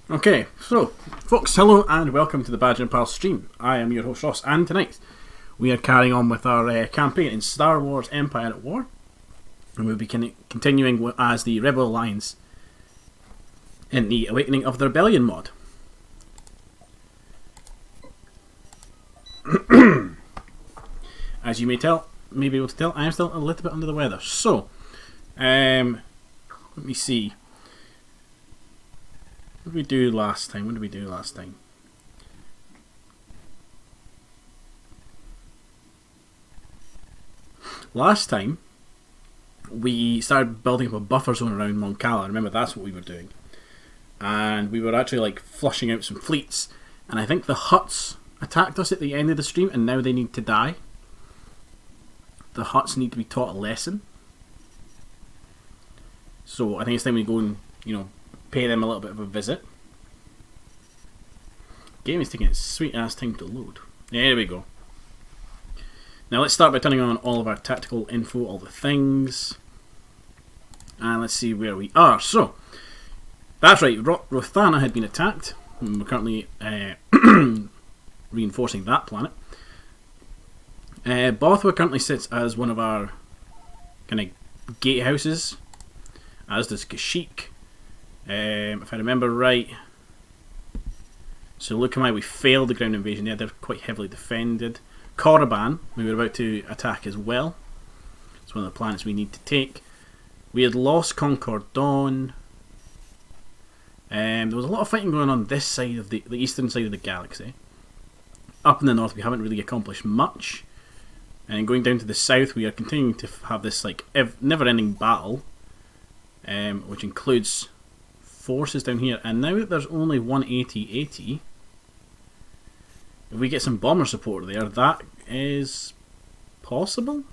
Okay, so, folks, hello and welcome to the Badger and Pal stream. I am your host Ross, and tonight we are carrying on with our campaign in Star Wars Empire at War, and we'll be continuing as the Rebel Alliance in the Awakening of the Rebellion mod. As you may be able to tell, I am still a little bit under the weather. So, let me see. What did we do last time? Last time, we started building up a buffer zone around Mon Cala. Remember, that's what we were doing. And we were actually like flushing out some fleets. And I think the Hutts attacked us at the end of the stream, and now they need to die. The Hutts need to be taught a lesson. So I think it's time we go and, pay them a little bit of a visit. Game is taking its sweet ass time to load. There we go. Now let's start by turning on all of our tactical info, all the things. And let's see where we are. So, that's right, Rothana had been attacked. We're currently reinforcing that planet. Bothwa currently sits as one of our kind of gatehouses, as does Kashyyyk. If I remember right. So Lukamai, we failed the ground invasion there. They're quite heavily defended. Korriban, we were about to attack as well. It's one of the planets we need to take. We had lost Concord Dawn. There was a lot of fighting going on this side of the eastern side of the galaxy. Up in the north, we haven't really accomplished much. And going down to the south, we are continuing to have this like never-ending battle, which includes forces down here. And now that there's only one AT-AT, if we get some bomber support there, that is possible.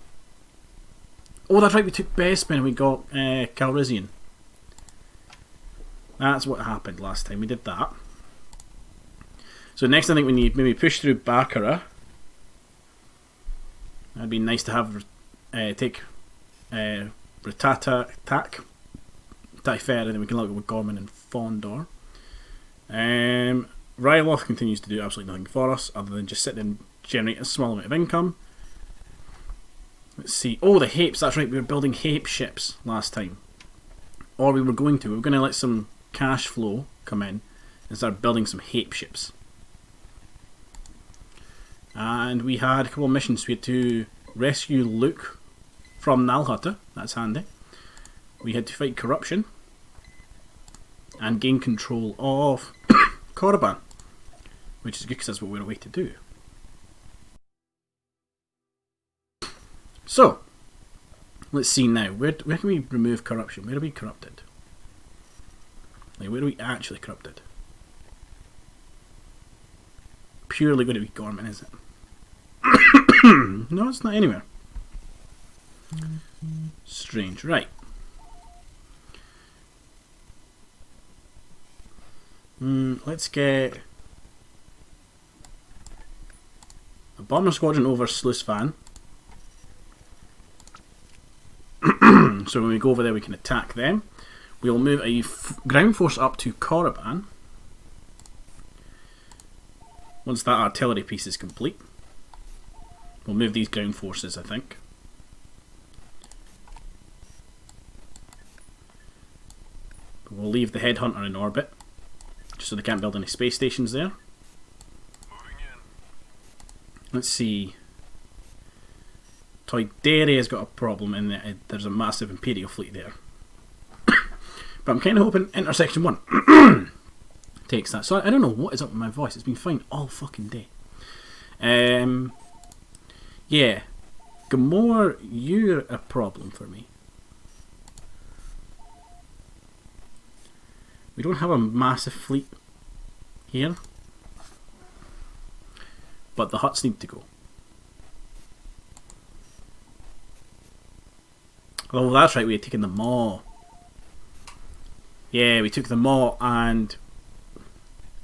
Oh, that's right, we took Bespin and we got Calrissian. That's what happened last time, we did that. So next I think we need maybe push through Baccarat. That'd be nice to have take Rattata attack Typhera, and then we can look at Gorman and Fondor. Ryloth continues to do absolutely nothing for us other than just sit and generate a small amount of income. Let's see. Oh, the Hapes. That's right, we were building Hape ships last time. Or we were going to. We were going to let some cash flow come in and start building some Hape ships. And we had a couple of missions. We had to rescue Luke from Nal Hutta. That's handy. We had to fight corruption and gain control of Korriban, which is good because that's what we're away to do. So, let's see now. Where can we remove corruption? Where are we corrupted? Like, where are we actually corrupted? Purely going to be Gorman, is it? No, it's not anywhere. Strange. Right. Let's get a bomber squadron over Sluisvan. So when we go over there we can attack them. We'll move a ground force up to Korriban once that artillery piece is complete. We'll move these ground forces, I think. But we'll leave the Headhunter in orbit, just so they can't build any space stations there. Let's see. Toyderi has got a problem in that there's a massive Imperial fleet there. But I'm kind of hoping Intersection 1 takes that. So I don't know what is up with my voice. It's been fine all fucking day. Yeah. Gamor, you're a problem for me. We don't have a massive fleet here. But the Hutts need to go. Oh, that's right, we had taken the Maw. Yeah, we took the Maw and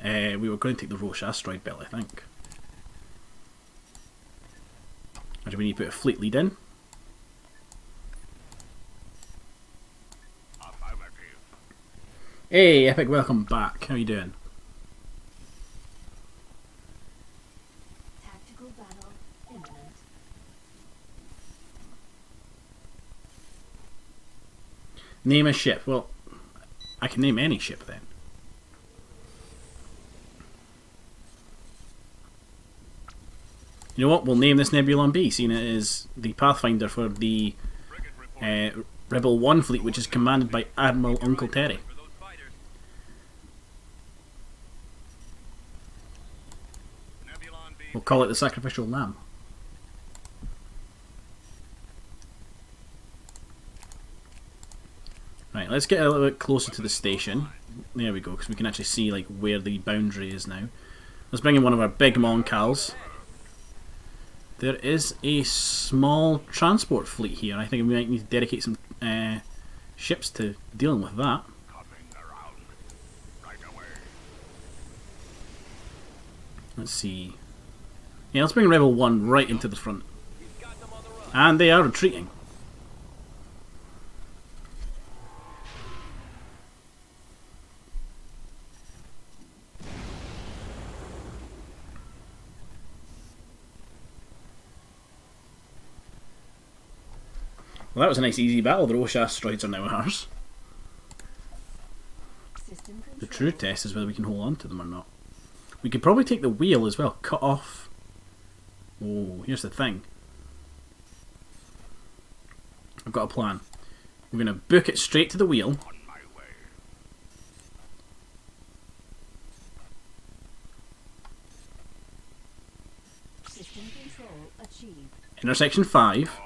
we were going to take the Roche asteroid belt, I think. Or do we need to put a fleet lead in? Hey, Epic, welcome back. How you doing? Tactical battle imminent. Name a ship. Well, I can name any ship then. You know what? We'll name this Nebulon B, seeing it is the Pathfinder for the Rebel 1 fleet, which is commanded by Admiral Uncle Terry. We'll call it the Sacrificial Lamb. Right, let's get a little bit closer to the station. There we go, because we can actually see like where the boundary is now. Let's bring in one of our big Moncals. There is a small transport fleet here. I think we might need to dedicate some ships to dealing with that. Let's see. Yeah, let's bring Rebel 1 right into the front. And they are retreating. Well, that was a nice easy battle. The Roche asteroids are now ours. The true test is whether we can hold on to them or not. We could probably take the wheel as well. Cut off. Oh, here's the thing. I've got a plan. We're going to book it straight to the wheel. System control achieved. Intersection 5.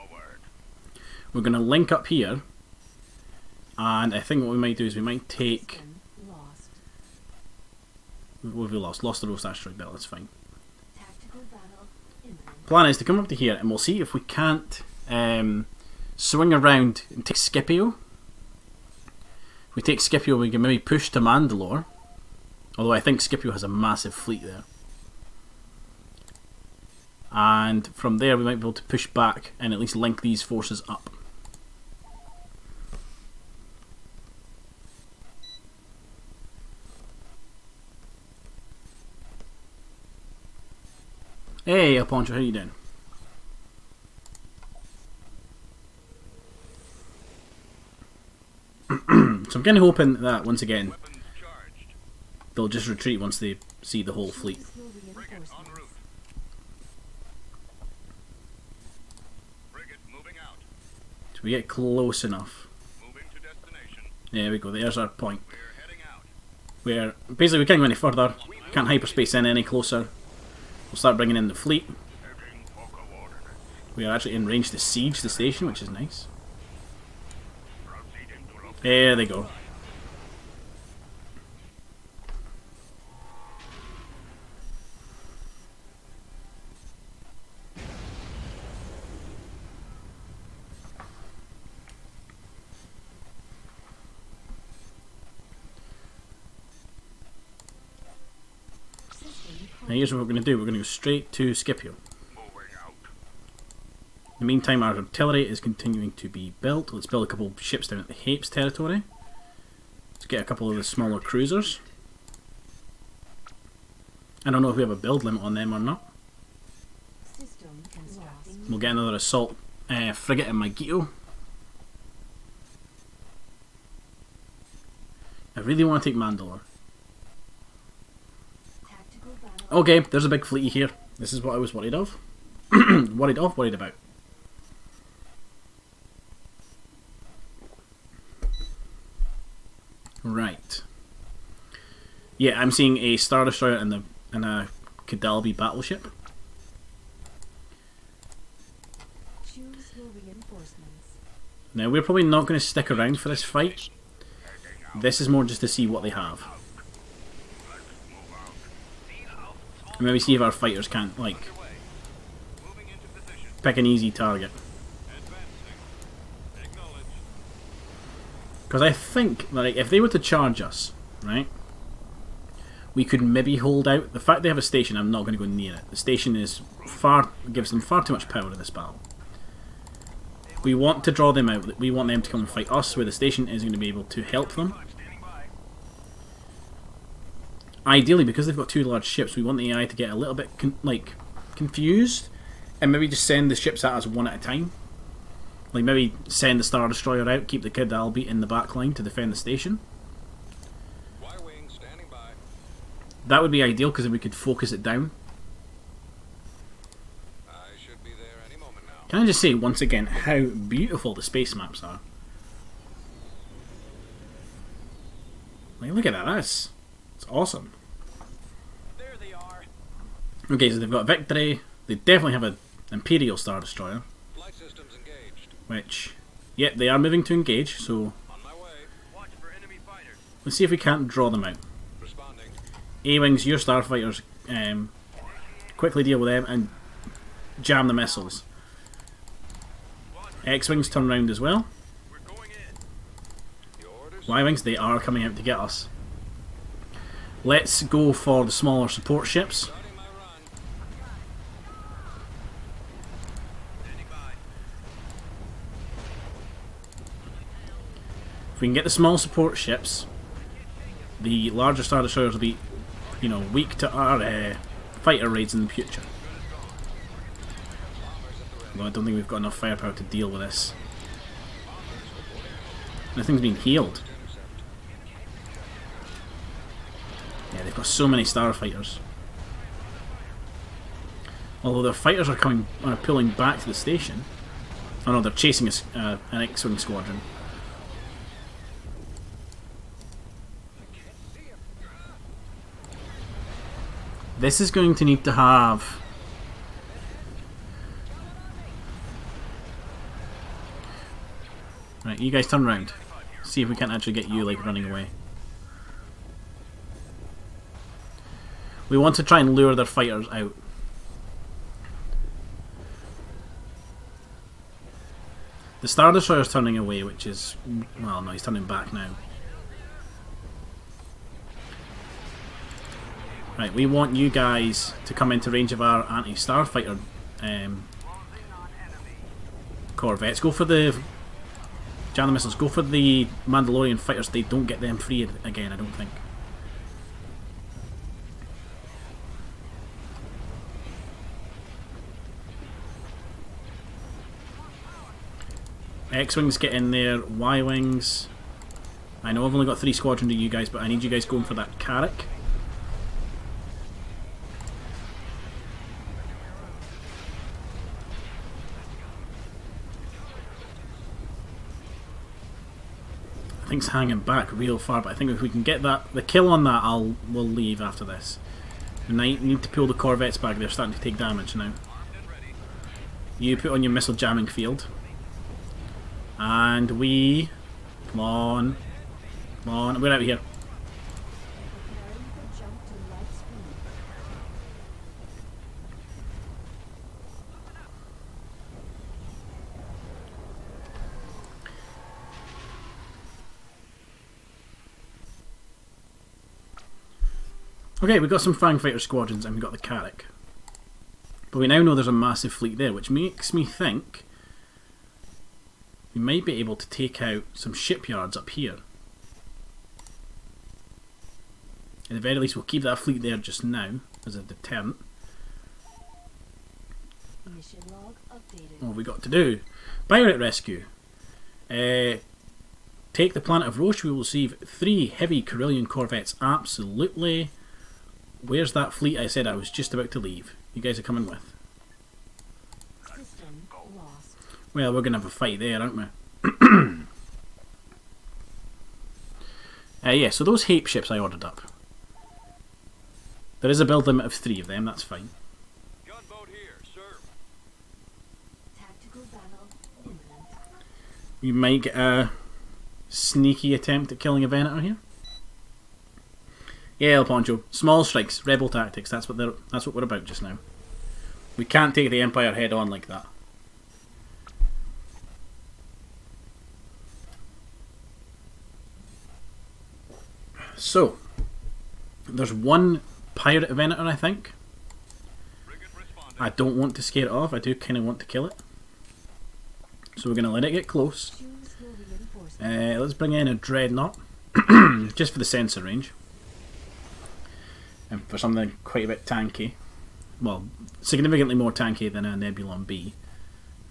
We're going to link up here. And I think what we might do is we might take... System lost. What have we lost? Lost the Roast Asteroid Belt, that's fine. Tactical battle imminent. Plan is to come up to here and we'll see if we can't swing around and take Scipio. If we take Scipio, we can maybe push to Mandalore. Although I think Scipio has a massive fleet there. And from there we might be able to push back and at least link these forces up. Hey, Poncho, how you doing? So I'm kind of hoping that, once again, they'll just retreat once they see the whole fleet. Useful reinforcements. So we get close enough. There we go, there's our point. Where, basically we can't go any further, can't hyperspace in any closer. We'll start bringing in the fleet. We are actually in range to siege the station, which is nice. There they go. Now here's what we're going to do. We're going to go straight to Scipio. In the meantime, our artillery is continuing to be built. Let's build a couple of ships down at the Hapes territory. Let's get a couple of the smaller cruisers. I don't know if we have a build limit on them or not. System constructing. We'll get another assault frigate in Magito. I really want to take Mandalore. Tactical battle. Okay, there's a big fleet here. This is what I was worried of. Worried about. Right. Yeah, I'm seeing a Star Destroyer and a Kadalbi battleship. Choose your reinforcements. Now, we're probably not going to stick around for this fight. This is more just to see what they have. And maybe see if our fighters can't, like, pick an easy target. Because I think, like, if they were to charge us, right, we could maybe hold out. The fact they have a station, I'm not going to go near it. The station is gives them far too much power in this battle. We want to draw them out. We want them to come and fight us, where the station is going to be able to help them. ideally, because they've got two large ships, we want the AI to get a little bit confused, and maybe just send the ships at us one at a time. Like maybe send the Star Destroyer out, keep the Kid Albie in the back line to defend the station. Y-wing standing by. That would be ideal because then we could focus it down. I should be there any moment now. Can I just say once again how beautiful the space maps are? Like, look at that. It's awesome. There they are. Okay, so they've got Victory. They definitely have an Imperial Star Destroyer, Flight systems engaged. which, yep, they are moving to engage. So On my way. Watch for enemy fighters. let's see if we can't draw them out. Responding. A-wings, your starfighters, quickly deal with them and jam the missiles. X-wings turn around as well. We're going in. Your orders? Y-wings, they are coming out to get us. Let's go for the smaller support ships. Starting my run. Standing by. If we can get the small support ships, the larger Star Destroyers will be, you know, weak to our fighter raids in the future. Although I don't think we've got enough firepower to deal with this. Nothing's been healed. Yeah, they've got so many starfighters. Although their fighters are pulling back to the station. Oh no, they're chasing an X-wing squadron. This is going to need to have... Right, you guys turn around. See if we can't actually get you, like, running away. We want to try and lure their fighters out. The Star Destroyer's turning away, which is... Well, no, he's turning back now. Right, we want you guys to come into range of our anti-starfighter corvettes. Go for the... Jam the missiles. Go for the Mandalorian fighters. They don't get them free again, I don't think. X-Wings get in there. Y-Wings. I know I've only got 3 squadrons of you guys, but I need you guys going for that Carrack. I think it's hanging back real far, but I think if we can get the kill on that, we'll leave after this. We need to pull the corvettes back. They're starting to take damage now. You put on your missile jamming field. And we... Come on. Come on. We're out of here. Preparing for jump to light speed. Okay, we've got some Fang Fighter squadrons and we've got the Carrack. But we now know there's a massive fleet there, which makes me think we might be able to take out some shipyards up here. At the very least, we'll keep that fleet there just now as a deterrent. Mission log updated. What have we got to do? Pirate rescue. Take the planet of Roche. We will receive 3 heavy Corellian corvettes. Absolutely. Where's that fleet I said I was just about to leave? You guys are coming with. System lost. Well, we're going to have a fight there, aren't we? Yeah, so those HAPE ships I ordered up. There is a build limit of 3 of them, that's fine. Gunboat here, sir. Tactical battle imminent. We might get a sneaky attempt at killing a Venator here. Yeah, El Poncho. Small strikes, rebel tactics. That's what we're about just now. We can't take the Empire head on like that. So, there's one pirate Venator, I think. Frigate responding. I don't want to scare it off. I do kind of want to kill it. So we're going to let it get close. Choose your reinforcement. Let's bring in a Dreadnought, just for the sensor range. and for something quite a bit tanky, well, significantly more tanky than a Nebulon B,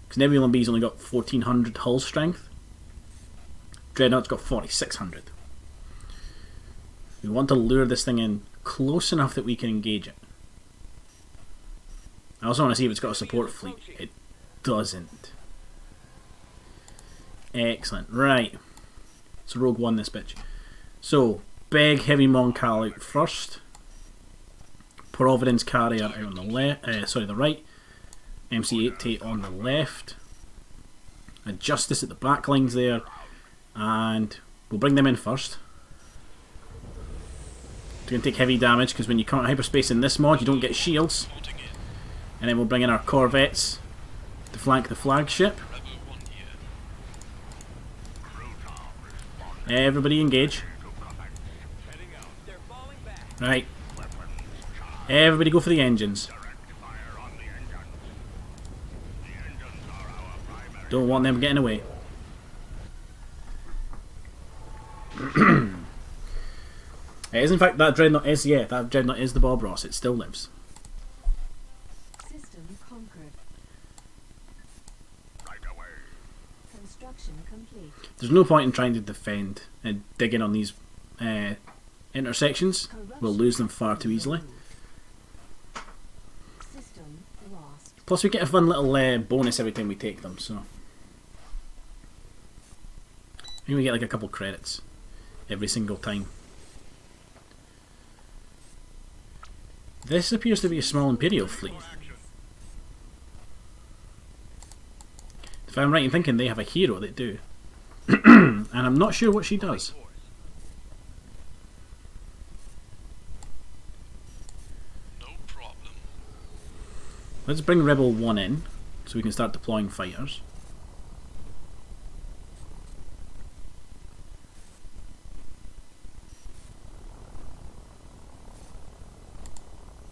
because Nebulon B's only got 1400 hull strength. Dreadnought's got 4600. We want to lure this thing in close enough that we can engage it. I also want to see if it's got a support fleet. It doesn't. Excellent. Right. So Rogue won this bitch. So, big heavy Mon Cal out first. Providence carrier out on the the right. MC-8T on the left. A Justice at the back lines there. And we'll bring them in first. It's going to take heavy damage because when you come out of hyperspace in this mod, you don't get shields. And then we'll bring in our corvettes to flank the flagship. Everybody engage. Right. Everybody go for the engines. Don't want them getting away. It is in fact that Dreadnought is, yeah, that Dreadnought is the Bob Ross. It still lives. System conquered. Construction complete. There's no point in trying to defend and dig in on these intersections. We'll lose them far too easily. System lost. Plus we get a fun little bonus every time we take them, so I think we get like a couple credits every single time. This appears to be a small Imperial fleet. If I'm right in thinking they have a hero, they do. And I'm not sure what she does. No problem. Let's bring Rebel 1 in so we can start deploying fighters.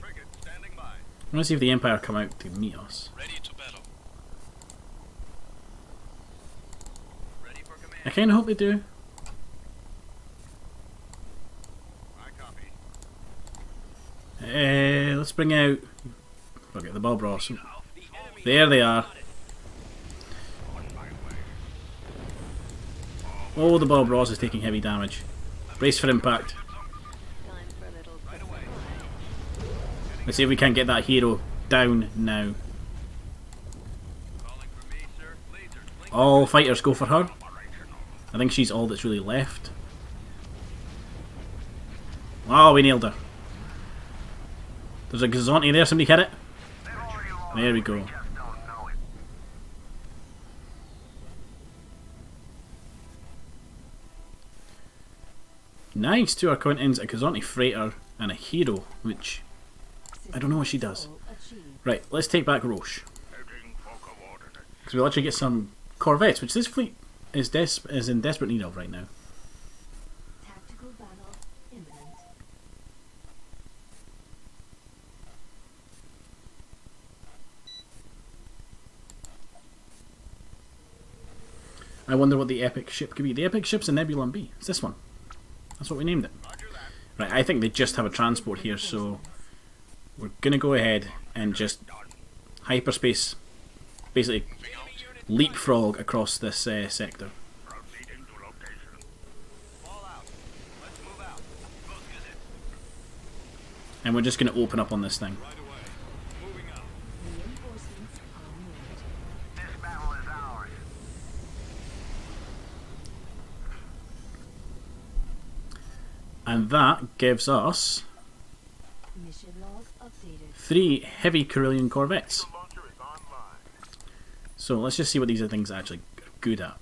Frigate standing by. I want to see if the Empire come out to meet us. Ready to battle. Ready for command. I kind of hope they do. I copy. Let's bring out... Okay, the Bob Ross. The enemy There they are. Oh, the Bob Ross is taking heavy damage. Brace for impact. Time for a little right away. Let's see if we can get that hero down now. Calling for me, sir. Lasers blink. All fighters go for her. I think she's all that's really left. Oh, we nailed her. There's a Gazonti there. Somebody hit it. There we go. Nice. To our Quintins, a Gazonti freighter and a hero, which I don't know what she does. goal achieved. Right, let's take back Roche. Because we'll actually get some corvettes, which this fleet is in desperate need of right now. Tactical battle imminent. I wonder what the epic ship could be. The epic ship's a Nebulon B. It's this one. That's what we named it. Right, I think they just have a transport here, so we're going to go ahead and just hyperspace, basically leapfrog across this sector. Fall out. Let's move out. Focus it. And we're just going to open up on this thing. Right away. Moving out. Reinforcements are moved. This battle is ours. And that gives us Mission log updated. 3 heavy Carillion corvettes. Launcher is online. So let's just see what these are things actually good at.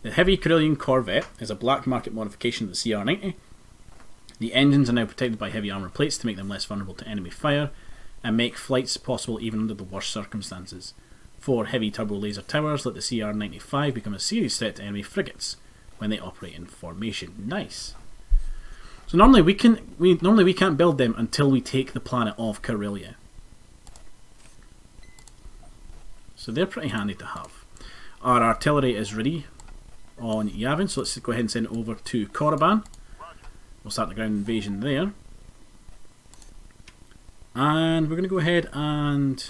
The heavy Carillion Corvette is a black market modification of the CR-90. The engines are now protected by heavy armour plates to make them less vulnerable to enemy fire and make flights possible even under the worst circumstances. 4 heavy turbo laser towers let the CR-95 become a serious threat to enemy frigates when they operate in formation. Nice. So normally we can't build them until we take the planet of Carillia. So they're pretty handy to have. Our artillery is ready on Yavin, so let's go ahead and send it over to Korriban. We'll start the ground invasion there. And we're going to go ahead and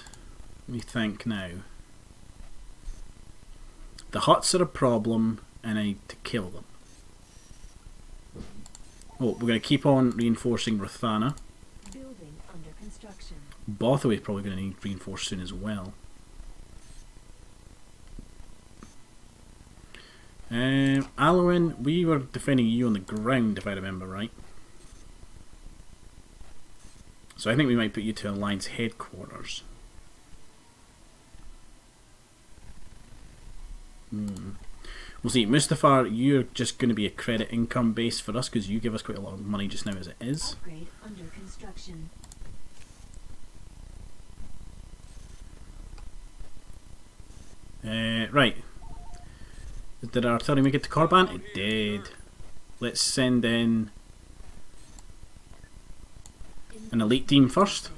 let me think now. The huts are a problem and I need to kill them. Oh, we're going to keep on reinforcing Rothana. Building under construction. Bothaway's probably going to need reinforced soon as well. Alwyn, we were defending you on the ground if I remember right. So I think we might put you to Alliance headquarters. We'll see. Mustafar, you're just going to be a credit income base for us because you give us quite a lot of money just now as it is. Upgrade under construction. Right. Did our artillery make it to Korban? It did. Let's send in an elite team first.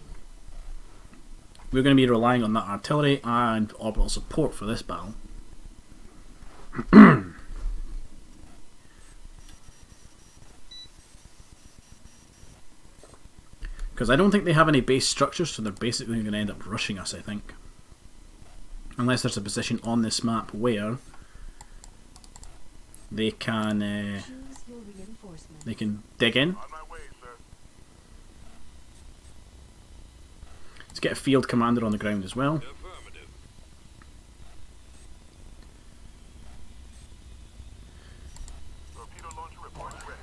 We're going to be relying on that artillery and orbital support for this battle. Because I don't think they have any base structures, so they're basically going to end up rushing us, I think. Unless there's a position on this map where they can Choose your reinforcement. they can dig in. On my way, sir. Let's get a field commander on the ground as well. Affirmative. Torpedo launcher reports ready.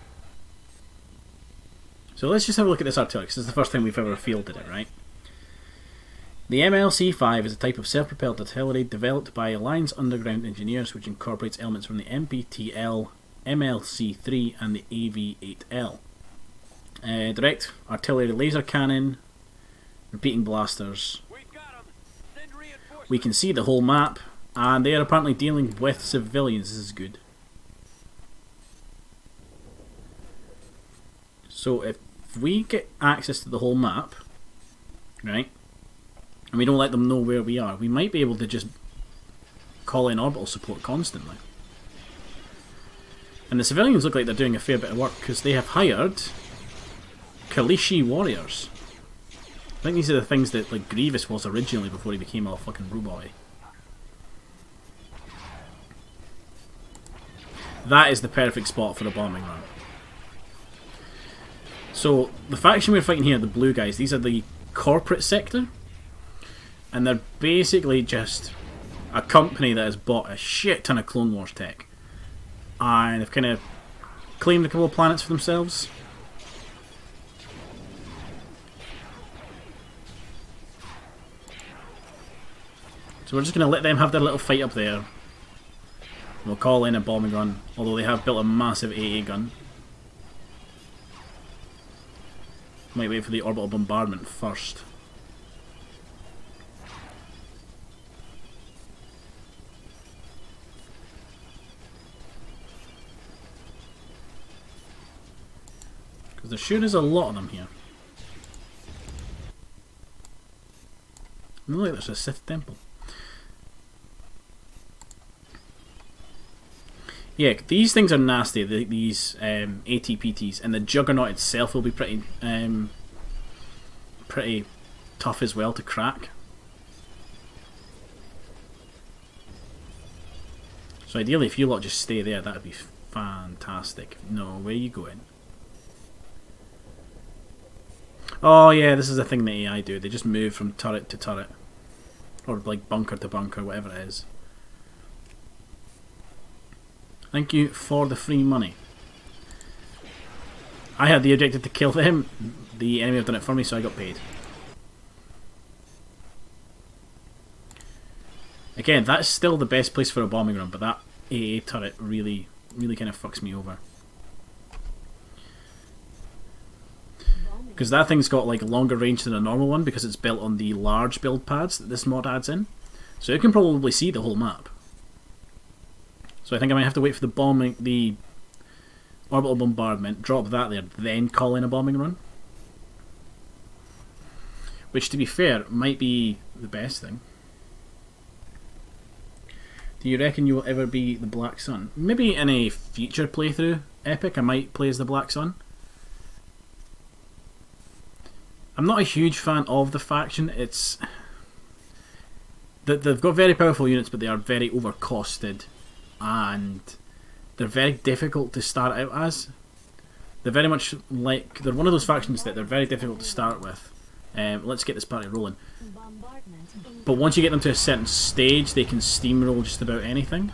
So let's just have a look at this artillery, 'cause this is the first time we've ever fielded it, right? The MLC-5 is a type of self-propelled artillery developed by Alliance Underground Engineers which incorporates elements from the MPTL, MLC-3 and the AV-8L. Direct artillery laser cannon, repeating blasters. We've got 'em. Send reinforcements. We can see the whole map, and they are apparently dealing with civilians. This is good. So if we get access to the whole map, right, and we don't let them know where we are, we might be able to just call in orbital support constantly. And the civilians look like they're doing a fair bit of work because they have hired Kalishi warriors. I think these are the things that like Grievous was originally before he became a fucking robot. That is the perfect spot for a bombing run. So the faction we're fighting here, the blue guys, these are the corporate sector. And they're basically just a company that has bought a shit ton of Clone Wars tech. And they've kind of claimed a couple of planets for themselves. So we're just going to let them have their little fight up there. We'll call in a bombing run, although they have built a massive AA gun. Might wait for the orbital bombardment first. Because there sure is a lot of them here. Look, there's a Sith temple. Yeah, these things are nasty, these ATPTs, and the Juggernaut itself will be pretty tough as well to crack. So ideally if you lot just stay there, that would be fantastic. No, where are you going? Oh yeah, this is the thing that AI do, they just move from turret to turret. Or like bunker to bunker, whatever it is. Thank you for the free money. I had the objective to kill them. The enemy have done it for me, so I got paid. Again, that's still the best place for a bombing run, but that AA turret really kind of fucks me over. Because that thing's got like longer range than a normal one because it's built on the large build pads that this mod adds in. So it can probably see the whole map. So I think I might have to wait for the orbital bombardment, drop that there, then call in a bombing run. Which, to be fair, might be the best thing. Do you reckon you will ever be the Black Sun? Maybe in a future playthrough epic I might play as the Black Sun. I'm not a huge fan of the faction. It's that they've got very powerful units, but they are very overcosted, and they're very difficult to start out as. They're very much like they're one of those factions that they're very difficult to start with. Let's get this party rolling. But once you get them to a certain stage, they can steamroll just about anything.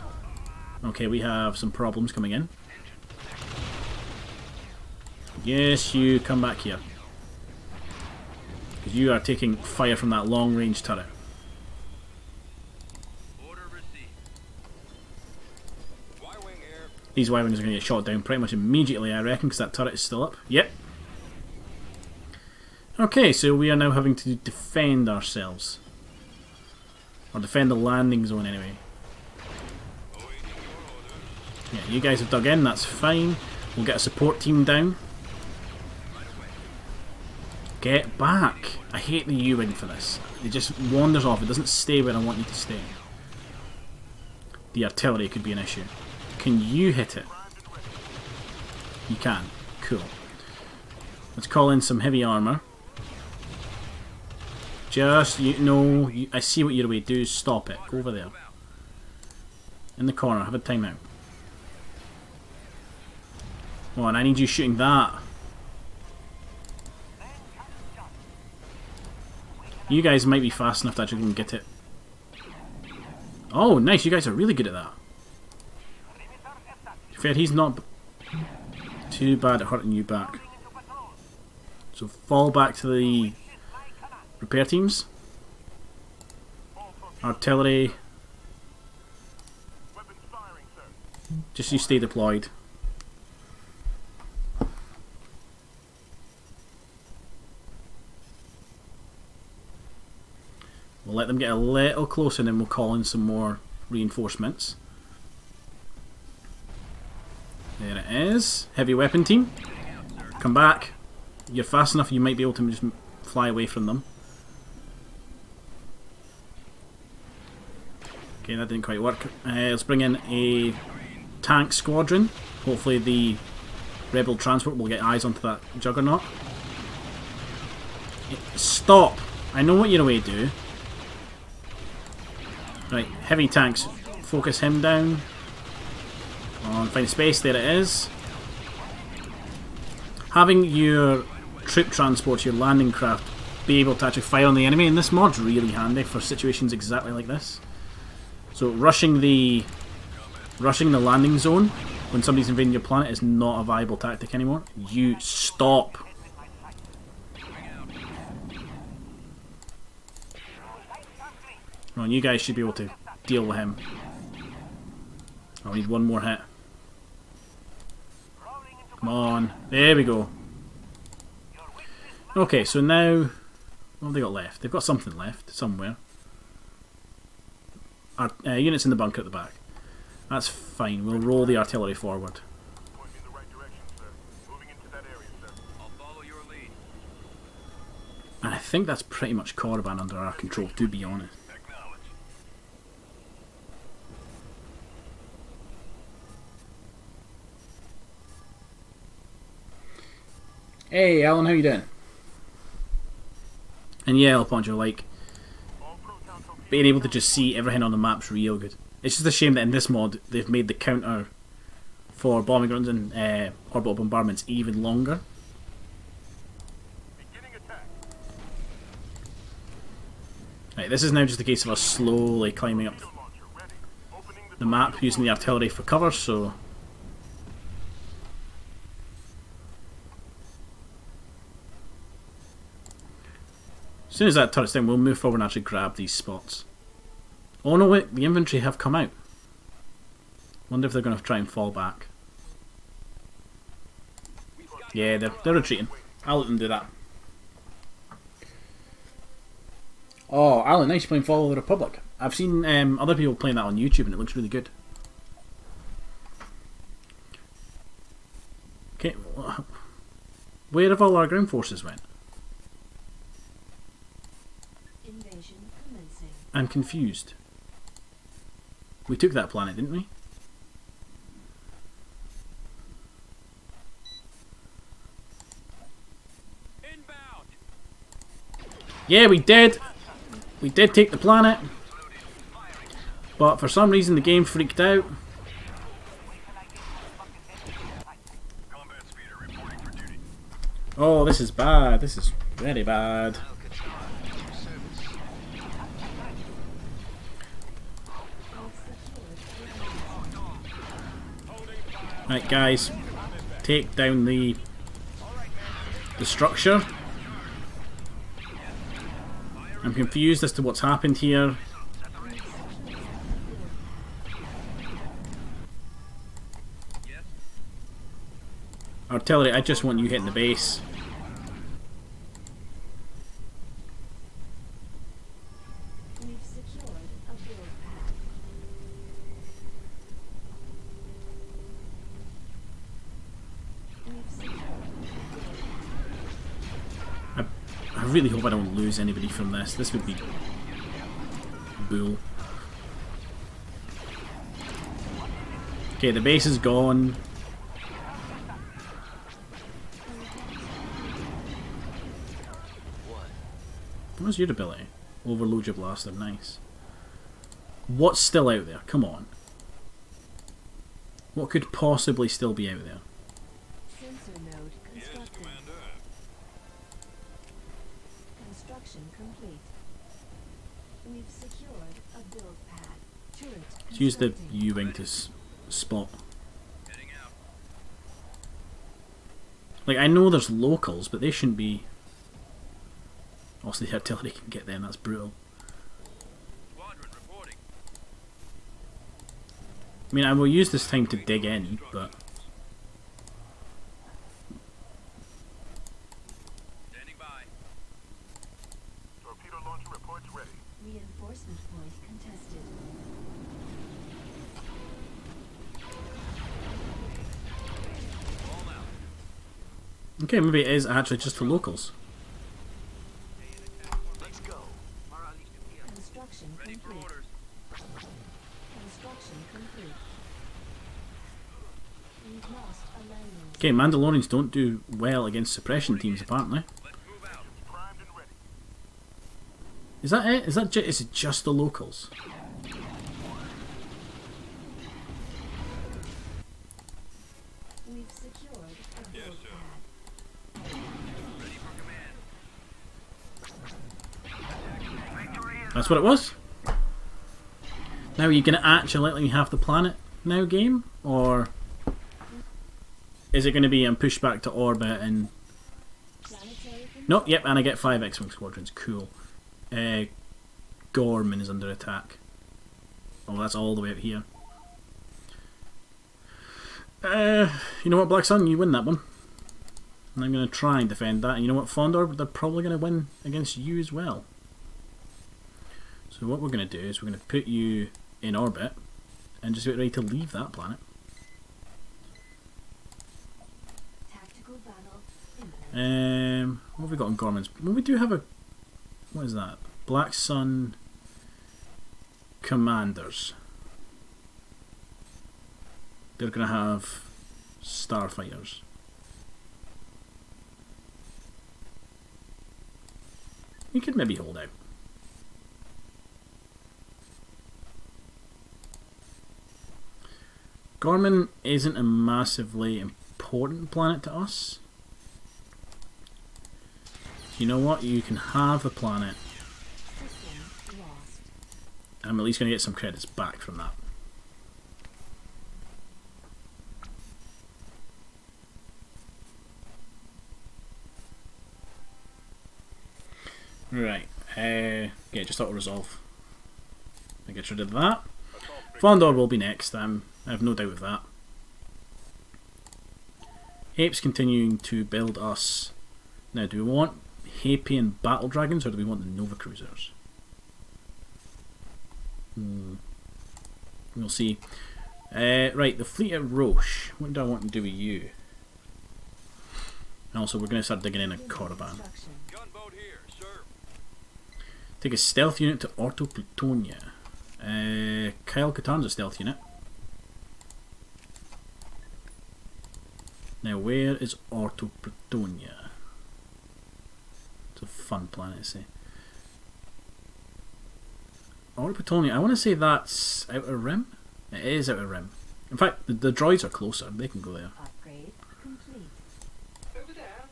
Okay, we have some problems coming in. Yes, you come back here. Because you are taking fire from that long-range turret. Order received. Y-wing air. These Y-wings are going to get shot down pretty much immediately, I reckon, because that turret is still up. Yep. Okay, so we are now having to defend ourselves. Or defend the landing zone, anyway. Yeah, you guys have dug in, that's fine. We'll get a support team down. Get back! I hate the U-wing for this. It just wanders off, it doesn't stay where I want you to stay. The artillery could be an issue. Can you hit it? You can. Cool. Let's call in some heavy armour. Just, I see what you're away. Do stop it. Go over there. In the corner. Have a timeout. Oh, and I need you shooting that. You guys might be fast enough to actually get it. Oh, nice. You guys are really good at that. Fair, he's not too bad at hurting you back. So fall back to the repair teams. Artillery. Weapons firing, sir. Just you stay deployed. We'll let them get a little closer and then we'll call in some more reinforcements. There it is. Heavy weapon team. Come back. You're fast enough you might be able to just fly away from them. Okay, that didn't quite work. Let's bring in a tank squadron. Hopefully the rebel transport will get eyes onto that juggernaut. Stop! I know what you're away do. Right, heavy tanks. Focus him down. Come on, find space. There it is. Having your troop transport, your landing craft, be able to actually fire on the enemy in this mod's really handy for situations exactly like this. So rushing the landing zone when somebody's invading your planet is not a viable tactic anymore. You stop. Well, you guys should be able to deal with him. I need one more hit. Come on. There we go. Okay, so now... What have they got left? They've got something left, somewhere. Units in the bunker at the back. That's fine. We'll roll the artillery forward. Point me in the right direction, sir. Moving into that area, sir. I'll follow your lead. And I think that's pretty much Korriban under our control, to be honest. Acknowledge. Hey, Alan, how you doing? And yeah, El Poncho, like, All proton torpedoes. being able to just see everything on the map's real good. It's just a shame that in this mod they've made the counter for bombing runs and orbital bombardments even longer. Beginning attack. Right, this is now just a case of us slowly climbing up Torpedo launcher ready. Opening the map using the artillery for cover, so... As soon as that turret's down, we'll move forward and actually grab these spots. Oh no, wait, the infantry have come out. Wonder if they're going to try and fall back. Yeah, they're retreating. I'll let them do that. Oh, Alan, nice playing Follow the Republic. I've seen other people playing that on YouTube and it looks really good. Okay, where have all our ground forces went? Invasion commencing. I'm confused. We took that planet, didn't we? Inbound. Yeah, we did. We did take the planet. But for some reason the game freaked out. Combat speeder reporting for duty. Oh, this is bad. This is very bad. Right, guys. Take down the structure. I'm confused as to what's happened here. Artillery, I just want you hitting the base. We've secured a build pad. We've secured a build pad. I really hope I don't lose anybody from this. This would be bull. Okay, the base is gone. What's your ability? Overload your blaster, nice. What's still out there? Come on. What could possibly still be out there? Sensor node Yes, constructed. Commander. Construction complete. We've secured a build pad. Turret Let's use the constructing. U-wing to spot. Heading out. Like, I know there's locals, but they shouldn't be... Also, the artillery can get them, that's brutal. Squadron reporting. I mean, I will use this time to dig in, but... Standing by. Torpedo launcher reports ready. Reinforcement point contested. All out. Okay, maybe it is actually just for locals. Let's go. Construction Ready for complete. orders. Construction complete. We've lost a landing. Okay, Mandalorians don't do well against suppression teams, apparently. Let's move out. Primed and ready. Is that it? Is it just the locals? We've secured a build Yes, sir. pad. Ready for command. That's what it was? Now, are you going to actually let me have the planet now, game? Or is it going to be I'm pushed back to orbit and... Planetary control. No, yep, and I get 5 X-Wing squadrons. Cool. Gorman is under attack. Oh, that's all the way up here. You know what, Black Sun? You win that one. And I'm going to try and defend that. And you know what, Fondor? They're probably going to win against you as well. So what we're going to do is we're going to put you in orbit and just get ready to leave that planet. Tactical battle imminent. What have we got on Gorman's? Well, we do have a... What is that? Black Sun Commanders. They're going to have starfighters. You could maybe hold out. Gorman isn't a massively important planet to us. You know what? You can have the planet. System lost. I'm at least going to get some credits back from that. Right. Yeah, just auto resolve. I get rid of that. Fondor will be next. I have no doubt of that. Hape's continuing to build us. Now, do we want Hapian battle dragons or do we want the Nova Cruisers? We'll see. Right, the fleet at Roche. What do I want to do with you? And also, we're going to start digging in a Korriban. Construction. Gunboat here, sir. Take a stealth unit to Orto Plutonia. Kyle Katarn's a stealth unit. Now, where is Orto Plutonia? It's a fun planet to see. Orbital Plutonium. I want to say that's Outer Rim. It is Outer Rim. In fact, the droids are closer. They can go there. Upgrade complete. Over there.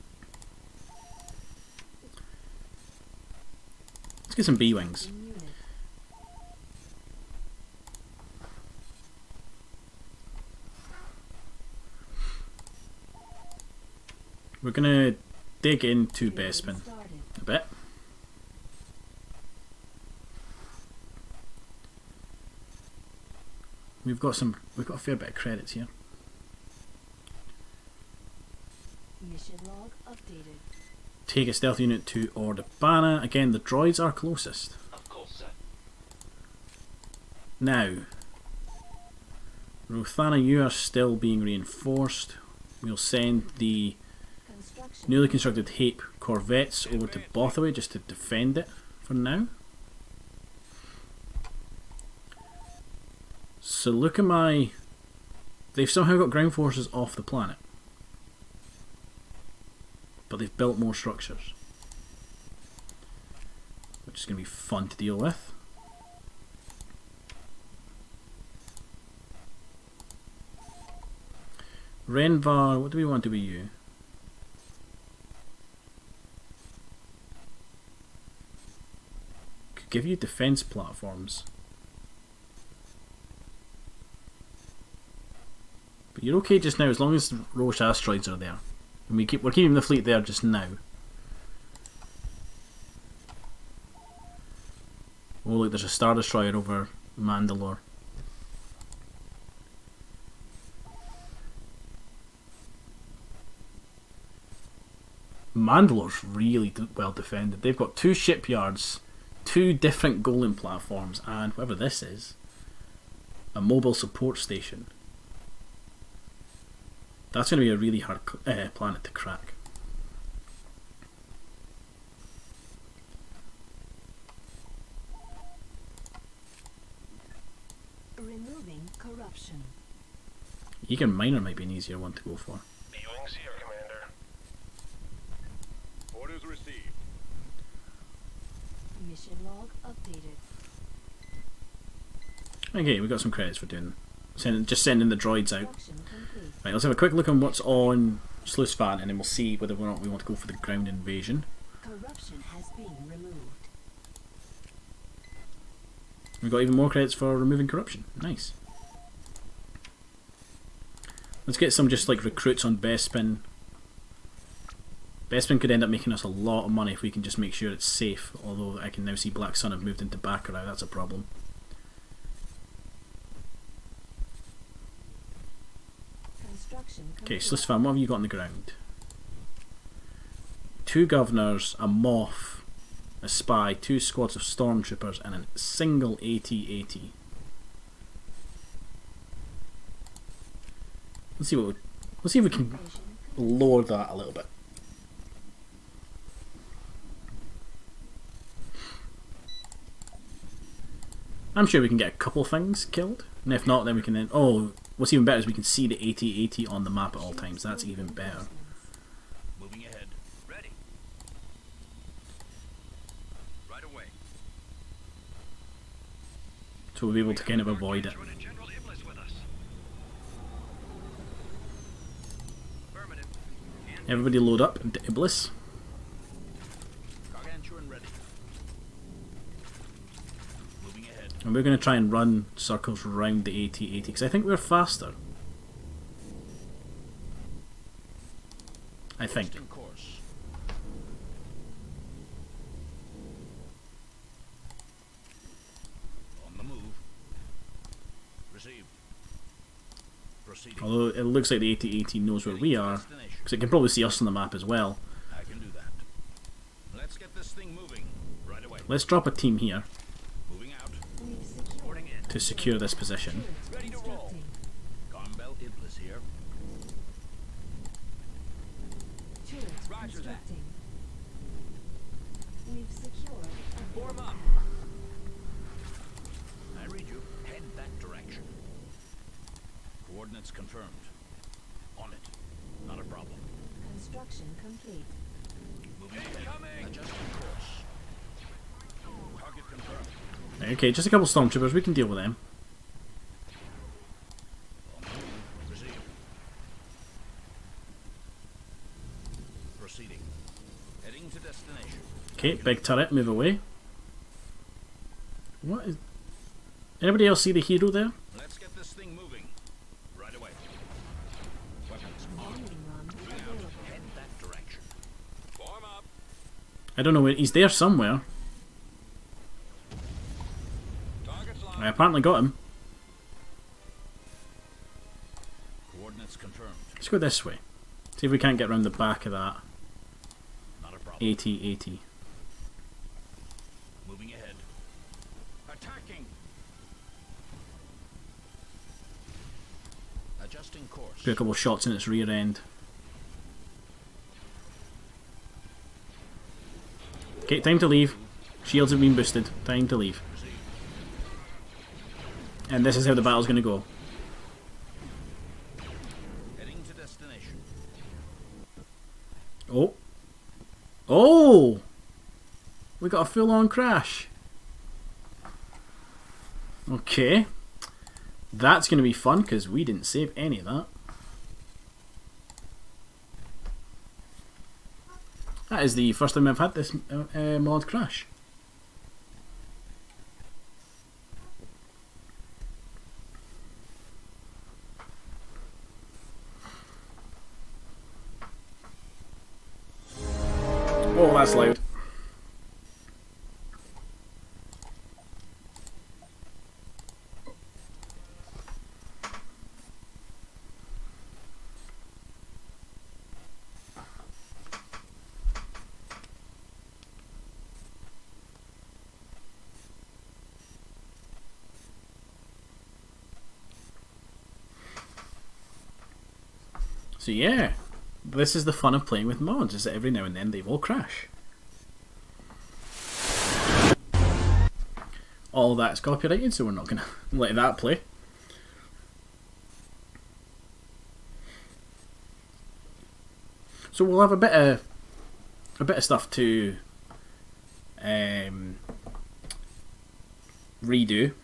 Let's get some B-Wings. In unit. We're going to dig into Training Bespin started. a bit. We've got a fair bit of credits here. Mission log updated. Take a stealth unit to Ordabana. Again, the droids are closest. Of course, sir. Now, Rothana, you are still being reinforced. We'll send the Construction. newly constructed Hape corvettes over to Bothaway just to defend it for now. So look at my... They've somehow got ground forces off the planet. But they've built more structures. Which is going to be fun to deal with. Renvar, what do we want to be you? Could give you defense platforms. But you're okay just now as long as the Roche asteroids are there. And we're keeping the fleet there just now. Oh look, there's a Star Destroyer over Mandalore. Mandalore's really well defended. They've got 2 shipyards, 2 different Golem platforms, and whatever this is, a mobile support station. That's going to be a really hard planet to crack. Removing corruption. Egan Minor might be an easier one to go for. B-Wings here, Commander. Orders received. Mission log updated. Okay, we got some credits for doing just sending the droids out. Construction complete. Right, let's have a quick look on what's on Sluisvan and then we'll see whether or not we want to go for the ground invasion. Corruption has been removed. We've got even more credits for removing corruption. Nice. Let's get some just like recruits on Bespin. Bespin could end up making us a lot of money if we can just make sure it's safe, although I can now see Black Sun have moved into Baccarat, that's a problem. Construction Okay, complete. Sluisvan, what have you got on the ground? 2 governors, a Moff, a spy, 2 squads of stormtroopers, and a single AT-AT. Let's see if we can Invasion complete. lower that a little bit. I'm sure we can get a couple things killed, and if not, then we can then. Oh, what's even better is we can see the AT-AT on the map at all times. That's even better. Moving ahead. Ready. Right away. So we'll be able to kind of avoid it. Gargantuan and General Iblis with us. Affirmative. And Everybody load up into Iblis. Gargantuan ready. Moving ahead. And we're going to try and run circles around the AT-AT because I think we're faster. I think. In course. On the move. Received. Proceeding. Although it looks like the AT-AT knows where we are, because it can probably see us on the map as well. I can do that. Let's get this thing moving. Right away. Let's drop a team here Moving out. We've secured. Boarding in. to secure this position. Turrets Ready to roll. constructing. Gombel Iblis here. Turrets Roger that. constructing. We've secured a Form building. up. I read you. Head that direction. Coordinates confirmed. On it. Not a problem. Construction complete. Moving ahead. Adjusting course. Target confirmed. Okay, just a couple stormtroopers. We can deal with them. Proceed. Proceeding. Heading to destination. Okay, big turret. Move away. What is... Anybody else see the hero there? Let's get this thing moving. Right away. Weapons on. Landing run Moving out. available. Head that direction. Form up. I don't know where... He's there somewhere. Target's I locked. apparently got him. Coordinates confirmed. Let's go this way. See if we can't get around the back of that. Not a problem. 80-80. Moving ahead. Attacking. Adjusting course. Do a couple shots in its rear end. Okay, time to leave. Shields have been boosted. Time to leave. Proceed. And this is how the battle's going to go. Heading to destination. Oh. Oh! We got a full-on crash. Okay. That's going to be fun because we didn't save any of that. That is the first time I've had this mod crash. Oh, that's loud. So yeah, this is the fun of playing with mods, is that every now and then they will crash. All that's copyrighted, so we're not going to let that play. So we'll have a bit of stuff to redo.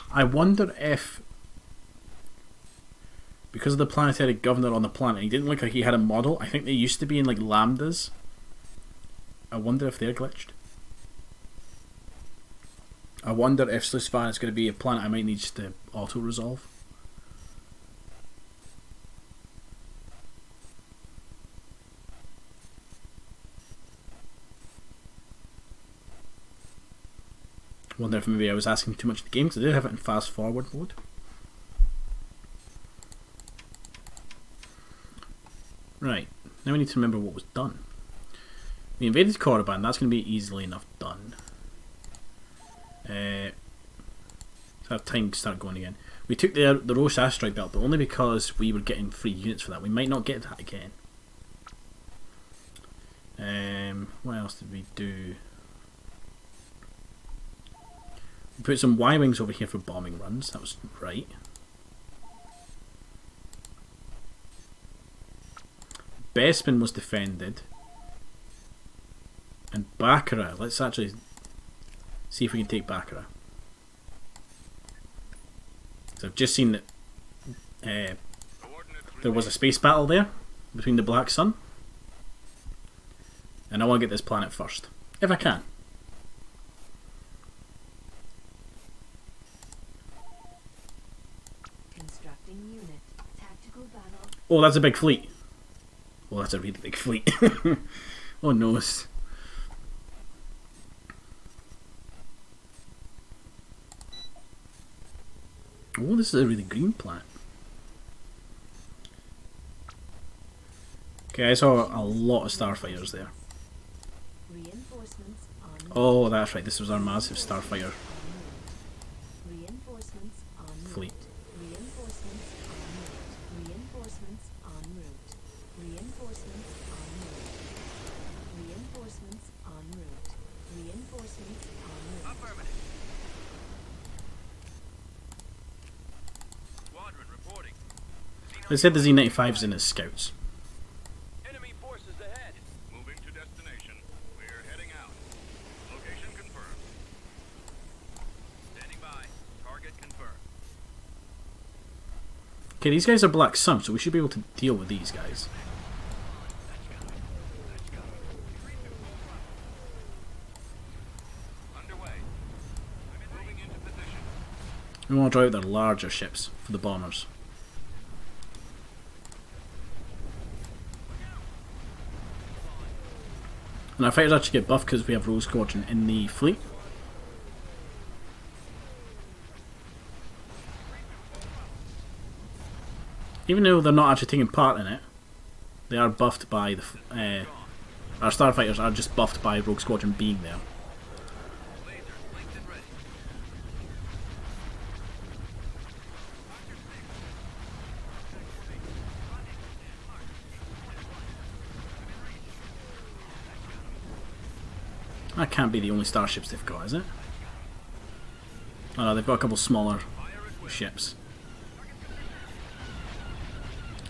I wonder if, because of the planetary governor on the planet, he didn't look like he had a model. I think they used to be in like lambdas. I wonder if they're glitched. I wonder if Slusvan is going to be a planet I might need to auto-resolve. Wonder if maybe I was asking too much of the game, because I did have it in fast forward mode. Right, now we need to remember what was done. We invaded Korriban, that's going to be easily enough done. So have time to start going again. We took the Roche asteroid belt, but only because we were getting free units for that. We might not get that again. What else did we do? We put some Y-wings over here for bombing runs, that was right. Bespin was defended. And Baccarat, let's actually see if we can take Baccarat. So I've just seen that there was a space battle there between the Black Sun. And I want to get this planet first, if I can. Constructing unit. Tactical battle. Oh, that's a big fleet. Oh, that's a really big fleet. Oh no. Oh, this is a really green planet. Okay, I saw a lot of starfighters there. Reinforcements en route. Oh, that's right, this was our massive starfighter Reinforcements en route. fleet. Reinforcements en route. Reinforcements en route. Reinforcements en route. Reinforcements en route. Reinforcements en route. Affirmative. Squadron reporting. They said the Z-95's in as scouts. Enemy forces ahead. Moving to Okay, these guys are Black Sun, so we should be able to deal with these guys. Underway. Moving into position. We want to draw out their larger ships for the bombers. And our fighters actually get buffed because we have Rogue Squadron in the fleet. Even though they're not actually taking part in it, they are buffed by the... our starfighters are just buffed by Rogue Squadron being there. Lasers linked and ready. That can't be the only starships they've got, is it? Oh no, they've got a couple smaller ships.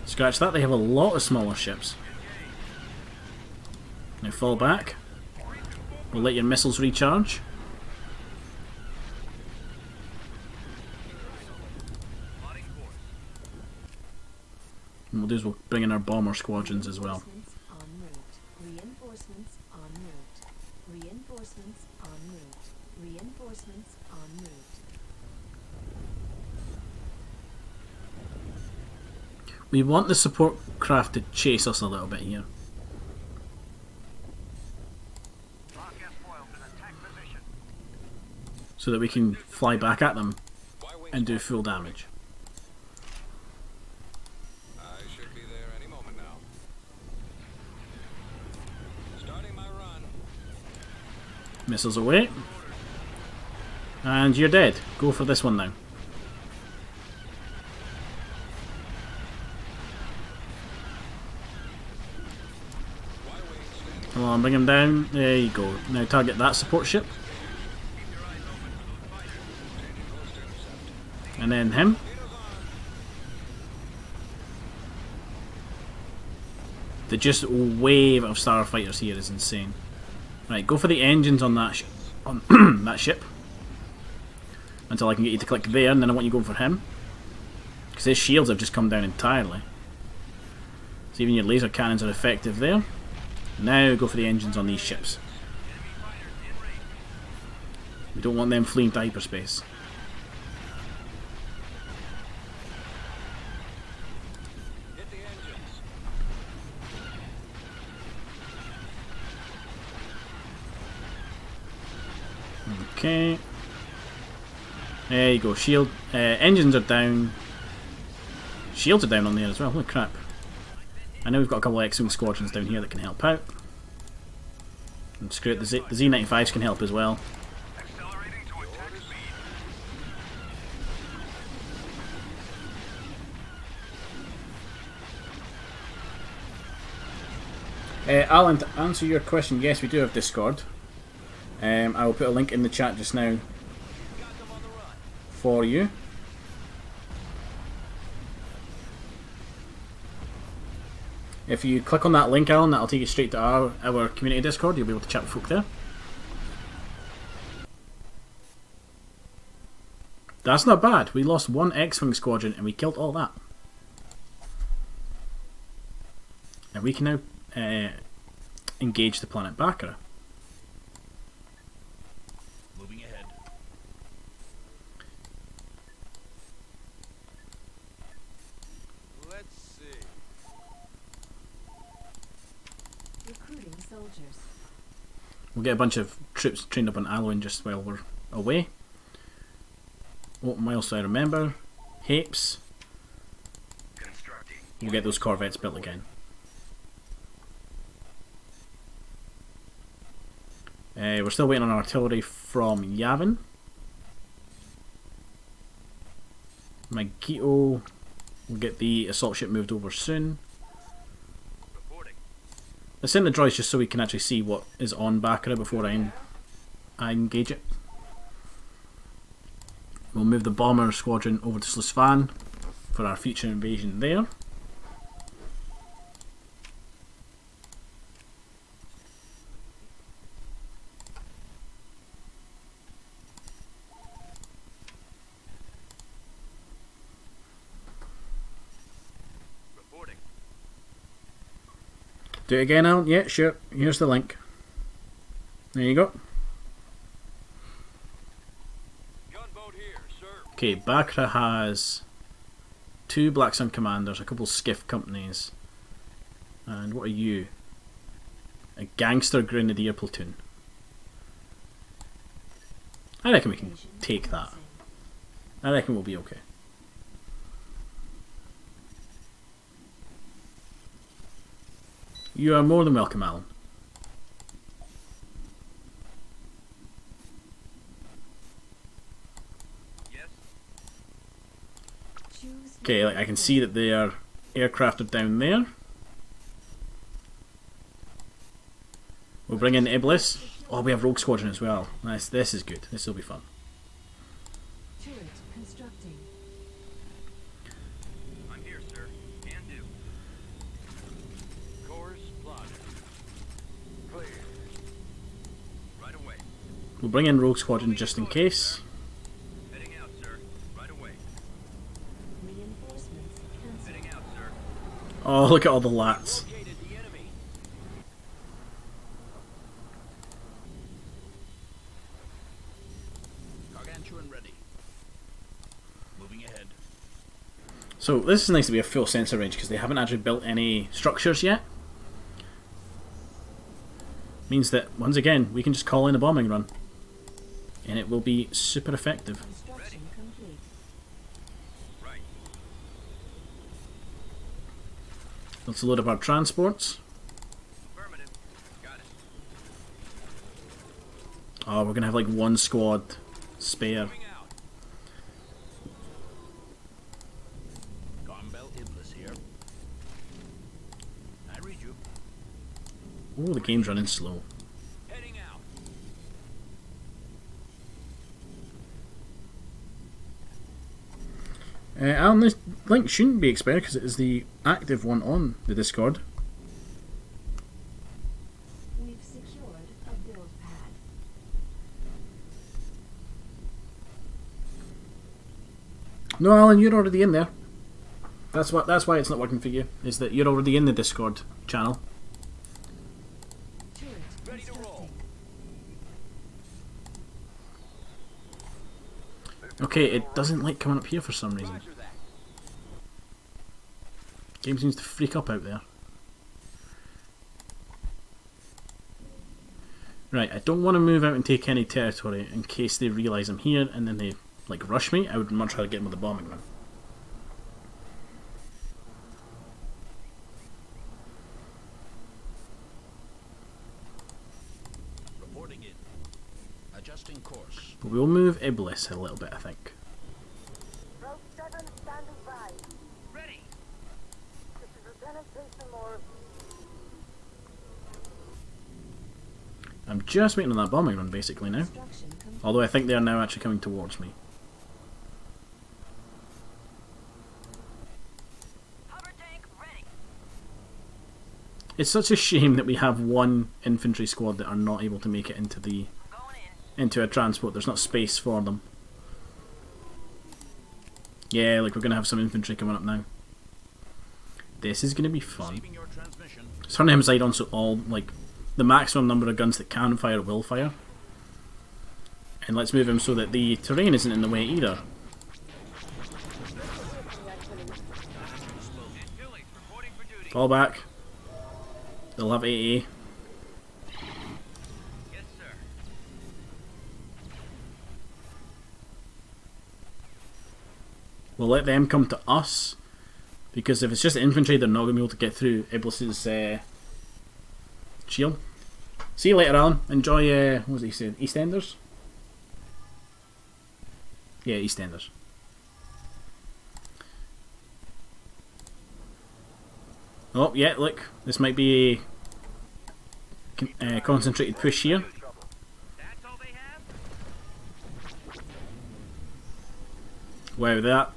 Scratch that, they have a lot of smaller ships. Now fall back. We'll let your missiles recharge. And we'll do is we'll bring in our bomber squadrons as well. Reinforcements en route. Reinforcements en route. Reinforcements en route. We want the support craft to chase us a little bit here. Lock S-foils in attack position. So that we can fly back at them and do full damage. I should be there any moment now. Starting my run. Missiles away. And you're dead. Go for this one now. Come on, bring him down. There you go. Now target that support ship. And then him. The just wave of starfighters here is insane. Right, go for the engines on that on that ship. Until I can get you to click there, and then I want you going for him. Because his shields have just come down entirely. So even your laser cannons are effective there. Now go for the engines on these ships. We don't want them fleeing to hyperspace. Hit the engines. Okay. There you go. Shield. Engines are down. Shields are down on there as well. Holy crap. I know we've got a couple of X-Wing squadrons down here that can help out. And screw it, the Z95s can help as well. Accelerating to attack speed. Alan, to answer your question, yes, we do have Discord. I will put a link in the chat just now for you. If you click on that link, Alan, that'll take you straight to our community Discord. You'll be able to chat with folk there. That's not bad. We lost one X-Wing squadron and we killed all that. And we can now engage the planet Baccarat. Moving ahead. Let's see. Recruiting soldiers. We'll get a bunch of troops trained up on Alloy just while we're away. What miles do I remember? Hapes. Constructing. We'll get those corvettes built again. We're still waiting on artillery from Yavin. Magito will get the assault ship moved over soon. Reporting. Let's send the droids just so we can actually see what is on Baccarat before I engage it. We'll move the bomber squadron over to Slisvan for our future invasion there. Do it again, Alan? Yeah, sure. Here's the link. There you go. Gunboat here, sir. Okay, Bakra has 2 Black Sun commanders, a couple skiff companies, and what are you? A gangster grenadier platoon. I reckon we can take that. I reckon we'll be okay. You are more than welcome, Alan. Yes. Choose Okay, like I can see that their aircraft are down there. We'll bring in Iblis. Oh, we have Rogue Squadron as well. Nice. This is good. This will be fun. turret constructing. I'm here, sir. Can do. Course plotted. Clear. Right away. We'll bring in Rogue Squadron just in case. Heading out, sir. Right away. Reinforcements cancelled. Heading out, sir. Oh, look at all the lats. Located the enemy. Gargantuan ready. Moving ahead. So this is nice to be a full sensor range because they haven't actually built any structures yet. Means that, once again, we can just call in a bombing run. And it will be super effective. Construction complete. Right. Let's load up our transports. Affirmative. Got it. Oh, we're going to have like 1 squad spare. Moving out. Gombel Iblis here. I read you. Oh, the game's running slow. Heading out. Alan, this link shouldn't be expired because it is the active one on the Discord. We've secured a build pad. No, Alan, you're already in there. That's why it's not working for you. Is that you're already in the Discord channel. Turret Ready to roll. constructing. Okay, it doesn't like coming up here for some reason. Roger that. Game seems to freak up out there. Right, I don't want to move out and take any territory in case they realise I'm here and then they like rush me. I would much rather get them with a bombing run. Reporting in. Adjusting course. But we'll move Iblis a little bit, I think. Rogue 7 standing by. Ready. This is Lieutenant Jason Moore. I'm just waiting on that bombing run basically now. Construction complete. Although I think they are now actually coming towards me. Hover tank ready. It's such a shame that we have 1 infantry squad that are not able to make it into the Going in. into a transport. There's not space for them. Yeah, like we're gonna have some infantry coming up now. This is gonna be fun. Receiving your transmission. Let's turn them side on so all like the maximum number of guns that can fire will fire. And let's move him so that the terrain isn't in the way either. Phillies reporting for duty. Fall back. They'll have AA. Yes, sir. We'll let them come to us. Because if it's just infantry, they're not going to be able to get through Iblis's shield. See you later, Alan. Enjoy, what was he saying? EastEnders? Yeah, EastEnders. Oh, yeah, look. This might be a concentrated push here. That's all they have? Wow, that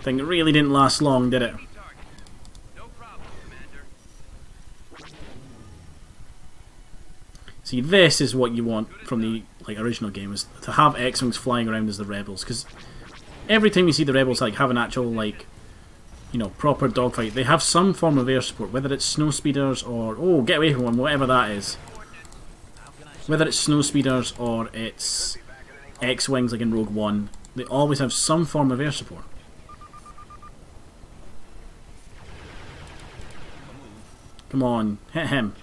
thing really didn't last long, did it? Target. No problem, Commander. See, this is what you want from the original game, is to have X-Wings flying around as the rebels, because every time you see the rebels have an actual you know, proper dogfight, they have some form of air support, whether it's snow speeders or... Oh, get away from one, whatever that is. Whether it's snow speeders or it's X-Wings like in Rogue One, they always have some form of air support. Come on, hit him.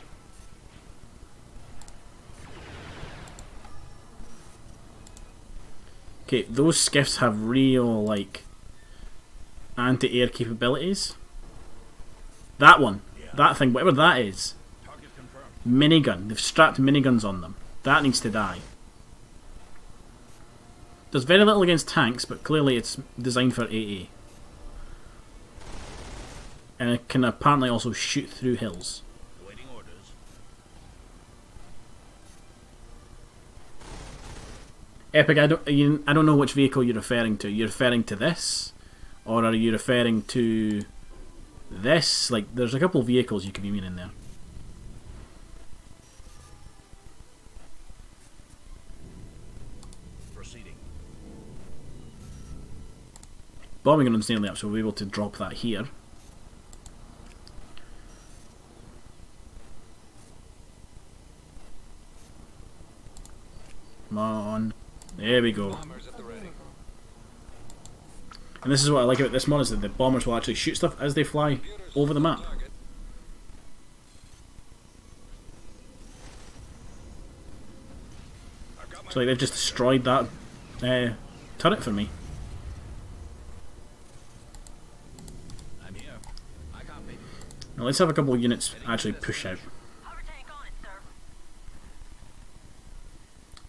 Okay, those skiffs have real, like, anti-air capabilities. That one, that thing, whatever that is. Target confirmed. Minigun, they've strapped miniguns on them. That needs to die. Does very little against tanks, but clearly it's designed for AA. And it can apparently also shoot through hills. Awaiting orders. Epic, I don't know which vehicle you're referring to. You're referring to this? Or are you referring to this? Like, there's a couple of vehicles you could be meaning there. Proceeding. Bombing runs nearly up, so we'll be able to drop that here. Come on. There we go. Bombers at the ready. And this is what I like about this mod, is that the bombers will actually shoot stuff as they fly over the map. So like, they've just destroyed that turret for me. I'm here. I copy. Now let's have a couple of units actually push out. Hover tank on it, sir.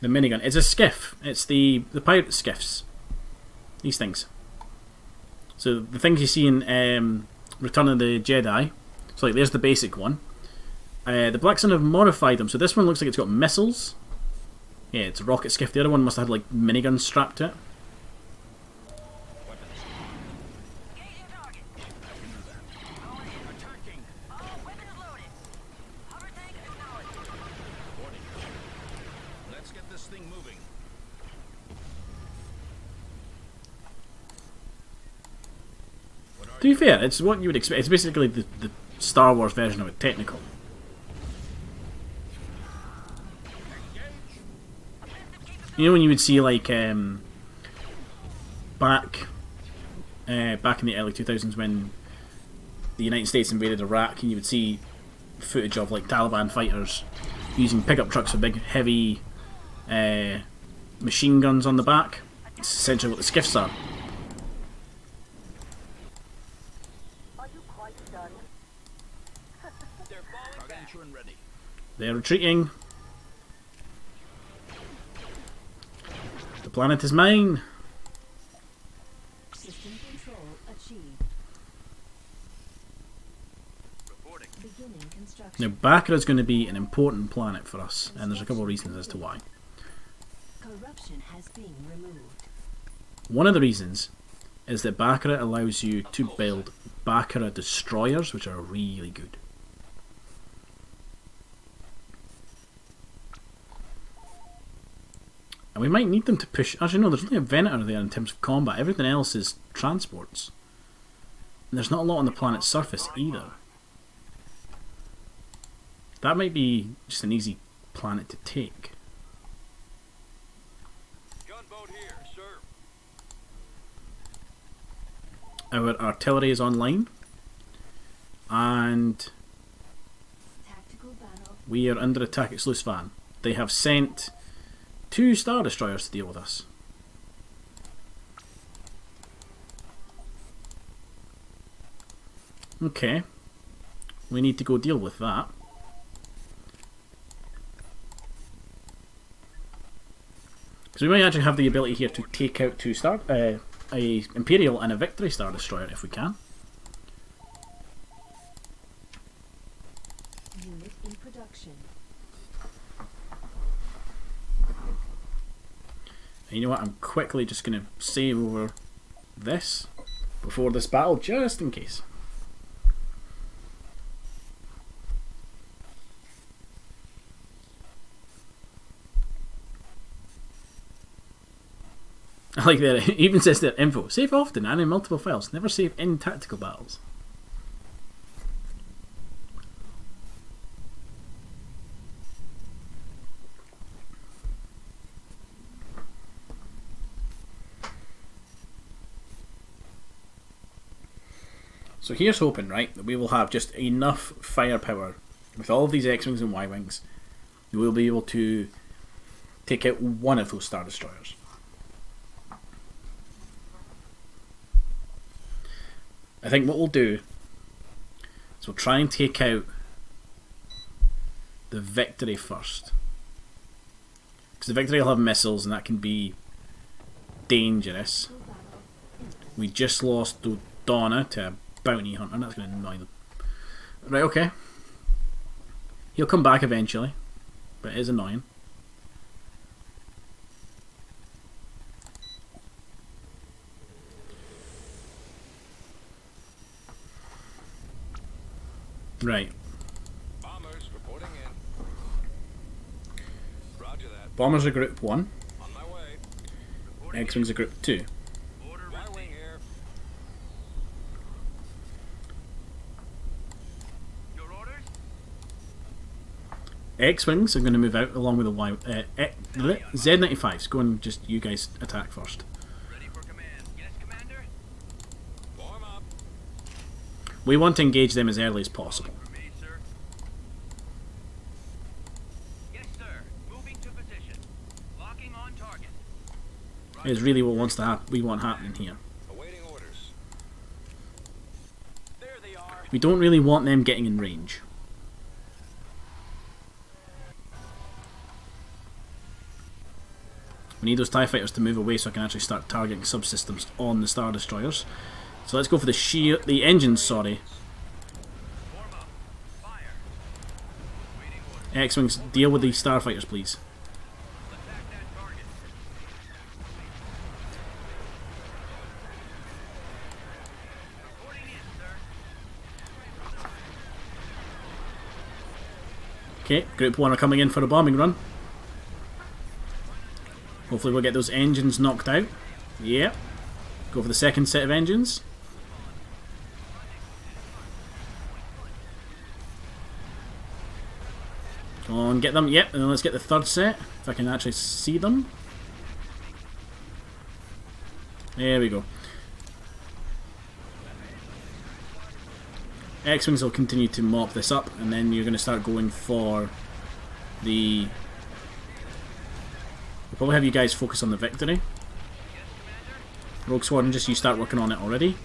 The minigun. It's a skiff. It's the pirate skiffs. These things. So the things you see in Return of the Jedi. So like, there's the basic one. The Black Sun have modified them. So this one looks like it's got missiles. Yeah, it's a rocket skiff. The other one must have had like miniguns strapped to it. Weapons. Engaging target. I can do that. Going in. Attacking. All weapons loaded. Hover tank acknowledged. Boarding. Let's get this thing moving. What are To be fair, it's what you would expect. It's basically the Star Wars version of it, technical. You know when you would see like back in the early 2000s when the United States invaded Iraq, and you would see footage of like Taliban fighters using pickup trucks with big heavy machine guns on the back. It's essentially what the skiffs are. Are you quite done? Gargantua and ready. They're retreating. The planet is mine. System control achieved. Reporting. Beginning construction. Now, Baccarat is going to be an important planet for us, and there's a couple of reasons as to why. Corruption has been removed. One of the reasons is that Baccarat allows you to build Baccarat destroyers, which are really good. And we might need them to push... Actually, no, there's only a Venator there in terms of combat. Everything else is transports. And there's not a lot on the planet's surface either. That might be just an easy planet to take. Gunboat here, sir. Our artillery is online. And Tactical battle. we are under attack at Sluisvan. They have sent 2 Star Destroyers to deal with us. Okay. We need to go deal with that. Because we might actually have the ability here to take out 2 Star... a Imperial and a Victory Star Destroyer if we can. Unit in production. And you know what, I'm quickly just going to save over this before this battle, just in case. I like that. It even says there, info. Save often and in multiple files. Never save in tactical battles. So here's hoping, right, that we will have just enough firepower with all of these X-Wings and Y-Wings. We'll be able to take out one of those Star Destroyers. I think what we'll do is we'll try and take out the Victory first. Because the Victory will have missiles and that can be dangerous. We just lost Donna to a bounty hunter, that's going to annoy them. Right, okay. He'll come back eventually, but it is annoying. Right. Bombers reporting in. Roger that. Bombers are group 1, On my way. X-Wings are group 2. Order Y-wing here. Your orders? X-Wings are going to move out along with the Z95s. Go and just, you guys attack first. Ready for command. Yes, Commander? Form up. We want to engage them as early as possible. For me, sir. Yes, sir. Moving to position. Locking on target. It's really what wants to we want happening here. Awaiting orders. There they are. We don't really want them getting in range. We need those TIE fighters to move away so I can actually start targeting subsystems on the Star Destroyers. So let's go for the engines, sorry. Form up. Fire. Waiting orders. X-Wings, deal with these starfighters, please. Attack that target. Reporting in, sir. Okay, Group 1 are coming in for a bombing run. Hopefully we'll get those engines knocked out. Yep. Go for the second set of engines. Come on, get them. Yep, and then let's get the third set, if I can actually see them. There we go. X-Wings will continue to mop this up, and then you're going to start going for the... We'll probably have you guys focus on the Victory. Rogue Squadron, just you start working on it already.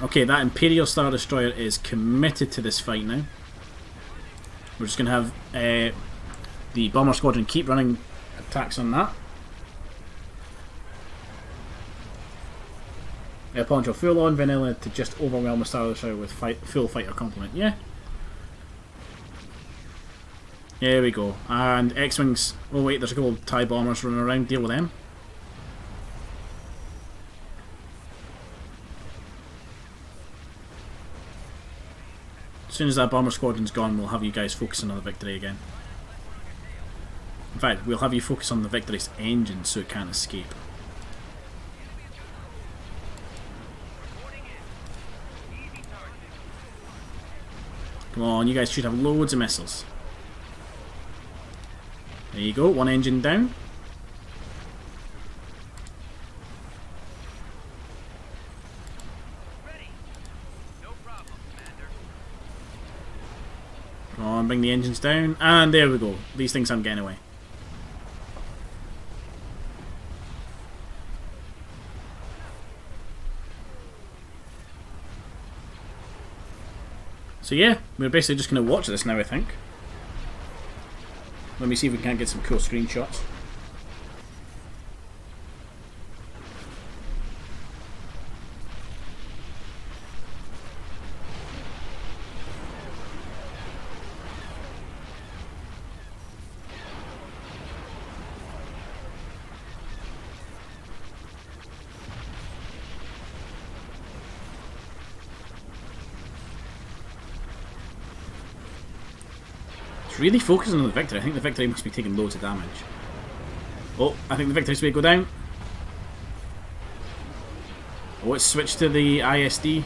Okay, that Imperial Star Destroyer is committed to this fight now. We're just going to have the Bomber Squadron keep running attacks on that. Poncho, full on vanilla to just overwhelm the Star Destroyer with full fighter complement. Yeah. There we go. And X-Wings. Oh wait, there's a couple of TIE bombers running around. Deal with them. As soon as that bomber squadron's gone, we'll have you guys focusing on the Victory again. In fact, we'll have you focus on the Victory's engine so it can't escape. Come on, you guys should have loads of missiles. There you go, one engine down. Ready. No problem, Commander. Come on, bring the engines down. And there we go. These things aren't getting away. So yeah, we're basically just going to watch this now, I think. Let me see if we can't get some cool screenshots. It's really focusing on the Victory. I think the Victory must be taking loads of damage. Oh, I think the Victory's way to go down. Oh, it's switched to the ISD.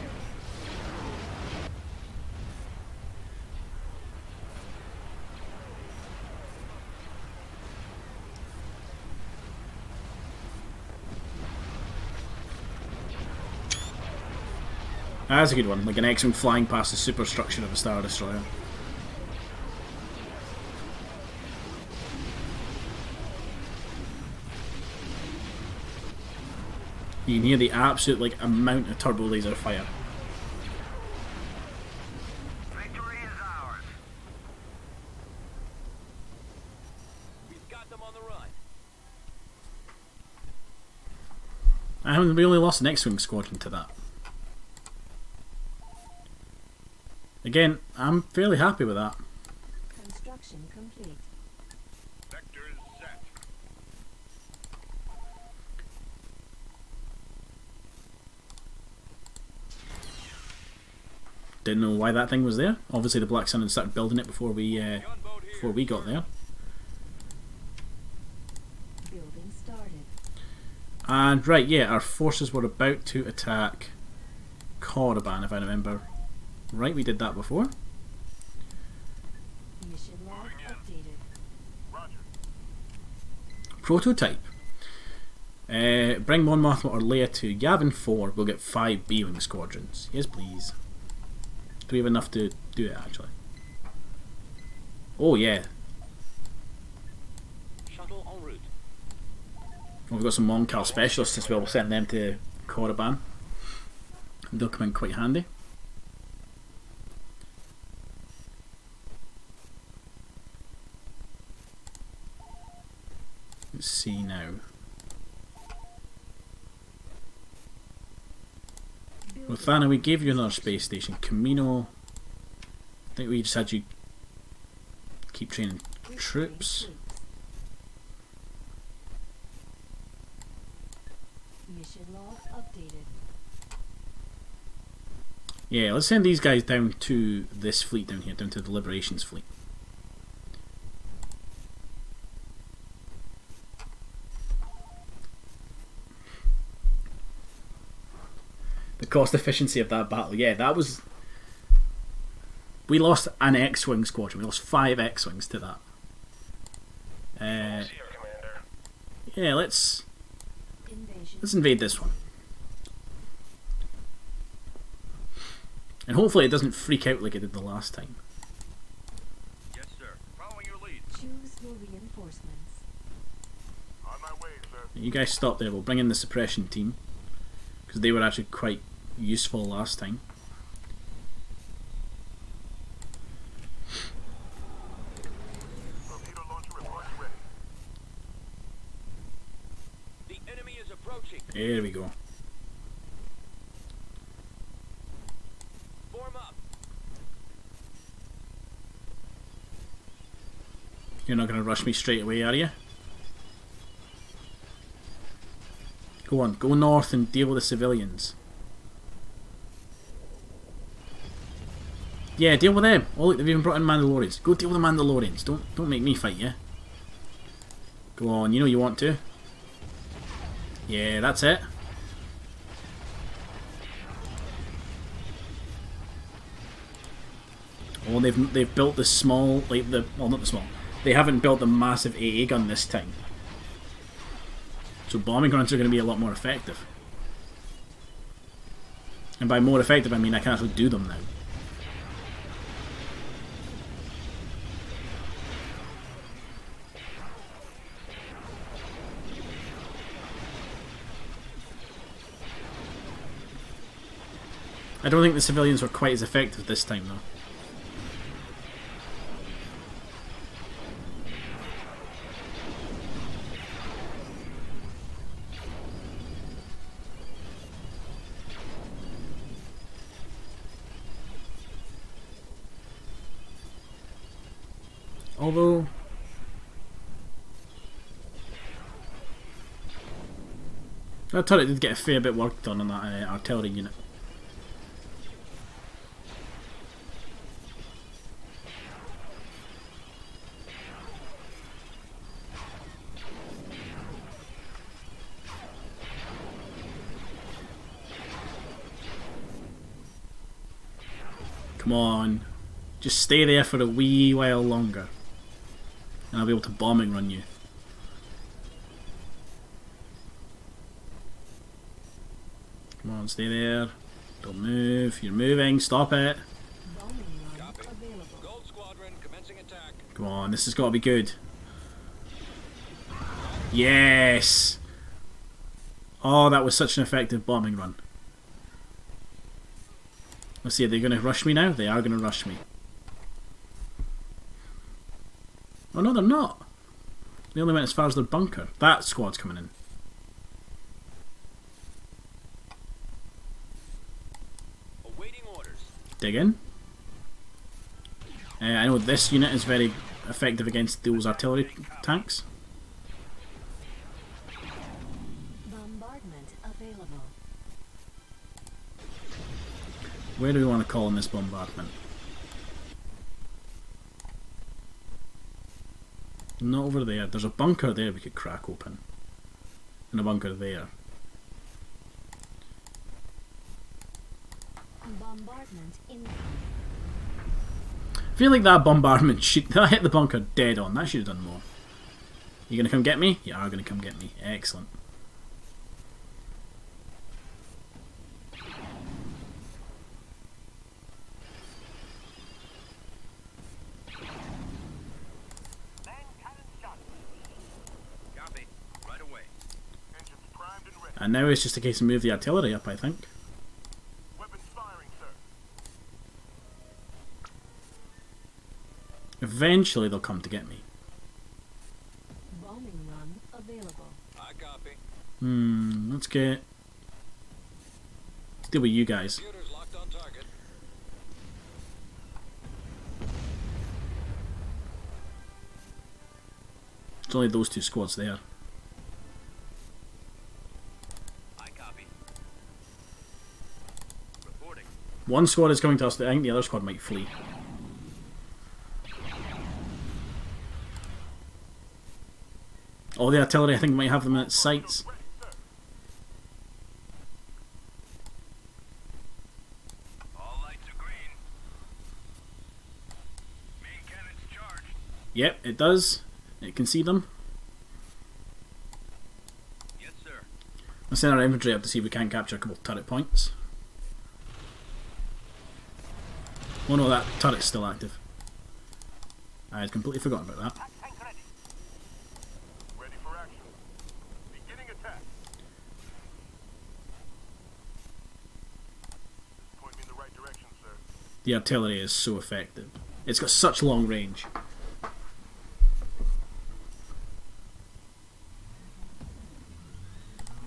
That's a good one, like an X-Wing flying past the superstructure of a Star Destroyer. You can hear the absolute like amount of turbo laser fire. Victory is ours. We've got them on the run. We only lost an X-Wing squadron to that. Again, I'm fairly happy with that. Construction complete. Vectors set. Didn't know why that thing was there. Obviously, the Black Sun had started building it before we got there. Building started. And right, yeah, our forces were about to attack Korriban, if I remember. Right, we did that before. Mission log updated. Roger. Prototype. Bring Mon Mothma or Leia to Yavin 4. We'll get 5 B-Wing squadrons. Yes, please. Do we have enough to do it, actually? Oh, yeah. Shuttle en route. Well, we've got some Mon Cal specialists as well. We'll send them to Korriban. They'll come in quite handy. Let's see now. Rothana, we gave you another space station. Camino. I think we just had you keep training troops. Mission log updated. Yeah, let's send these guys down to this fleet down here, down to the Liberations fleet. The cost efficiency of that battle, yeah, that was... We lost an X-Wing squadron, we lost 5 X-Wings to that. Here, Commander. Yeah, let's Invasion. invade this one. And hopefully it doesn't freak out like it did the last time. Yes, sir. Following your lead. Choose your reinforcements. On my way, sir. You guys stop there, we'll bring in the suppression team. Because they were actually quite useful last time. Torpedo launcher reporting ready. The enemy is approaching. There we go. Form up. You're not going to rush me straight away, are you? Go on, go north and deal with the civilians. Yeah, deal with them. Oh look, they've even brought in Mandalorians. Go deal with the Mandalorians. Don't make me fight you. Go on, you know you want to. Yeah, that's it. Oh, they've built the small, like the, well, not the small. They haven't built the massive AA gun this time. So bombing runs are going to be a lot more effective. And by more effective, I mean I can actually do them now. I don't think the civilians were quite as effective this time though. Although that turret did get a fair bit work done on that artillery unit. Come on. Just stay there for a wee while longer. And I'll be able to bombing run you. Come on, stay there. Don't move. You're moving. Stop it. Bombing run available. Gold Squadron commencing attack. Come on, this has got to be good. Yes! Oh, that was such an effective bombing run. Let's see, are they going to rush me now? They are going to rush me. Oh no, they're not. They only went as far as their bunker. That squad's coming in. Awaiting orders. Dig in. I know this unit is very effective against those artillery tanks. Bombardment available. Where do we want to call in this bombardment? Not over there. There's a bunker there we could crack open. And a bunker there. Bombardment incoming. I feel like that bombardment should... That hit the bunker dead on. That should have done more. You gonna come get me? You are gonna come get me. Excellent. Copy. Right away. Engines primed and ready. And now it's just a case of move the artillery up, I think. Weapons firing, sir. Eventually they'll come to get me. Bombing run available. I copy. Let's get... Let's deal with you guys. Computers locked on target. It's only those two squads there. I copy. Reporting. One squad is coming to us, I think the other squad might flee. All the artillery, I think, might have them in its sights. Ready, sir. All lights are green. Main cannons charged. Yep, it does. It can see them. Yes, sir. Let's send our infantry up to see if we can capture a couple of turret points. Oh no, that turret's still active. I had completely forgotten about that. Tank ready. Ready for action. Beginning attack. Point me in the right direction, sir. The artillery is so effective. It's got such long range.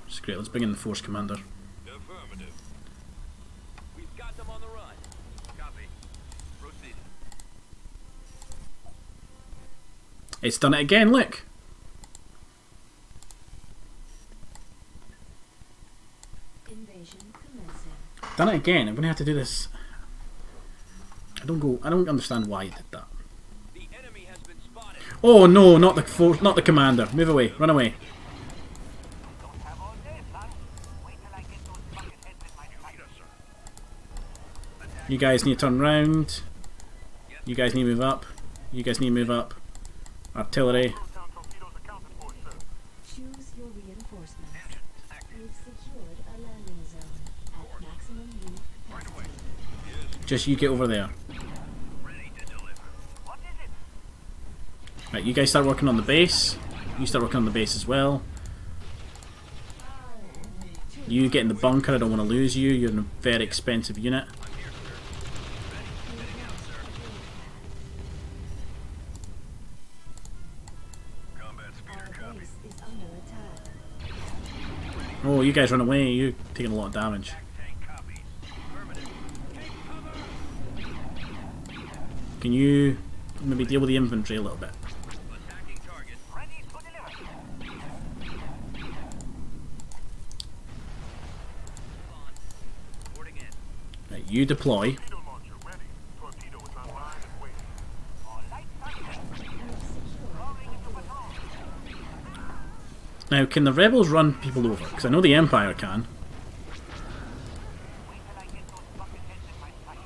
It's great. Let's bring in the force commander. Affirmative. We've got them on the run. Copy. Proceed. It's done it again, look! Invasion commencing. Done it again. I'm gonna have to do this. I don't understand why he did that. The enemy has been spotted. Oh no, not the commander. Move away. Run away. Don't have all day, son. Wait till I get those bucket heads in my sight. You guys need to turn round. You guys need to move up. You guys need to move up. Artillery. Proton torpedoes accounted for, sir. Choose your reinforcements. We've secured a landing zone at maximum unit capacity. Just you get over there. Ready to deliver. What is it? Right, you guys start working on the base. You start working on the base as well. You get in the bunker. I don't want to lose you. You're a very expensive unit. Combat speeder Our copy. base is under attack. Oh, you guys run away. You're taking a lot of damage. Tank copies. Affirmative. Take cover. Can you maybe deal with the infantry a little bit? Attacking target. Ready to deliver. Reporting in. Right, you deploy. Torpedo launcher ready. Torpedo is online and waiting. All lights are set. We've secured Rolling into patrol. Now, can the rebels run people over? Because I know the Empire can. Wait till I get those bucket heads in my sight.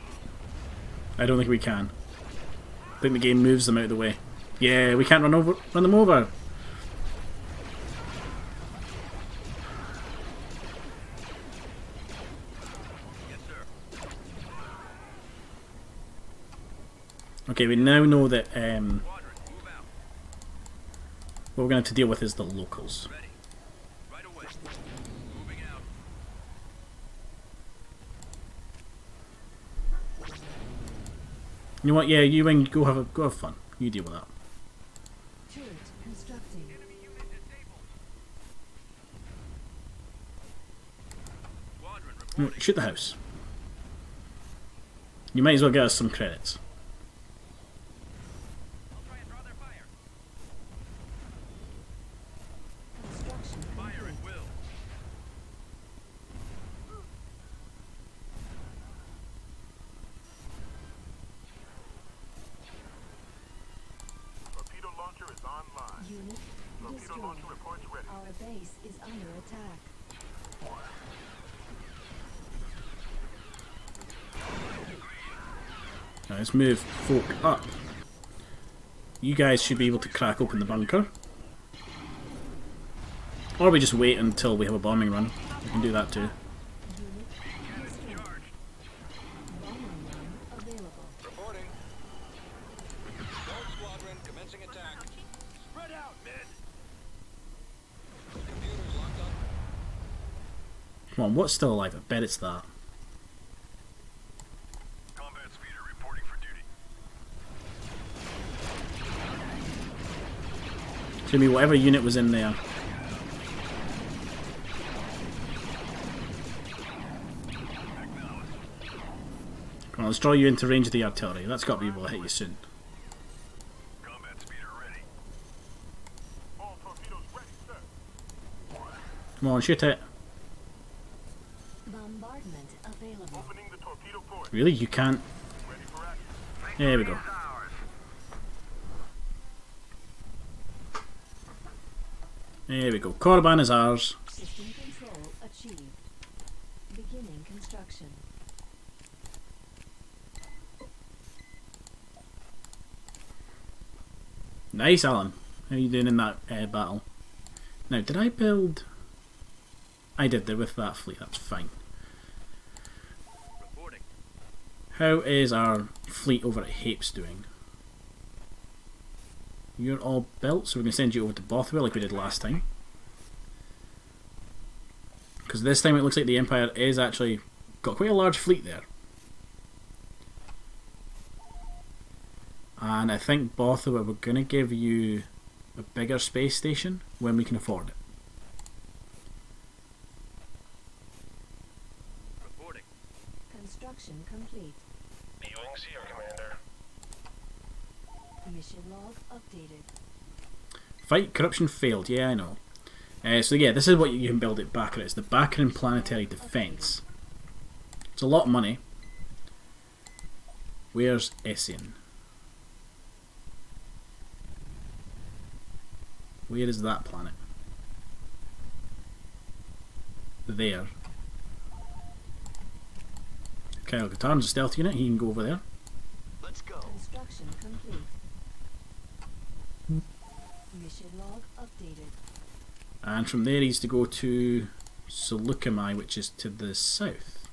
I don't think we can. I think the game moves them out of the way. Yeah, we can't run them over. Okay, we now know that what we're going to have to deal with is the locals. Ready. Right away. Moving out. You know what? Yeah, you Wing, go have fun. You deal with that. Turret constructing. Squadron reporting. Shoot the house. You might as well get us some credits. I'll try and draw their fire. Construction Fire complete. at will. Torpedo launcher is online. Unit Torpedo destroyed. launcher reports ready. Our base is under attack. Now let's move folk up. You guys should be able to crack open the bunker. Or we just wait until we have a bombing run. We can do that too. Unit destroyed. Bombing run available. Reporting. Gold squadron commencing attack. Spread out, men. Computers locked up. Come on, what's still alive? I bet it's that. Combat speeder reporting for duty. It's gonna be whatever unit was in there. Come on, let's draw you into range of the artillery. That's got to be able to hit you soon. Combat speeder ready. All torpedoes ready, sir. Come on, shoot it. Bombardment available. Opening the torpedo port. Really? You can't? Ready for action. There we go. There we go. Korriban is ours. System control achieved. Beginning construction. Nice, Alan. How are you doing in that battle? Now, did I build... I did there with that fleet, that's fine. Reporting. How is our fleet over at Hapes doing? You're all built, so we're going to send you over to Bothwell like we did last time. Because this time it looks like the Empire is actually got quite a large fleet there. And I think Bothwell, we're going to give you a bigger space station when we can afford it. Reporting. Construction complete. B-Wings here, Commander. Mission log updated. Fight corruption failed, yeah, I know. So yeah, this is what you can build at Baccarat. It's the Baccarat Planetary Defence. It's a lot of money. Where's Essien? Where is that planet? There. Kyle Katarn's a stealth unit, he can go over there. Let's go. Construction complete. Mission log updated. And from there he's to go to Seleucami, which is to the south.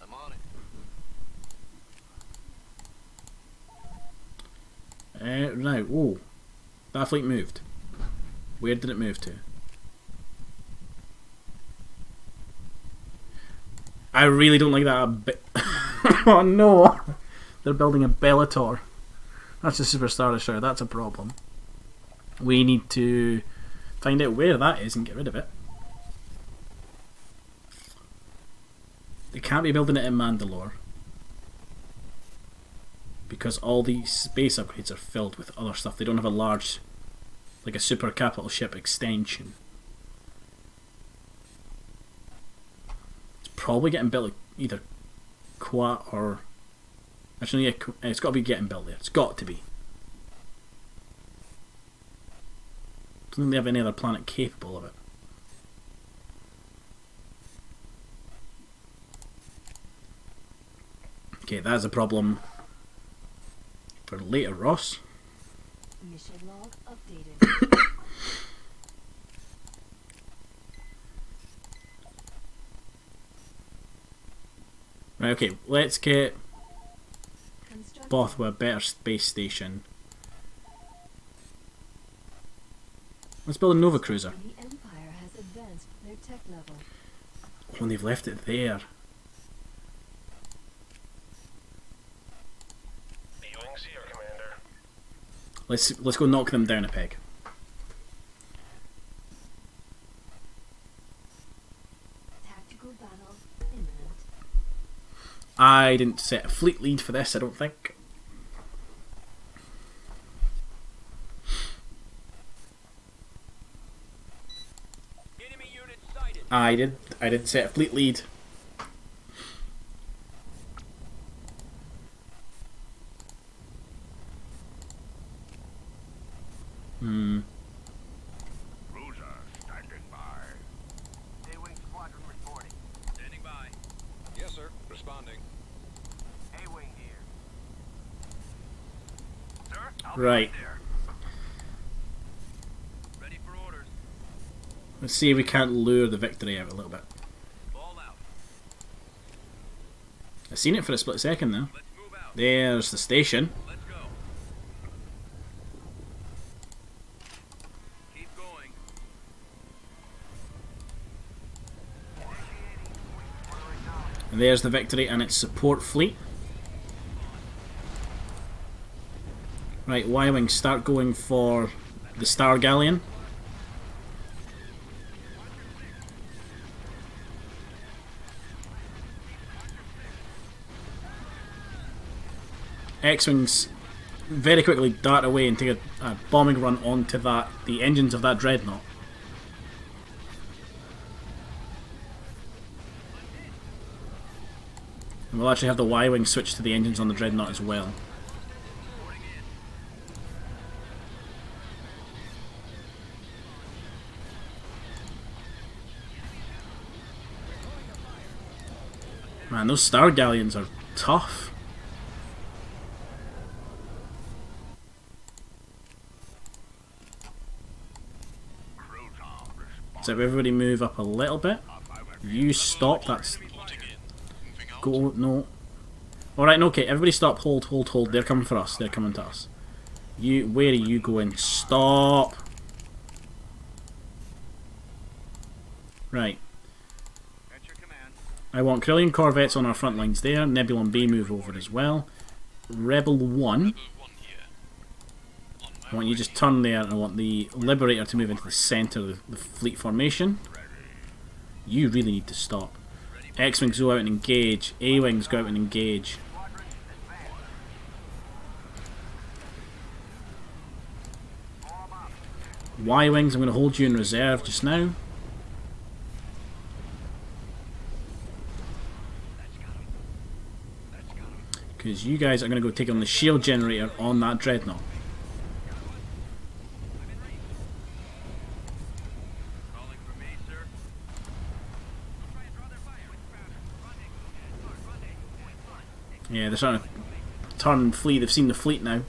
I'm on it. Right, whoa. That fleet moved. Where did it move to? I really don't like that a bit. Oh no! They're building a Bellator. That's a Super Star Destroyer, that's a problem. We need to find out where that is and get rid of it. They can't be building it in Mandalore. Because all these space upgrades are filled with other stuff. They don't have a large, like a super capital ship extension. It's probably getting built like either Quat or... Actually, yeah, it's got to be getting built there. It's got to be. I don't think they have any other planet capable of it. Okay, that's a problem for later, Ross. Mission log updated. Right, okay, let's get Construction. Bothwa a better space station. Let's build a Nova Cruiser. The Empire has advanced their tech level. Oh, and they've left it there. B-Wings here, Commander. Let's go knock them down a peg. Tactical battle imminent. I didn't set a fleet lead for this, I don't think. Enemy unit sighted. I didn't set a fleet lead. Cruiser standing by. A-Wing squadron reporting. Standing by. Yes, sir. Responding. A-Wing here. Sir, I'll be Right. there. Ready for orders. Let's see if we can't lure the victory out a little bit. Ball out. I seen it for a split second there. Let's move out. There's the station. Let's go. Keep going. And there's the victory and its support fleet. Right, Y-Wing, start going for the Star Galleon. X-Wings very quickly dart away and take a bombing run onto the engines of that dreadnought. And we'll actually have the Y-Wing switch to the engines on the dreadnought as well. Man, those Star Galleons are tough. So everybody move up a little bit. You stop, that's... Go, no. Alright, okay, everybody stop, hold. They're coming for us, they're coming to us. You, where are you going? Stop! Right. At your command. I want Krillian Corvettes on our front lines there. Nebulon B move over as well. Rebel 1. I want you just turn there, and I want the Liberator to move into the centre of the fleet formation. You really need to stop. X-Wings go out and engage. A-Wings go out and engage. Y-Wings, I'm going to hold you in reserve just now. Because you guys are going to go take on the shield generator on that dreadnought. Calling for me, sir. Try and draw their fire. Yeah, they're starting to turn and flee. They've seen the fleet now.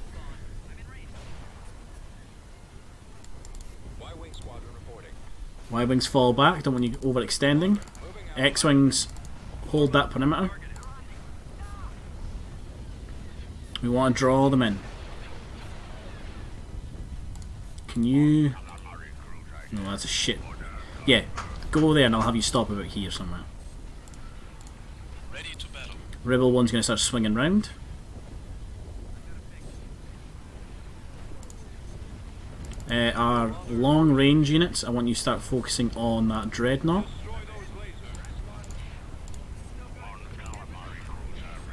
Y-Wing squadron reporting. Y-Wings fall back. Don't want you overextending. X-Wings hold that perimeter. We want to draw them in. Can you... No, that's a shit. Yeah, go there and I'll have you stop about here somewhere. Ready to battle. Rebel 1's going to start swinging round. Our long range units, I want you to start focusing on that dreadnought.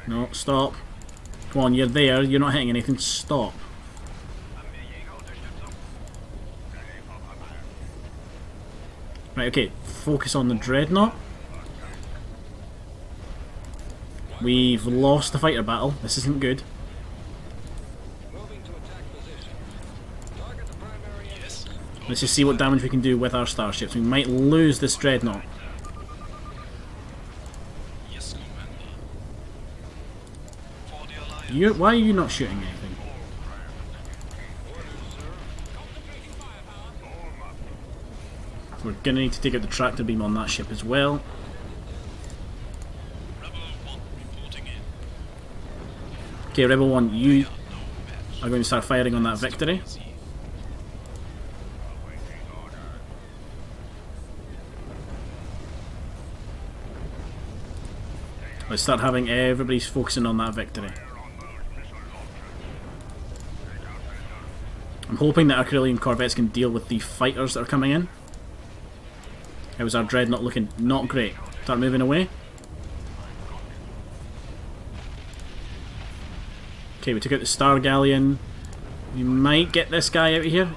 No, stop. Come on, you're there, you're not hitting anything, stop. Right, okay, focus on the dreadnought. We've lost the fighter battle, this isn't good. Moving to attack position. Target the primary engine. Let's just see what damage we can do with our starships. We might lose this dreadnought. Why are you not shooting anything? We're gonna need to take out the tractor beam on that ship as well. Okay, Rebel 1, you are going to start firing on that Victory. Let's start having everybody's focusing on that Victory. I'm hoping that our Corellian corvettes can deal with the fighters that are coming in. How is our Dreadnought looking? Not great. Start moving away. Okay, we took out the Star Galleon. We might get this guy out of here.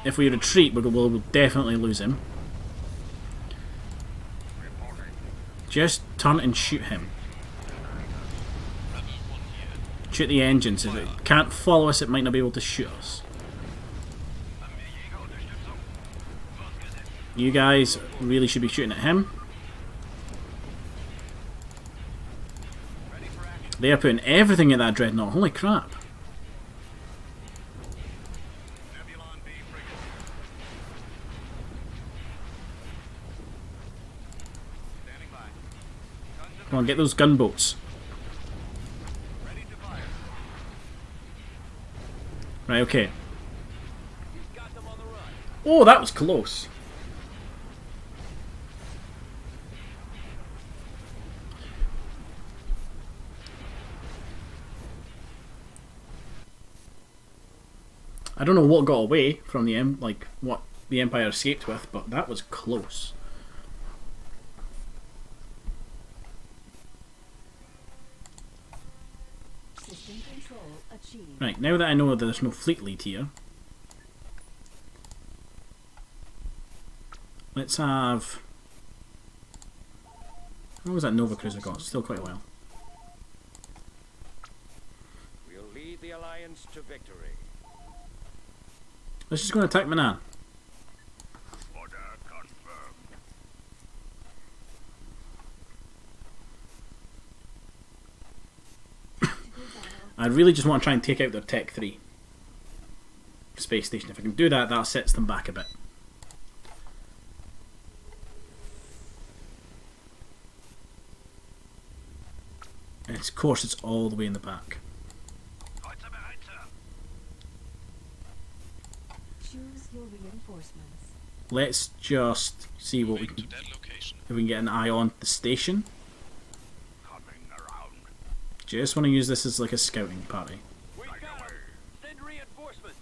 If we retreat, we'll definitely lose him. Just turn and shoot him. Shoot the engines. If it can't follow us, it might not be able to shoot us. You guys really should be shooting at him. They are putting everything at that Dreadnought. Holy crap. Come on, get those gunboats. Right, okay. Oh, that was close. I don't know what got away from the what the Empire escaped with, but that was close. System control achieved. Right, now that I know that there's no fleet lead here, let's have... What was that Nova Cruiser got? Still quite a while. We'll lead the Alliance to victory. Let's just go and attack Manan. Order confirmed. I really just want to try and take out their Tech 3 space station. If I can do that, that sets them back a bit. And of course it's all the way in the back. Choose your reinforcements. Let's just see what we can, if we can get an eye on the station. Coming around. Just want to use this as like a scouting party. We got 'em. Send reinforcements.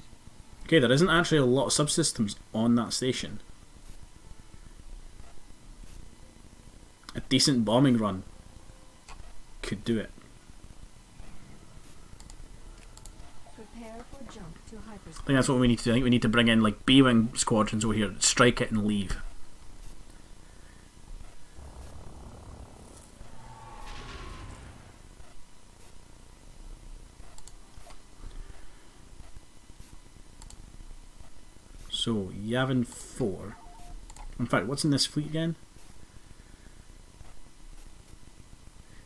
Okay, there isn't actually a lot of subsystems on that station. A decent bombing run could do it. Prepare for jump to hyperspace. I think that's what we need to do. I think we need to bring in like B-wing squadrons over here, strike it and leave. So, Yavin 4. In fact, what's in this fleet again?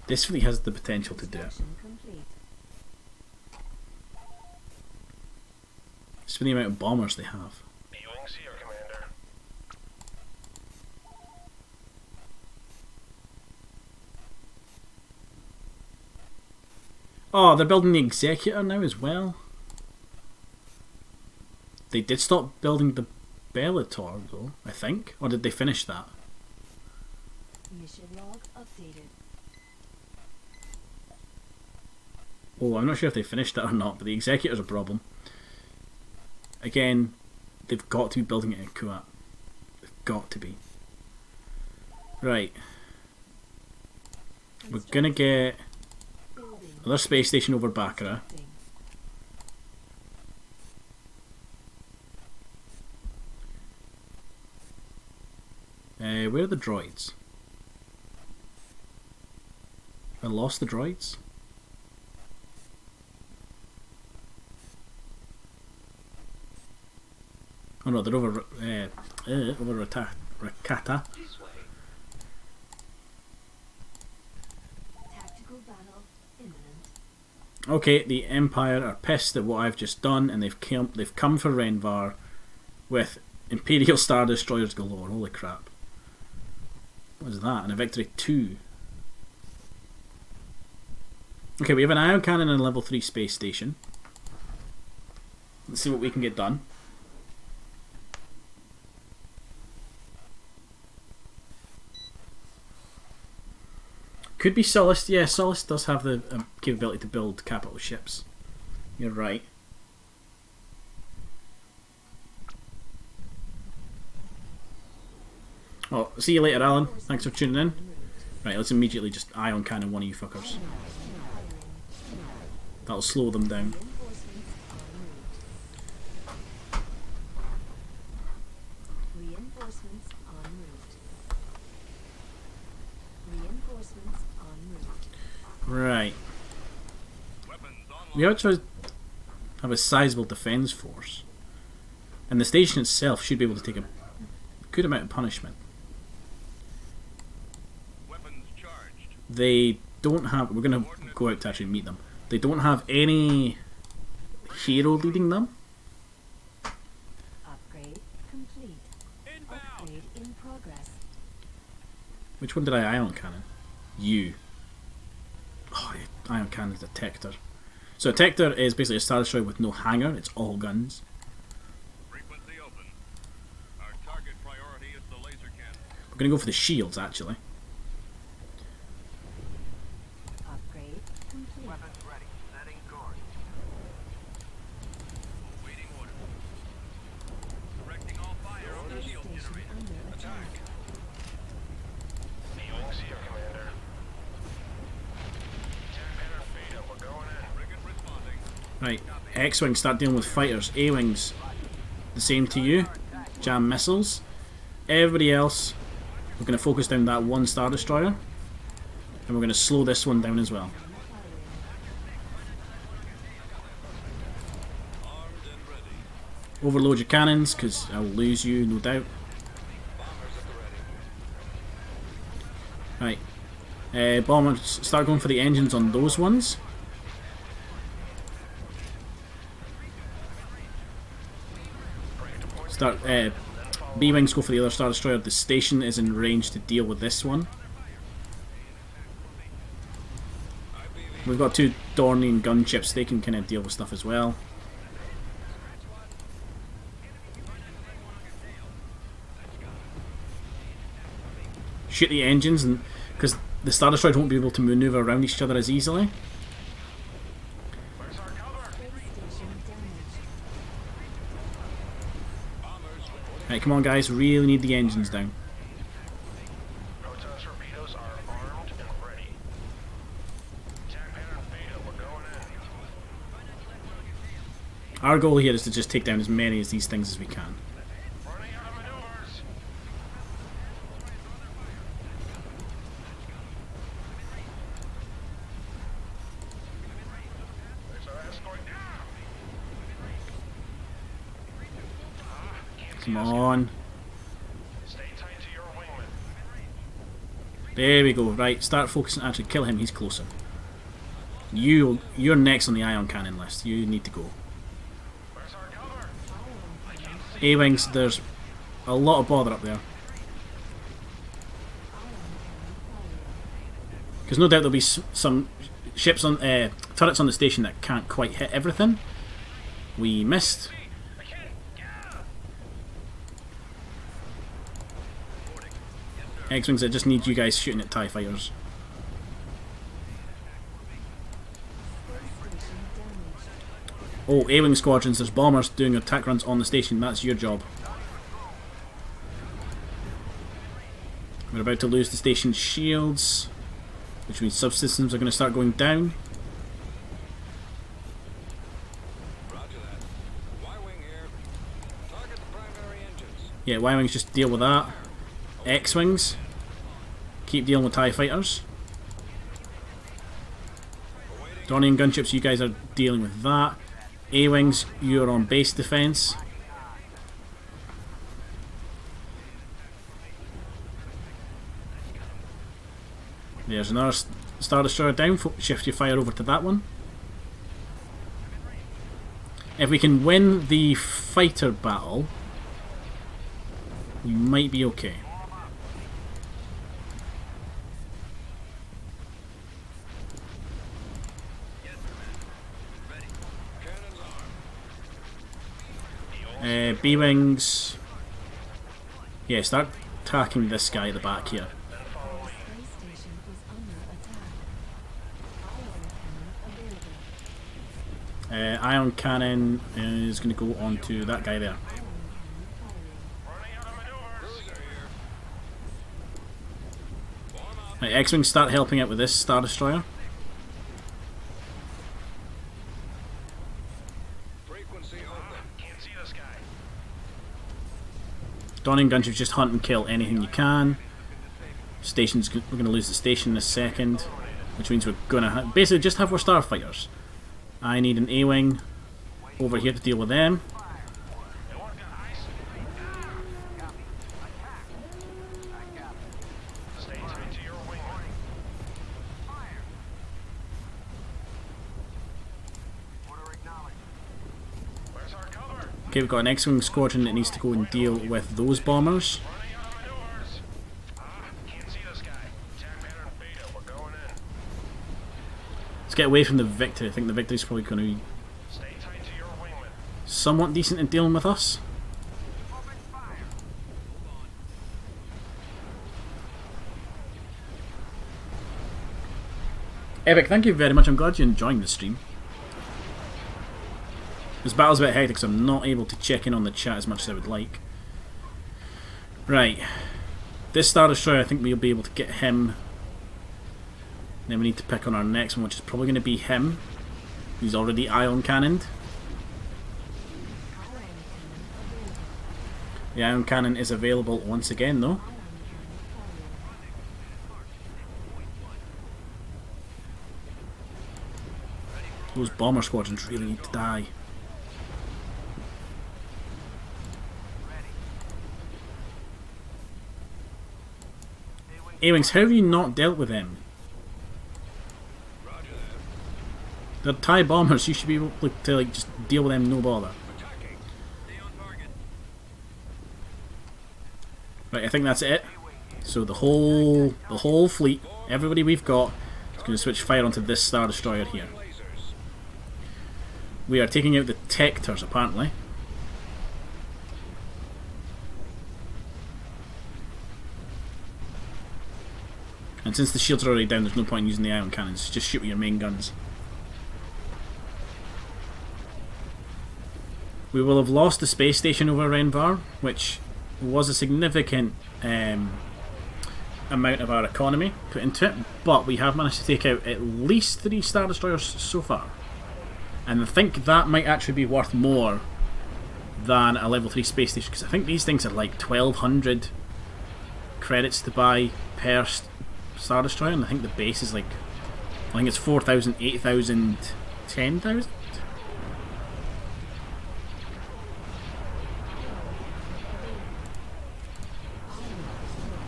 This fleet has the potential to do it. Construction complete. Just for the amount of bombers they have. B-Wings here, Commander. Oh, they're building the Executor now as well. They did stop building the Bellator though, I think. Or did they finish that? Mission log updated. Oh, I'm not sure if they finished that or not, but the Executor's a problem. Again, they've got to be building it in Kuat. They've got to be. Right. We're gonna get Building. another space station over Baccarat. Constructing. Where are the droids? I lost the droids? Oh no, they're over Rakata. This way. Tactical battle imminent. Okay, the Empire are pissed at what I've just done, and they've come for Renvar with Imperial Star Destroyers galore. Holy crap. What is that? And a Victory 2. Okay, we have an ion cannon and a level 3 space station. Let's see what we can get done. Could be Sullust. Yeah, Sullust does have the capability to build capital ships. You're right. Well, see you later, Alan. Thanks for tuning in. Right, let's immediately just ion cannon one of you fuckers. That'll slow them down. Reinforcements en route. Reinforcements en route. Right. We actually have a sizable defence force. And the station itself should be able to take a good amount of punishment. Weapons charged. They don't have... We're going to go out to actually meet them. They don't have any hero leading them. Upgrade complete. Inbound. Upgrade in progress. Which one did I ion cannon? You. Oh, ion cannon is a Tector. So a Tector is basically a Star Destroyer with no hangar. It's all guns. Frequency open. Our target priority is the laser cannon. We're going to go for the shields, actually. Upgrade complete. Weapons ready. Setting course. Waiting order. Directing all fire on the Space shield station generator. under attack. E-Wings here, Commander. Tech pattern feed up. We're going in. Frigate responding. Right, X-Wings start dealing with fighters. A-Wings, the same to you. Jam missiles. Everybody else, we're going to focus down that one Star Destroyer. And we're going to slow this one down as well. Armed and ready. Overload your cannons, because I'll lose you, no doubt. Bombers at the ready. Right. Bombers, start going for the engines on those ones. Start. B-Wings go for the other Star Destroyer. The station is in range to deal with this one. We've got two Dornian gunships, they can kind of deal with stuff as well. Shoot the engines, and because the Star Destroyer won't be able to maneuver around each other as easily. Where's our cover? Space station damaged. Right, come on guys, really need the engines down. Proton torpedoes are armed and ready. Tech pattern feed up. We're going in. Our goal here is to just take down as many of these things as we can. Running out of maneuvers. There's our escort now. Come on. Stay tight to your wingman. There we go. Right, start focusing. Actually, kill him. He's closer. You're next on the ion cannon list. You need to go. Where's our cover? A-Wings, there's a lot of bother up there. Because no doubt there'll be some ships on turrets on the station that can't quite hit everything. We missed. X-Wings, I just need you guys shooting at TIE fighters. Oh, A-Wing squadrons, there's bombers doing attack runs on the station. That's your job. We're about to lose the station's shields, which means subsystems are going to start going down. Roger that. Y-wing here. Target the primary engines. Yeah, Y-Wings just deal with that. X-Wings, keep dealing with TIE fighters. Dornian gunships, you guys are dealing with that. A-Wings, you're on base defense. There's another Star Destroyer down. Shift your fire over to that one. If we can win the fighter battle, we might be okay. B-Wings. Yeah, start attacking this guy at the back here. The space station is under attack. Ion cannon available. Ion Cannon is going to go on to that guy there. Ion cannon firing. Running out of maneuvers. Cruiser here. Form up. Right, X-Wing, start helping out with this Star Destroyer. Frequency open. Can't see this guy. Donning Guns, you just hunt and kill anything you can. Stations, we're going to lose the station in a second, which means we're going to basically just have our starfighters. I need an A-Wing over here to deal with them. They want got ice. Stay tight to your wingman. Where's our cover? Okay, we've got an X-Wing squadron that needs to go and deal with those bombers. Running out of maneuvers. Can't see this guy. Attack pattern beta. We're going in. Let's get away from the Victory. I think the Victory's probably going to be Stay tight to your wingman. somewhat decent in dealing with us. Epic, thank you very much. I'm glad you're enjoying the stream. This battle's a bit hectic, so I'm not able to check in on the chat as much as I would like. Right. This Star Destroyer, I think we'll be able to get him. Then we need to pick on our next one, which is probably going to be him. He's already ion cannoned. The ion cannon is available once again, though. Those bomber squadrons really need to die. A-Wings, how have you not dealt with them? Roger that. They're TIE bombers, you should be able to like just deal with them no bother. Attacking. Stay on target. Right, I think that's it. So the whole fleet, everybody we've got, is going to switch fire onto this Star Destroyer here. Lasers. We are taking out the Tectors, apparently. And since the shields are already down, there's no point in using the ion cannons. Just shoot with your main guns. We will have lost the space station over Renvar, which was a significant amount of our economy put into it, but we have managed to take out at least 3 Star Destroyers so far. And I think that might actually be worth more than a level 3 space station, because I think these things are like 1200 credits to buy per Star Destroyer, and I think the base is like, I think it's 4,000, 8,000, 10,000?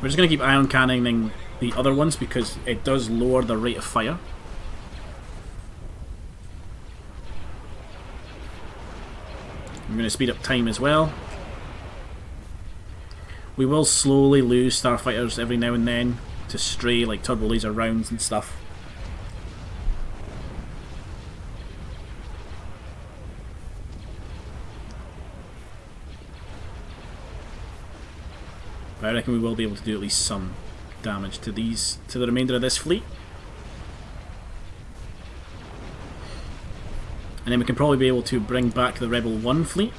We're just going to keep ion cannoning the other ones because it does lower the rate of fire. I'm going to speed up time as well. We will slowly lose starfighters every now and then to stray like turbo laser rounds and stuff. But I reckon we will be able to do at least some damage to these, to the remainder of this fleet. And then we can probably be able to bring back the Rebel 1 fleet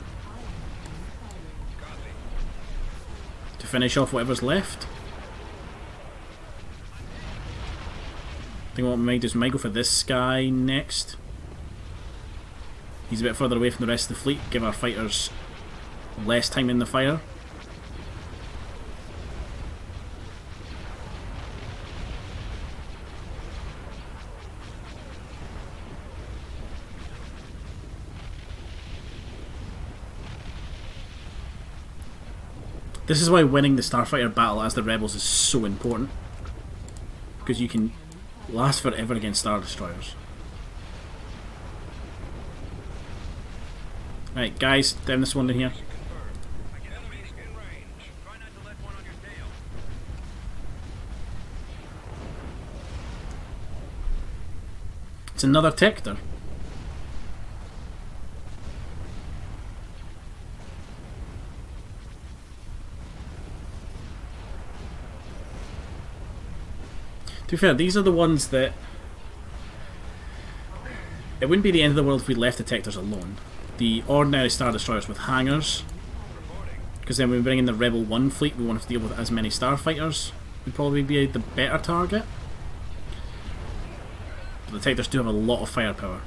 to finish off whatever's left. I think what we might do is we might go for this guy next. He's a bit further away from the rest of the fleet, give our fighters less time in the fire. This is why winning the Starfighter battle as the Rebels is so important, because you can last forever against Star Destroyers. Right, guys, down this one in here. Enemies in range. Try not to let one on your tail. It's another Tector. To be fair, these are the ones that... It wouldn't be the end of the world if we left the Tectors alone. The ordinary Star Destroyers with hangars, because then when we bring in the Rebel 1 fleet, we won't have to deal with as many starfighters. Would probably be the better target. But the Tectors do have a lot of firepower.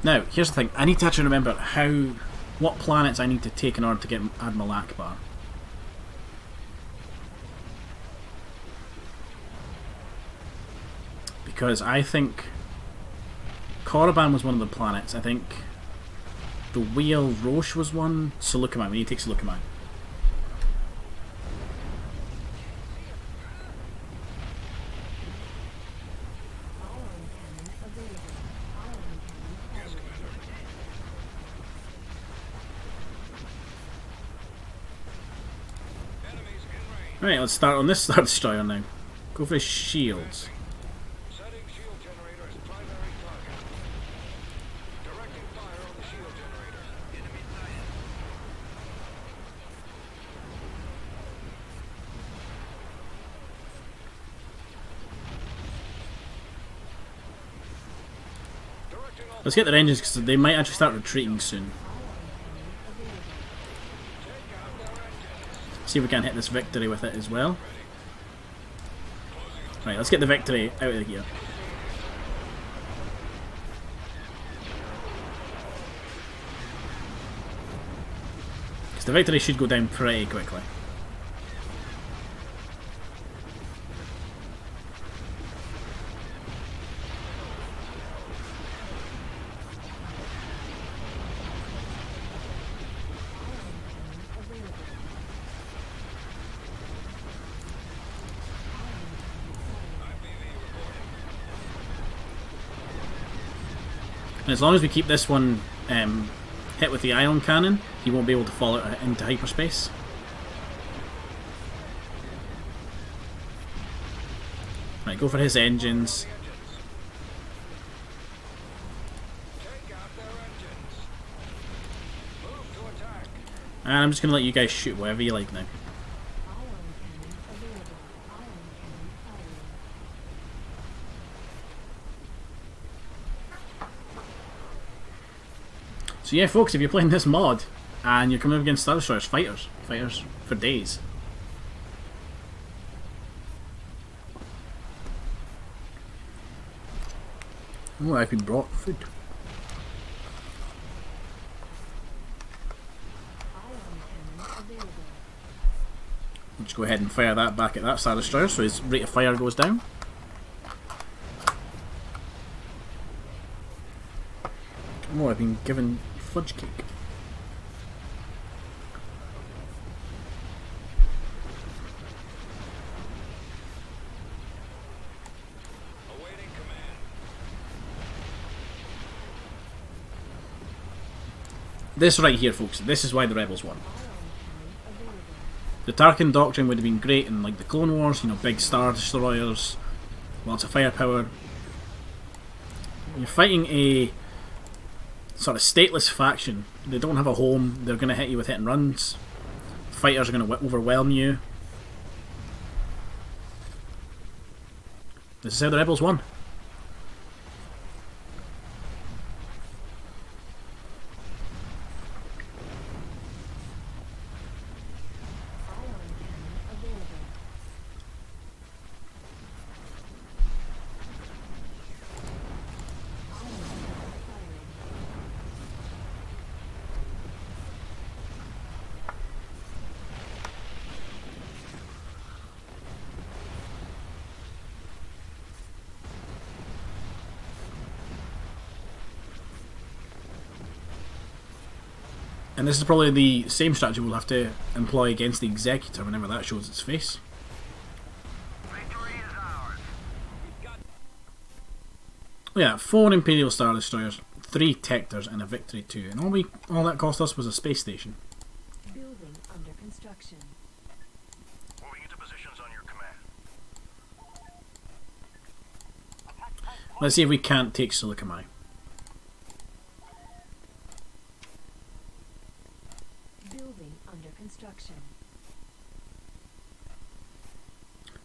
Now, here's the thing. I need to actually remember what planets I need to take in order to get Admiral Akbar. Because I think Korriban was one of the planets. I think the Wheel Roche was one. Seleucumine. We need to take Seleucumine. Right, let's start on this Star Destroyer now. Go for his shields. Setting shield generator as primary target. Directing fire on the shield generator. Enemy sighted. Directing all Let's get their engines because they might actually start retreating soon. See if we can hit this victory with it as well. Right, let's get the victory out of here. Because the victory should go down pretty quickly. And as long as we keep this one hit with the ion cannon, he won't be able to fall out into hyperspace. Right, go for his engines. take out their engines. Move to attack. And I'm just going to let you guys shoot whatever you like now. So yeah, folks, if you're playing this mod and you're coming up against Star Destroyers, fighters for days. Oh, I've been brought food. We'll just go ahead and fire that back at that Star Destroyer so his rate of fire goes down. Oh, I've been given fudge cake. Awaiting command. This right here, folks, this is why the Rebels won. The Tarkin Doctrine would have been great in like the Clone Wars, you know, big Star Destroyers, lots of firepower. You're fighting a sort of stateless faction. They don't have a home, they're going to hit you with hit and runs. Fighters are going to overwhelm you. This is how the Rebels won. And this is probably the same strategy we'll have to employ against the Executor whenever that shows its face. Victory is ours. Yeah, 4 Imperial Star Destroyers, 3 Tectors, and a Victory 2. And all that cost us was a space station. Building under construction. Moving into positions on your command. Let's see if we can't take Sulikamai. Building under construction.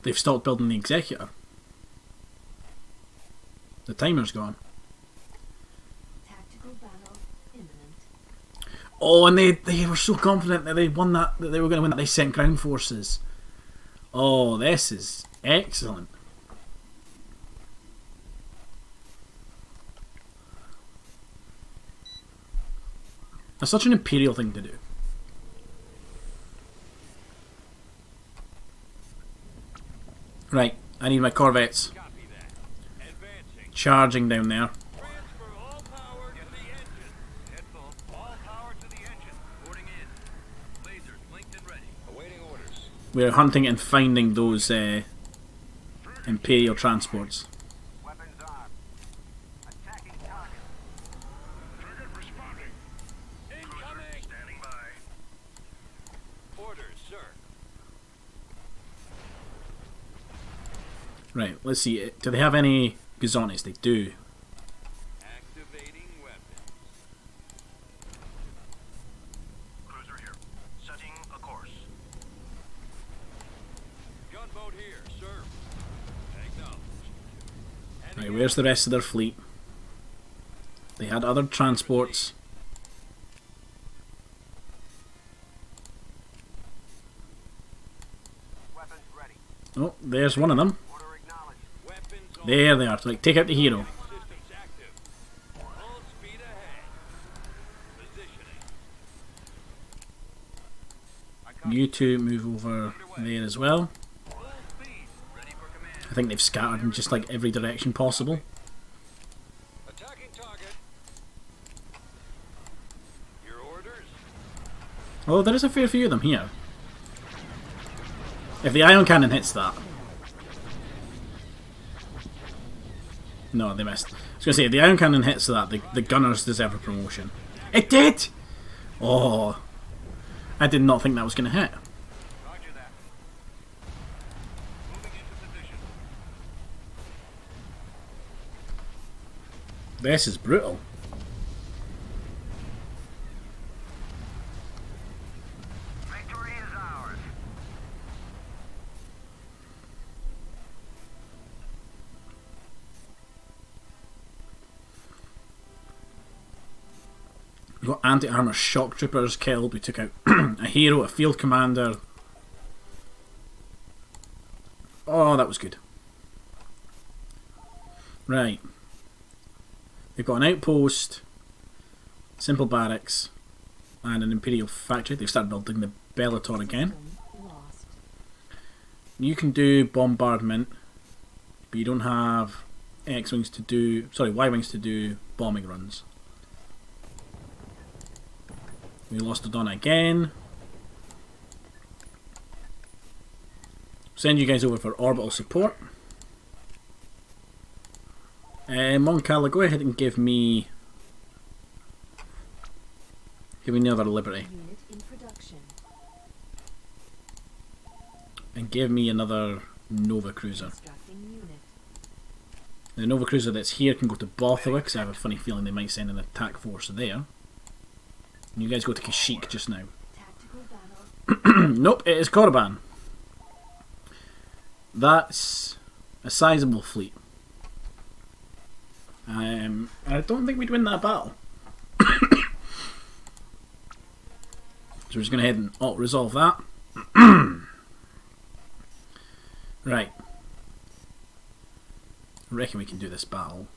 They've stopped building the Executor. The timer's gone. Tactical battle imminent. Oh, and they were so confident that they won that they were going to win that. They sent ground forces. Oh, this is excellent. That's such an Imperial thing to do. Right, I need my Corvettes Copy that. Advancing. charging down there. Transfer all power to the engine. Headphone. All power to the engine. Boarding in. Lasers linked and ready. Awaiting orders. We're hunting and finding those Imperial transports. Weapons armed. Attacking target. Frigate responding. Incoming. Standing by. Orders, sir. Right, let's see. Do they have any Gazonis? They do. Activating weapons. Cruiser here. Setting a course. Gunboat here, sir. Acknowledged. Right, where's the rest of their fleet? They had other transports. Weapons ready. Oh, there's one of them. Order acknowledged. Weapons on. There they are. Like, take out the hero. Systems active. Full speed ahead. Positioning. You two move over there as well. Full speed. Ready for command. I think they've scattered in just like every direction possible. Attacking target. Your orders. Oh, there is a fair few of them here. If the ion cannon hits that. No, they missed. I was going to say, if the ion cannon hits that, the gunners deserve a promotion. It did! Oh. I did not think that was going to hit. Roger that. Moving into position. This is brutal. Victory is ours. We got anti-armor shock troopers killed. We took out a hero, a field commander. Oh, that was good. Right. They've got an outpost, simple barracks, and an Imperial factory. They've started building the Bellator again. System lost. You can do bombardment, but you don't have X-wings to do. Sorry, Y-wings to do bombing runs. We lost Dodonna again. Send you guys over for orbital support. Moncala, go ahead and give me another Liberty. Unit in production. And give me another Nova Cruiser. Constructing unit. The Nova Cruiser that's here can go to Bothawa, because I have a funny feeling they might send an attack force there. And you guys go to Kashyyyk just now. Tactical battle. Nope, it is Korriban. That's a sizable fleet. I don't think we'd win that battle. So we're just going to head and resolve that. Right. I reckon we can do this battle.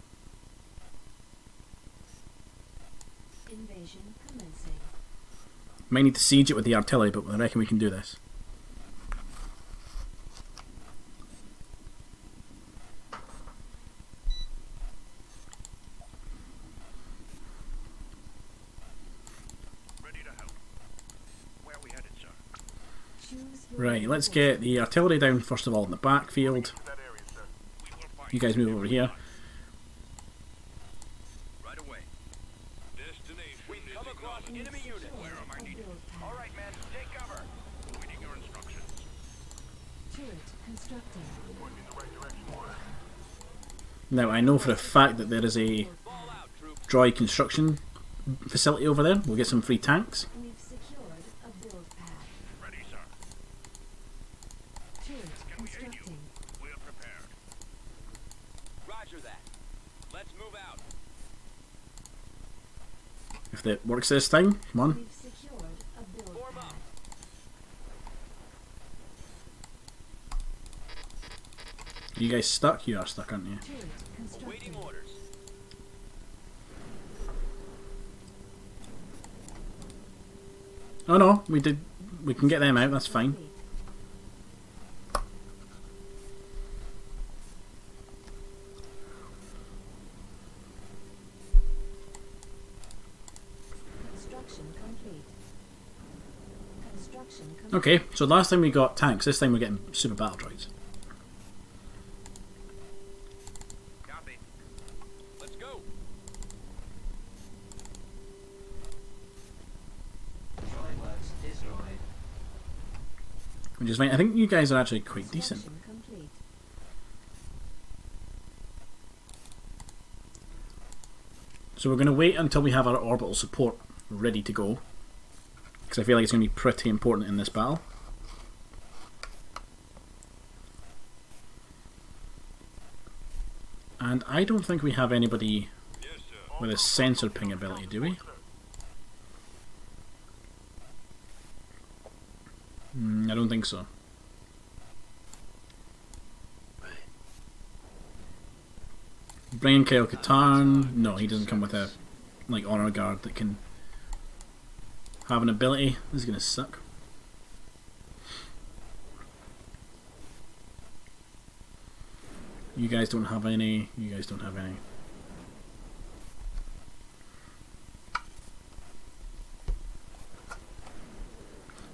Invasion commencing. Might need to siege it with the artillery, but I reckon we can do this. Ready to help. Right, let's get the artillery down first of all in the backfield. That area, sir. We will fight. You guys move over here. Right away. Destination We is come across acknowledged. enemy unit. Where am I needed? All right, men, take cover. Waiting your instructions. turret constructed. Pointing in the right direction, boy. Now, I know for a fact that there is a Ball out, troops. droid construction facility over there. We'll get some free tanks. We've secured a build pad. Ready, sir. Turret Can we aid you? constructing. We are prepared. Roger that. Let's move out. If it works this time, come on. We've secured a build Form pad. up. You guys stuck? You are stuck, aren't you? Turret constructed. Waiting orders. Oh no, we did. We can get them out. That's fine. Complete. Construction complete. Construction complete. Okay, so last time we got tanks. This time we're getting super battle droids. Copy. Let's go. Which is fine. I think you guys are actually quite decent. Construction complete. So we're going to wait until we have our orbital support ready to go. Because I feel like it's going to be pretty important in this battle. And I don't think we have anybody Yes, sir. with a sensor ping ability, do we? I don't think so. Brian Kyle Katarn, no, he doesn't come with a honor guard that can have an ability. This is gonna suck. You guys don't have any. You guys don't have any.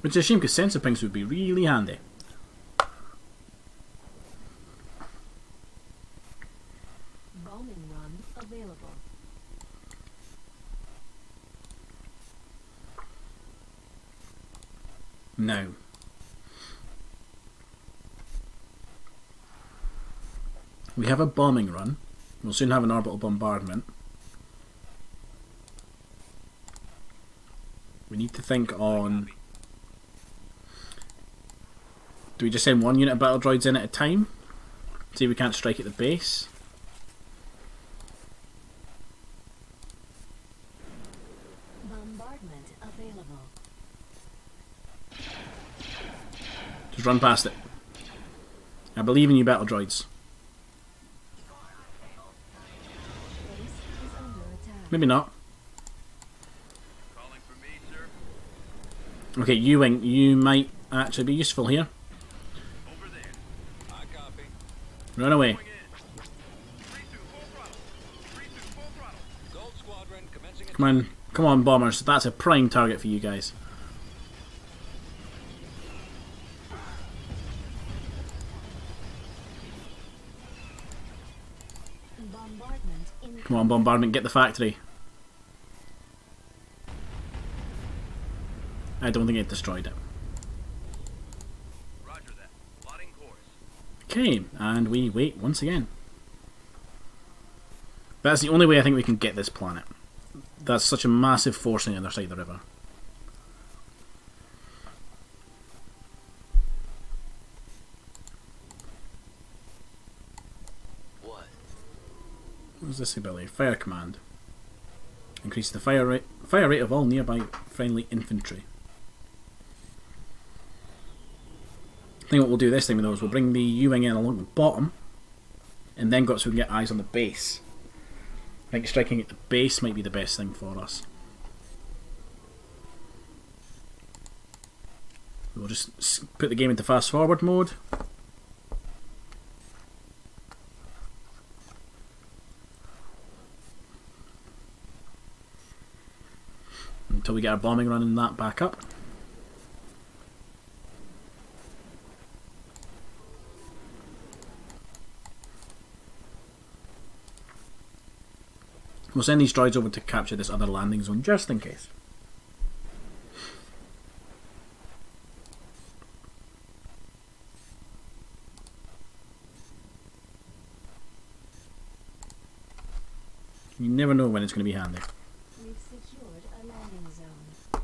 Which is a shame because sensor pings would be really handy. Bombing run available. Now, we have a bombing run. We'll soon have an orbital bombardment. We need to think on. Do we just send one unit of battle droids in at a time? See if we can't strike at the base. Bombardment available. Just run past it. I believe in you, battle droids. Base is under attack. Maybe not. Calling for me, sir. Okay, U-Wing, you might actually be useful here. Over there. I copy. Run away. Going in. 3-2, full throttle. 3-2, full throttle. Gold Squadron commencing. Come on, bombers. That's a prime target for you guys. Bombardment in. Come on, bombardment, get the factory. I don't think it destroyed it. Roger that. Plotting course. Okay, and we wait once again. That's the only way I think we can get this planet. That's such a massive force on the other side of the river. What? What was this ability? Fire command. Increase the fire rate of all nearby friendly infantry. I think what we'll do this time though is we'll bring the U-Wing in along the bottom and then go so we can get eyes on the base. I think striking at the base might be the best thing for us. We'll just put the game into fast forward mode. Until we get our bombing run in that back up. We'll send these droids over to capture this other landing zone just in case. You never know when it's going to be handy. We've secured a landing zone.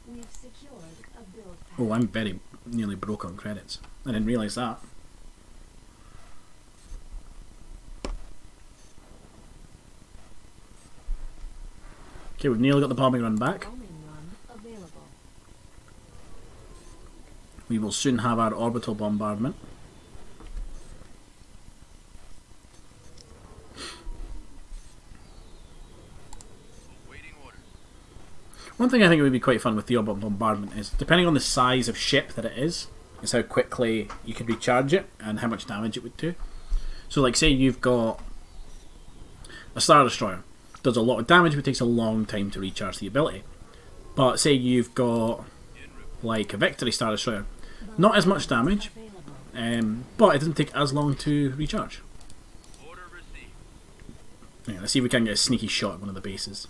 We've secured a build pad. Oh, I'm very nearly broke on credits. I didn't realise that. Okay, we've nearly got the bombing run back. Bombing run available. We will soon have our orbital bombardment. Awaiting orders. One thing I think would be quite fun with the orbital bombardment is, depending on the size of ship that it is how quickly you could recharge it and how much damage it would do. So like say you've got a Star Destroyer, does a lot of damage but takes a long time to recharge the ability. But say you've got like a Victory Star Destroyer, not as much damage, Available. but it doesn't take as long to recharge. Order received. Yeah, let's see if we can get a sneaky shot at one of the bases.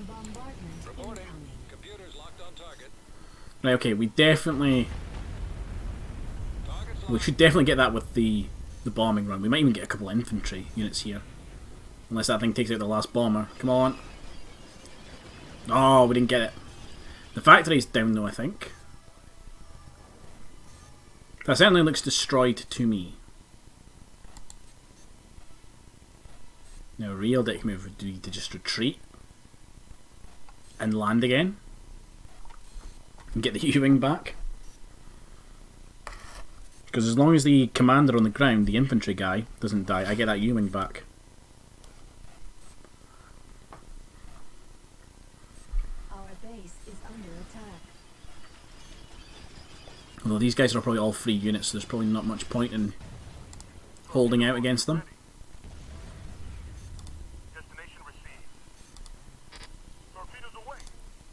Bombardment Reporting. incoming. Computers locked on target. Right, okay, we definitely... Target's We should definitely get that with the bombing run. We might even get a couple of infantry units here. Unless that thing takes out the last bomber. Come on. Oh, we didn't get it. The factory's down though, I think. That certainly looks destroyed to me. Now, a real dick move would be to just retreat and land again and get the U-wing back. Because as long as the commander on the ground, the infantry guy, doesn't die, I get that U-wing back. Our base is under attack. Although these guys are probably all free units, so there's probably not much point in holding out against them. Destination received. Torpedoes away.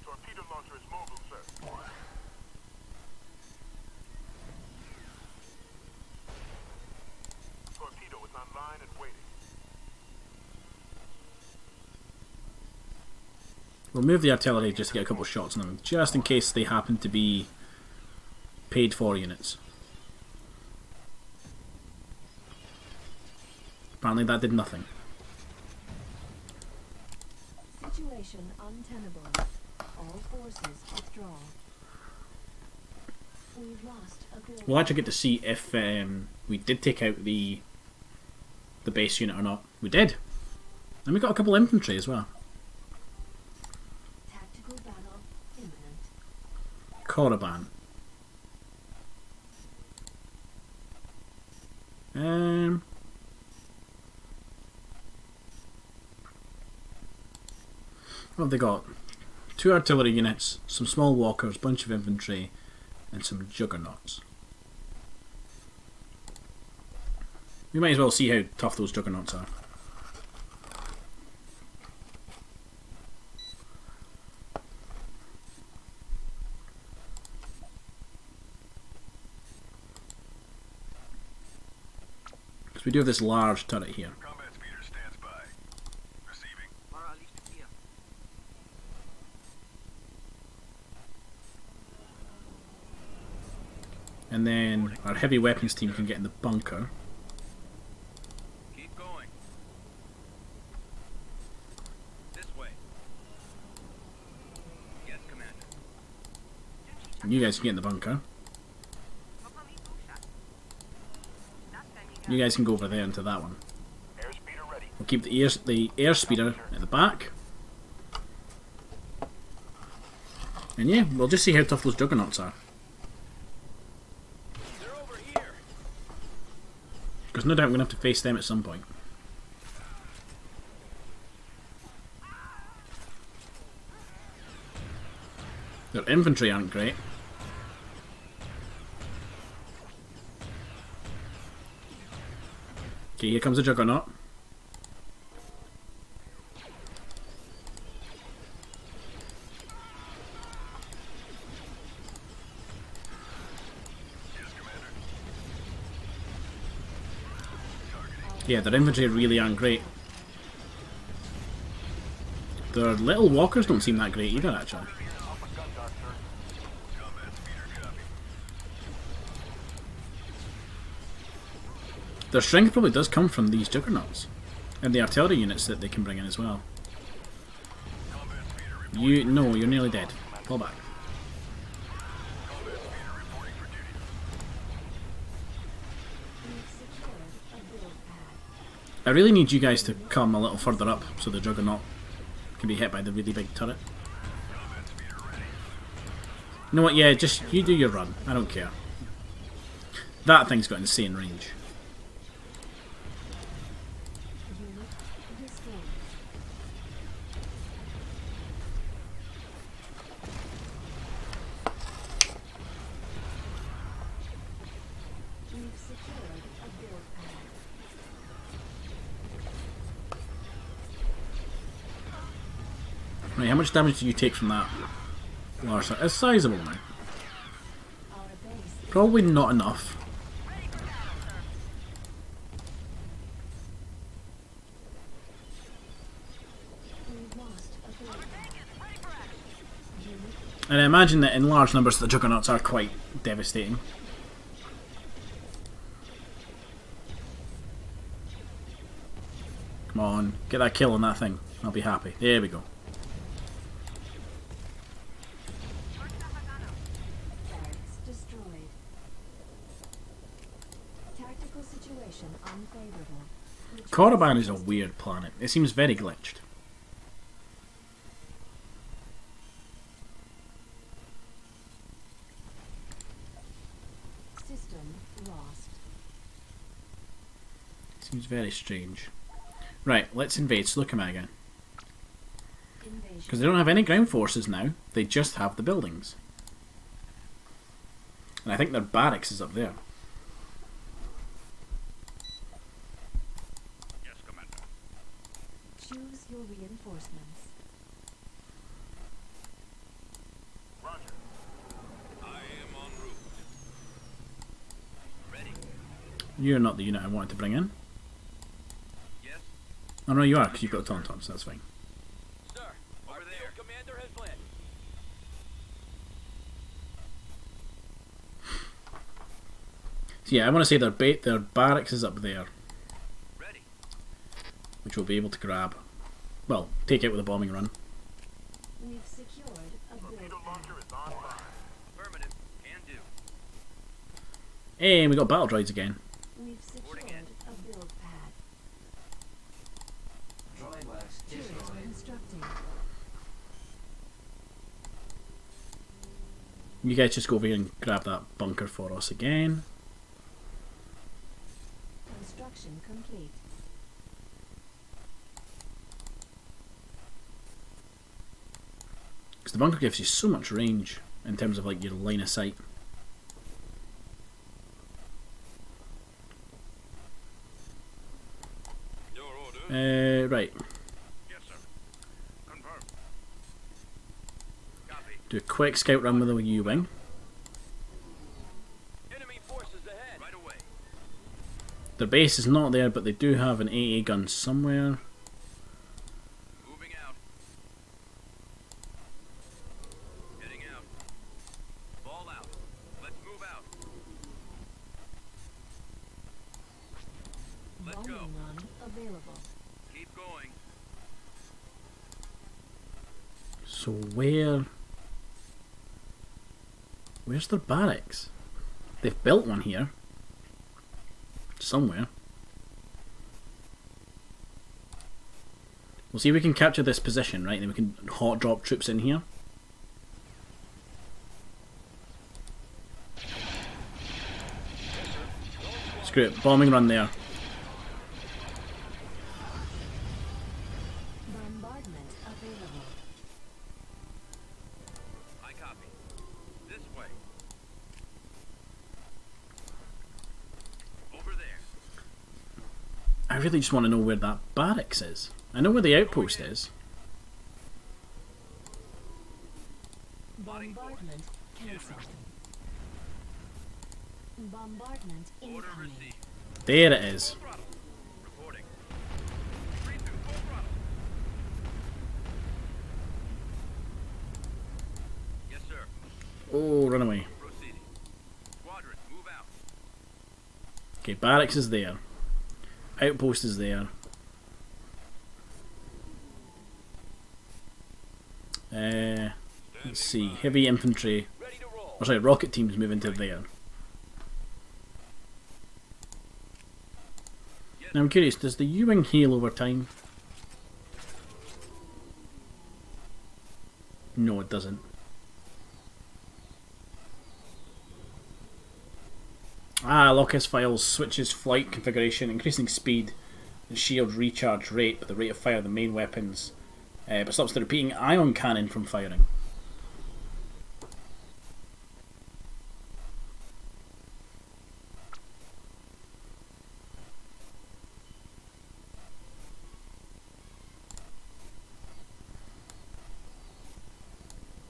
Torpedo launcher is mobile, sir. Torpedo is online and waiting. We'll move the artillery just to get a couple of shots on them, just in case they happen to be paid for units. Apparently that did nothing. Situation untenable. All forces withdraw. We've lost a build. We'll actually get to see if we did take out the base unit or not. We did! And we got a couple of infantry as well. Tactical battle imminent. Korriban. What have they got? 2 artillery units, some small walkers, bunch of infantry, and some juggernauts. We might as well see how tough those juggernauts are. Because we do have this large turret here. Combat speeder stands by. Receiving. And then our heavy weapons team can get in the bunker. Keep going. This way. Yes, Commander. And you guys can get in the bunker. You guys can go over there into that one. Airspeeder ready. We'll keep the air speeder at the back. And yeah, we'll just see how tough those juggernauts are. They're over here. Because no doubt we're going to have to face them at some point. Their infantry aren't great. Okay, here comes a juggernaut. Yeah, their infantry really aren't great. Their little walkers don't seem that great either, actually. Their strength probably does come from these juggernauts. And the artillery units that they can bring in as well. No, you're nearly dead. Fall back. I really need you guys to come a little further up so the juggernaut can be hit by the really big turret. You know what, yeah, just you do your run. I don't care. That thing's got insane range. Right, how much damage do you take from that? Large, it's sizable now. Probably not enough. And I imagine that in large numbers the juggernauts are quite devastating. Come on, get that kill on that thing. I'll be happy. There we go. Korriban is a weird planet. It seems very glitched. System lost. Seems very strange. Right, let's invade Slukama again. Because they don't have any ground forces now. They just have the buildings. And I think their barracks is up there. Choose your reinforcements. Roger. I am en route. Ready. You're not the unit I wanted to bring in. Yes, Oh no, you are, because you've got Tauntauns, so that's fine. sir. Over there. Commander has landed. So yeah, I want to say their barracks is up there, Ready. which we'll be able to grab. Well, take out with a bombing run. We've secured a build pad. Affirmative. Can do. Hey, we got battle droids again. We've secured a build pad. Turret constructing. You guys just go over here and grab that bunker for us again. Construction complete. Because the bunker gives you so much range in terms of like your line of sight. Your order. Right. Yes, sir. Confirmed. Copy. Do a quick scout run with a U-wing. Enemy forces ahead. Right away. Their base is not there, but they do have an AA gun somewhere. Moving out. Heading out. Ball out. Let's move out. Let's Bombing go. run available. Keep going. So where's their barracks? They've built one here. Somewhere. We'll see if we can capture this position, right? Then we can hot drop troops in here. Screw it, bombing run there. Bombardment available. I copy. This way. Over there. I really just want to know where that barracks is. I know where the outpost is. Bombardment cancelled. Bombardment Order incoming. received. There it is. Throttle. Oh, run away. Proceeding. Squadron, move out. Okay, barracks is there. Outpost is there. Let's see. Heavy infantry. Ready to roll. Or sorry, rocket teams move into there. Now I'm curious, does the U-wing heal over time? No, it doesn't. Ah, Locus Files switches flight configuration, increasing speed and shield recharge rate, but the rate of fire of the main weapons, but stops the repeating ion cannon from firing.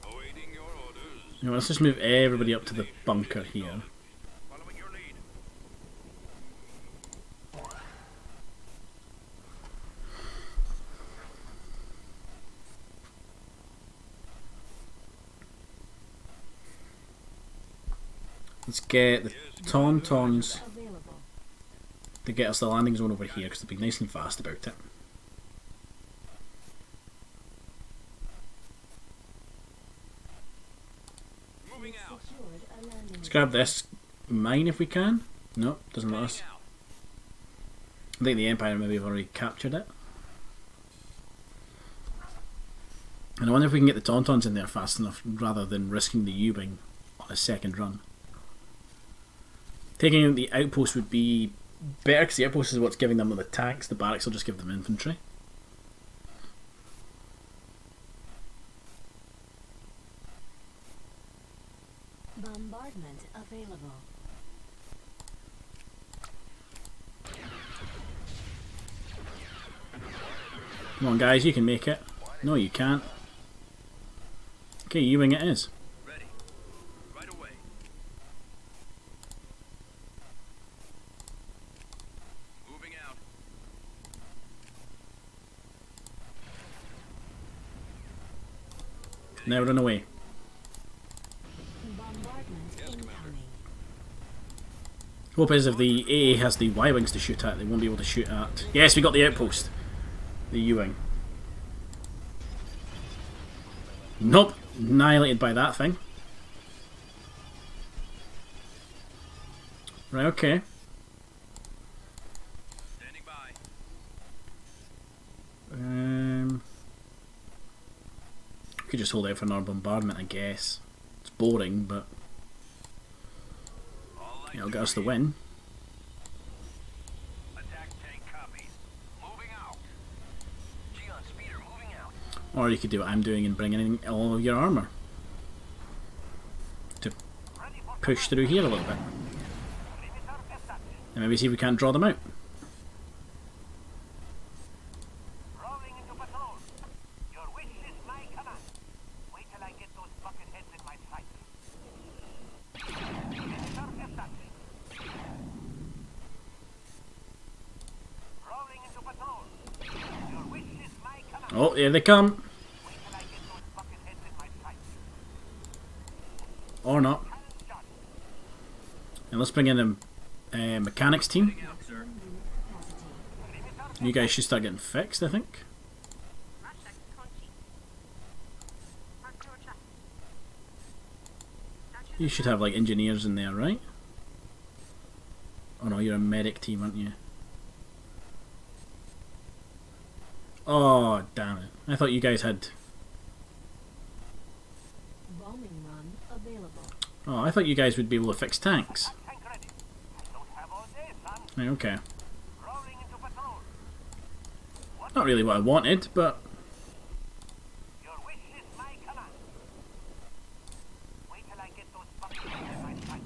Awaiting your orders. Now let's just move everybody up to the bunker here. Following your lead. Let's get the Tauntauns Available. to get us the landing zone over here, because they'll be nice and fast about it. Moving out. Secured a landing Let's zone. grab this mine if we can. No, doesn't let us. Heading out. I think the Empire maybe have already captured it. And I wonder if we can get the Tauntauns in there fast enough rather than risking the U-wing on a second run. Taking out the outpost would be better because the outpost is what's giving them the tanks. The barracks will just give them infantry. Bombardment available. Come on guys, you can make it. No you can't. Okay, U-wing it is. Ready. Right away. Moving out. Now run away. Bombardment incoming. Hope is if the AA has the Y-wings to shoot at, they won't be able to shoot at... Yes, we got the outpost. The U-wing. Nope. Annihilated by that thing. Right, okay. Standing by. Could just hold out for another bombardment, I guess. It's boring, but All lines it'll get us the agreed. win. Attack tank copies. Moving out. Geon speeder moving out. Or you could do what I'm doing and bring in all of your armour to push through here a little bit. And maybe see if we can't draw them out. Rolling into patrol. Your wish is my command. Wait till I get those bucket heads in my sight. Perimeter established. Rolling into patrol. Your wish is my command. Oh, here they come. Wait till I get those bucket heads in my sight. Or not. Cannon shot. And let's bring in a mechanics team. Heading out, sir. Capacity. You guys should start getting fixed, I think. You should have like engineers in there, right? Oh no, you're a medic team, aren't you? Oh, damn it. I thought you guys had... Bombing run available. Oh, I thought you guys would be able to fix tanks. Tank ready. I don't have all day, son. Right, okay. Rolling into patrol. Not really what I wanted, but... Your wish is my command. Wait till I get those bucket heads in my sight.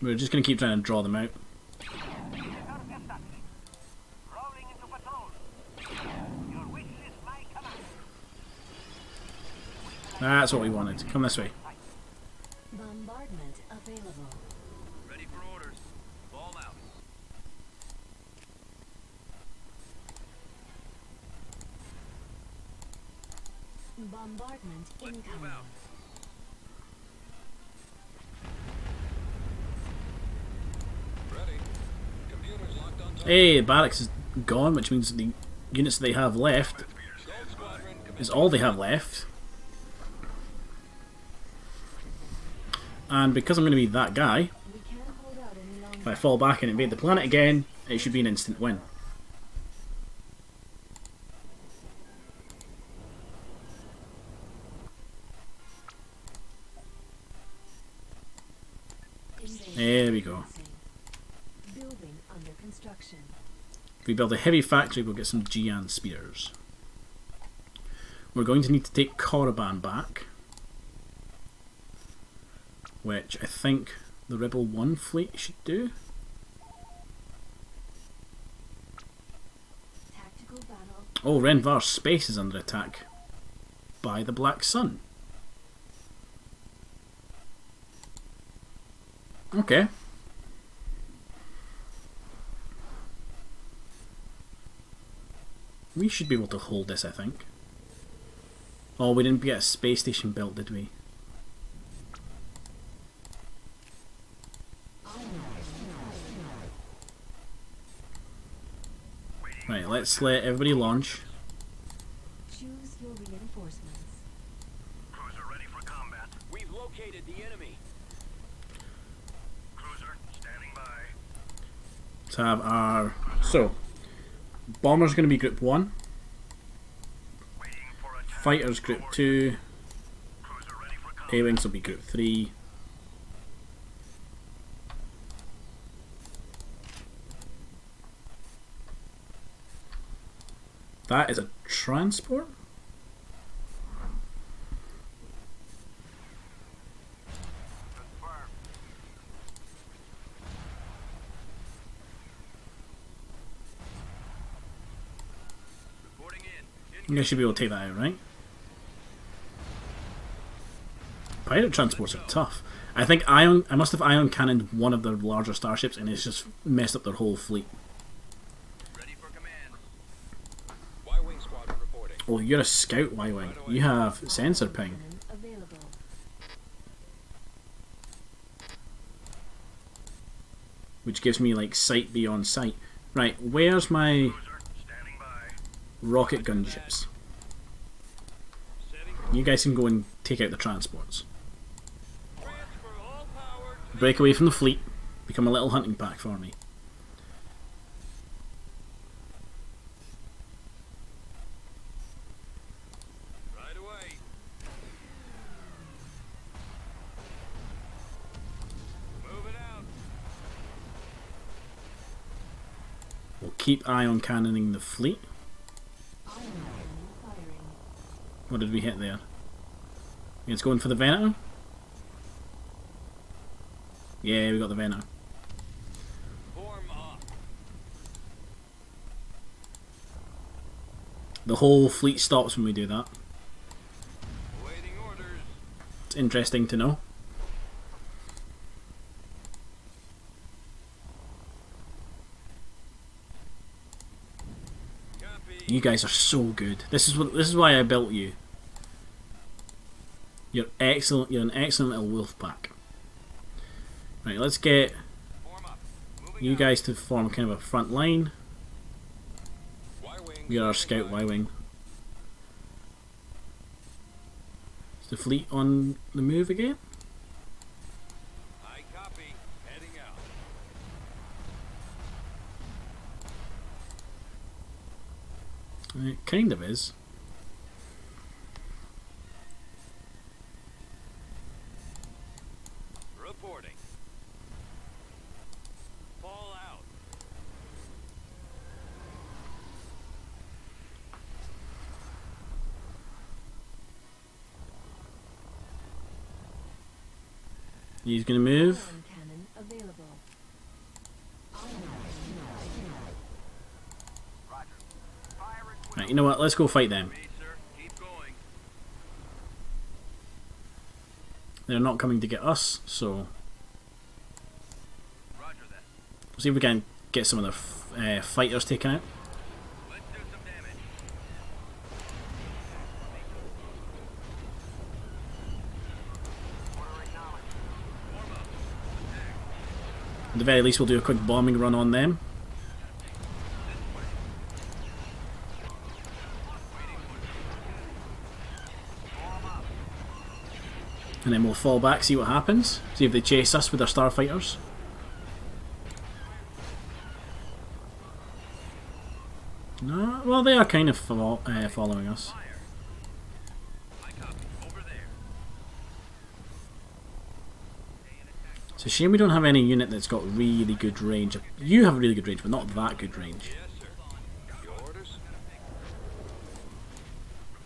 We're just going to keep trying to draw them out. Perimeter established. Rolling into patrol. Your wish is my command. That's what we wanted. Come this way. Bombardment available. Ready for orders. Ball out. Bombardment Let's move incoming. out. Hey, the barracks is gone, which means the units they have left is all they have left. And because I'm going to be that guy, We can't hold out any longer. if I fall back and invade the planet again, it should be an instant win. There we go. Building under construction. If we build a heavy factory, we'll get some Gian spears. We're going to need to take Korriban back, which I think the Rebel 1 fleet should do. Tactical battle. Oh, Renvar's space is under attack by the Black Sun. Okay. We should be able to hold this, I think. Oh, we didn't get a space station built, did we? Right, let's let everybody launch. Choose your reinforcements. Cruiser ready for combat. We've located the enemy. Cruiser standing by. Let's have our... So, Bomber's going to be Group 1. Waiting for attack. Fighter's Group 2. Cruiser ready for combat. A-Wings will be Group 3. That is a transport? Confirmed. Reporting in. I think I should be able to take that out, right? Pirate transports are tough. I think I must have ion cannoned one of their larger starships and it's just messed up their whole fleet. Ready for command. Y-wing squadron reporting. Oh, you're a scout, Y-Wing. You have sensor ping. Cannon available. Which gives me like sight beyond sight. Right, where's my Cruiser standing by. rocket gunships? Setting You guys can go and take out the transports. transfer all power to Break away from the fleet. Become a little hunting pack for me. right away. Move it out. We'll keep ion cannoning the fleet. Ion cannon firing. What did we hit there? It's going for the Venator? Yeah, we got the Venator. Form up. The whole fleet stops when we do that. Awaiting orders. It's interesting to know. Copy. You guys are so good. This is why I built you. You're excellent. You're an excellent little wolf pack. Right, let's get Form up. Moving you out. guys to form kind of a front line. Y-wing You're our standing scout by. Y-wing. Is the fleet on the move again? I copy. Heading out. It kind of is. Reporting. Fall out. He's gonna move. Ion cannon available. Roger. Fire at will. Right, you know what? Let's go fight them. Me, sir. Keep going. They're not coming to get us, so Roger that. we'll see if we can get some of their fighters taken out. Let's do some damage. Order acknowledged. Form up. At the very least, we'll do a quick bombing run on them. And then we'll fall back, see what happens. See if they chase us with their starfighters. No, well, they are kind of following us. I copy. Over there. It's a shame we don't have any unit that's got really good range. You have really good range, but not that good range. Yes, sir. Your orders?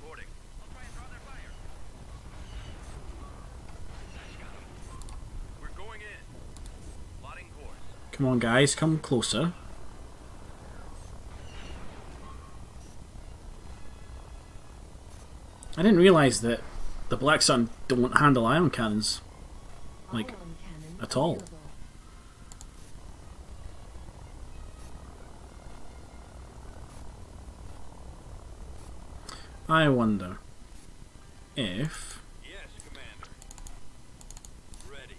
Reporting. I'll try and draw their fire. We're going in. Plotting course. Come on, guys, come closer. I didn't realise that the Black Sun don't handle ion cannons, like, Ion cannon at all. available. I wonder if... Yes, Commander. Ready.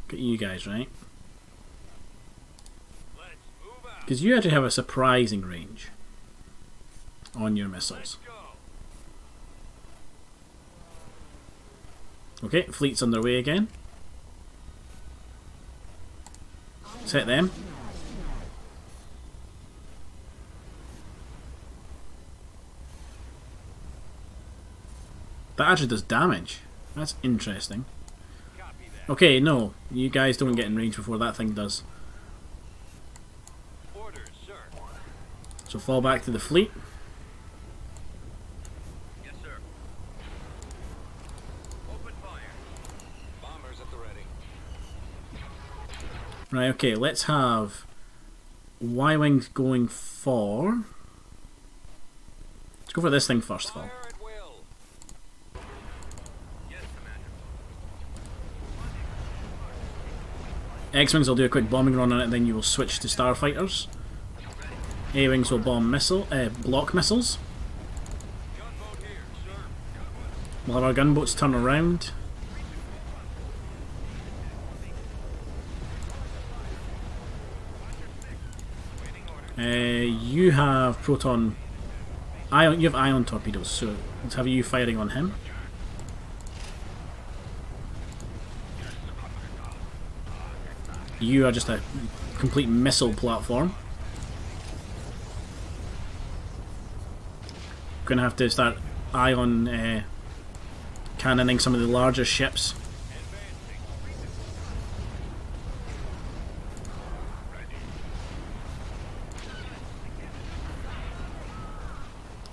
Get you guys, right? Let's move out. Because you actually have a surprising range on your missiles. Go. Okay, fleet's underway again. Set them. That actually does damage. That's interesting. Copy that. Okay, no. You guys don't get in range before that thing does. Orders, sir. So fall back to the fleet. Yes, sir. Open fire. Bombers at the ready. Right, okay, let's have Y-Wings going for... Let's go for this thing first of all. Fire at will. Yes, Commander. X-Wings will do a quick bombing run on it, then you will switch to Starfighters. A-Wings will bomb block missiles. Gunboat here, sir. We'll have our gunboats turn around. You have proton... Ion. You have ion torpedoes, so let's have you firing on him. You are just a complete missile platform. Gonna have to start ion cannoning some of the larger ships.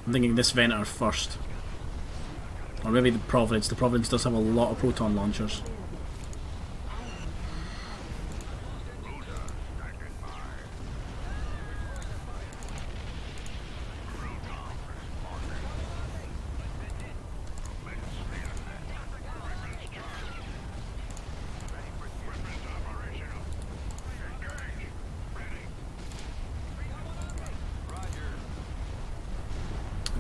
I'm thinking this Venator first. Or maybe the Providence. The Providence does have a lot of proton launchers.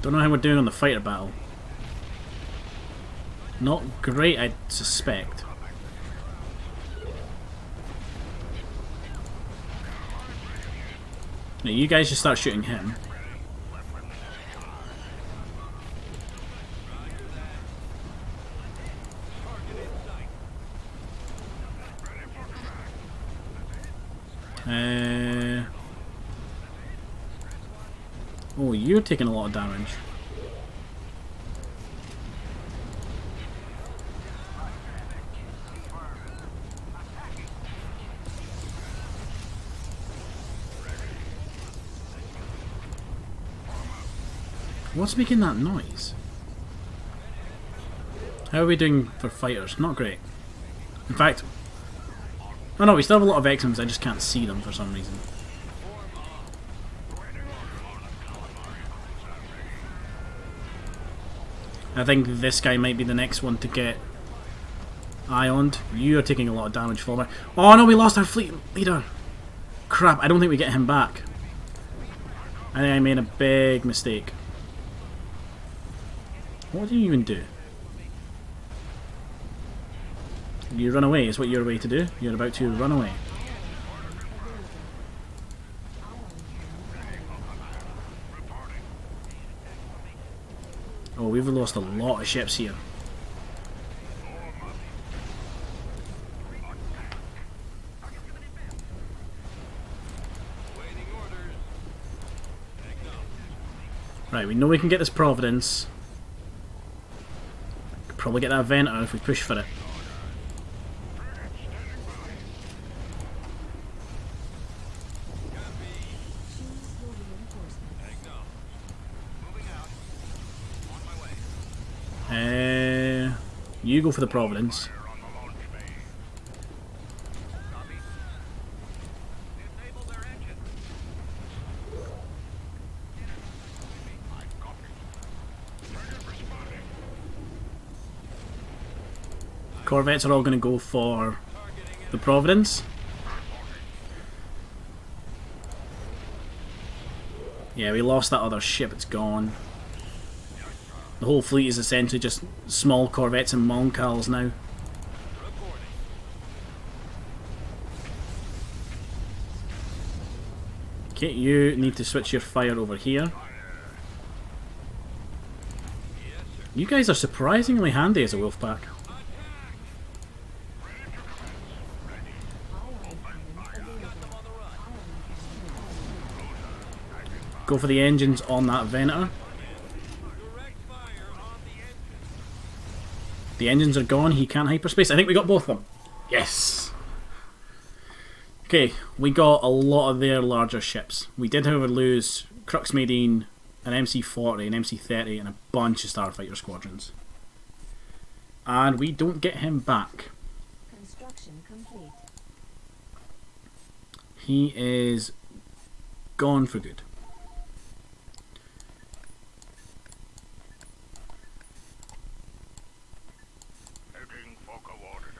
Don't know how we're doing on the fighter battle. Not great, I suspect. Now you guys just start shooting him. Oh, you're taking a lot of damage. What's making that noise? How are we doing for fighters? Not great. In fact... Oh no, we still have a lot of X-Wings, I just can't see them for some reason. I think this guy might be the next one to get ioned. You are taking a lot of damage, fall back. Oh no, we lost our fleet leader! Crap, I don't think we get him back. I think I made a big mistake. What do you even do? You run away is what you're about to do. You're about to run away. Oh, we've lost a lot of ships here. Right, we know we can get this Providence. Could probably get that Venator if we push for it. Choose your reinforcements. Acknowledged. Moving out. On my way. You go for the Providence. Copy. Disable their engine. Corvettes are all going to go for the Providence. Yeah, we lost that other ship, it's gone. The whole fleet is essentially just small corvettes and Moncals now. Reporting. Okay, you need to switch your fire over here. Yes, sir. You guys are surprisingly handy as a wolf pack. Ion cannon available. Go for the engines on that Venator. Direct fire on the engine. The engines are gone, he can't hyperspace. I think we got both of them. Yes! Okay, we got a lot of their larger ships. We did, however, lose Crux-Medine, an MC-40, an MC-30, and a bunch of Starfighter squadrons. And we don't get him back. Construction complete. He is gone for good. Heading for coordinates.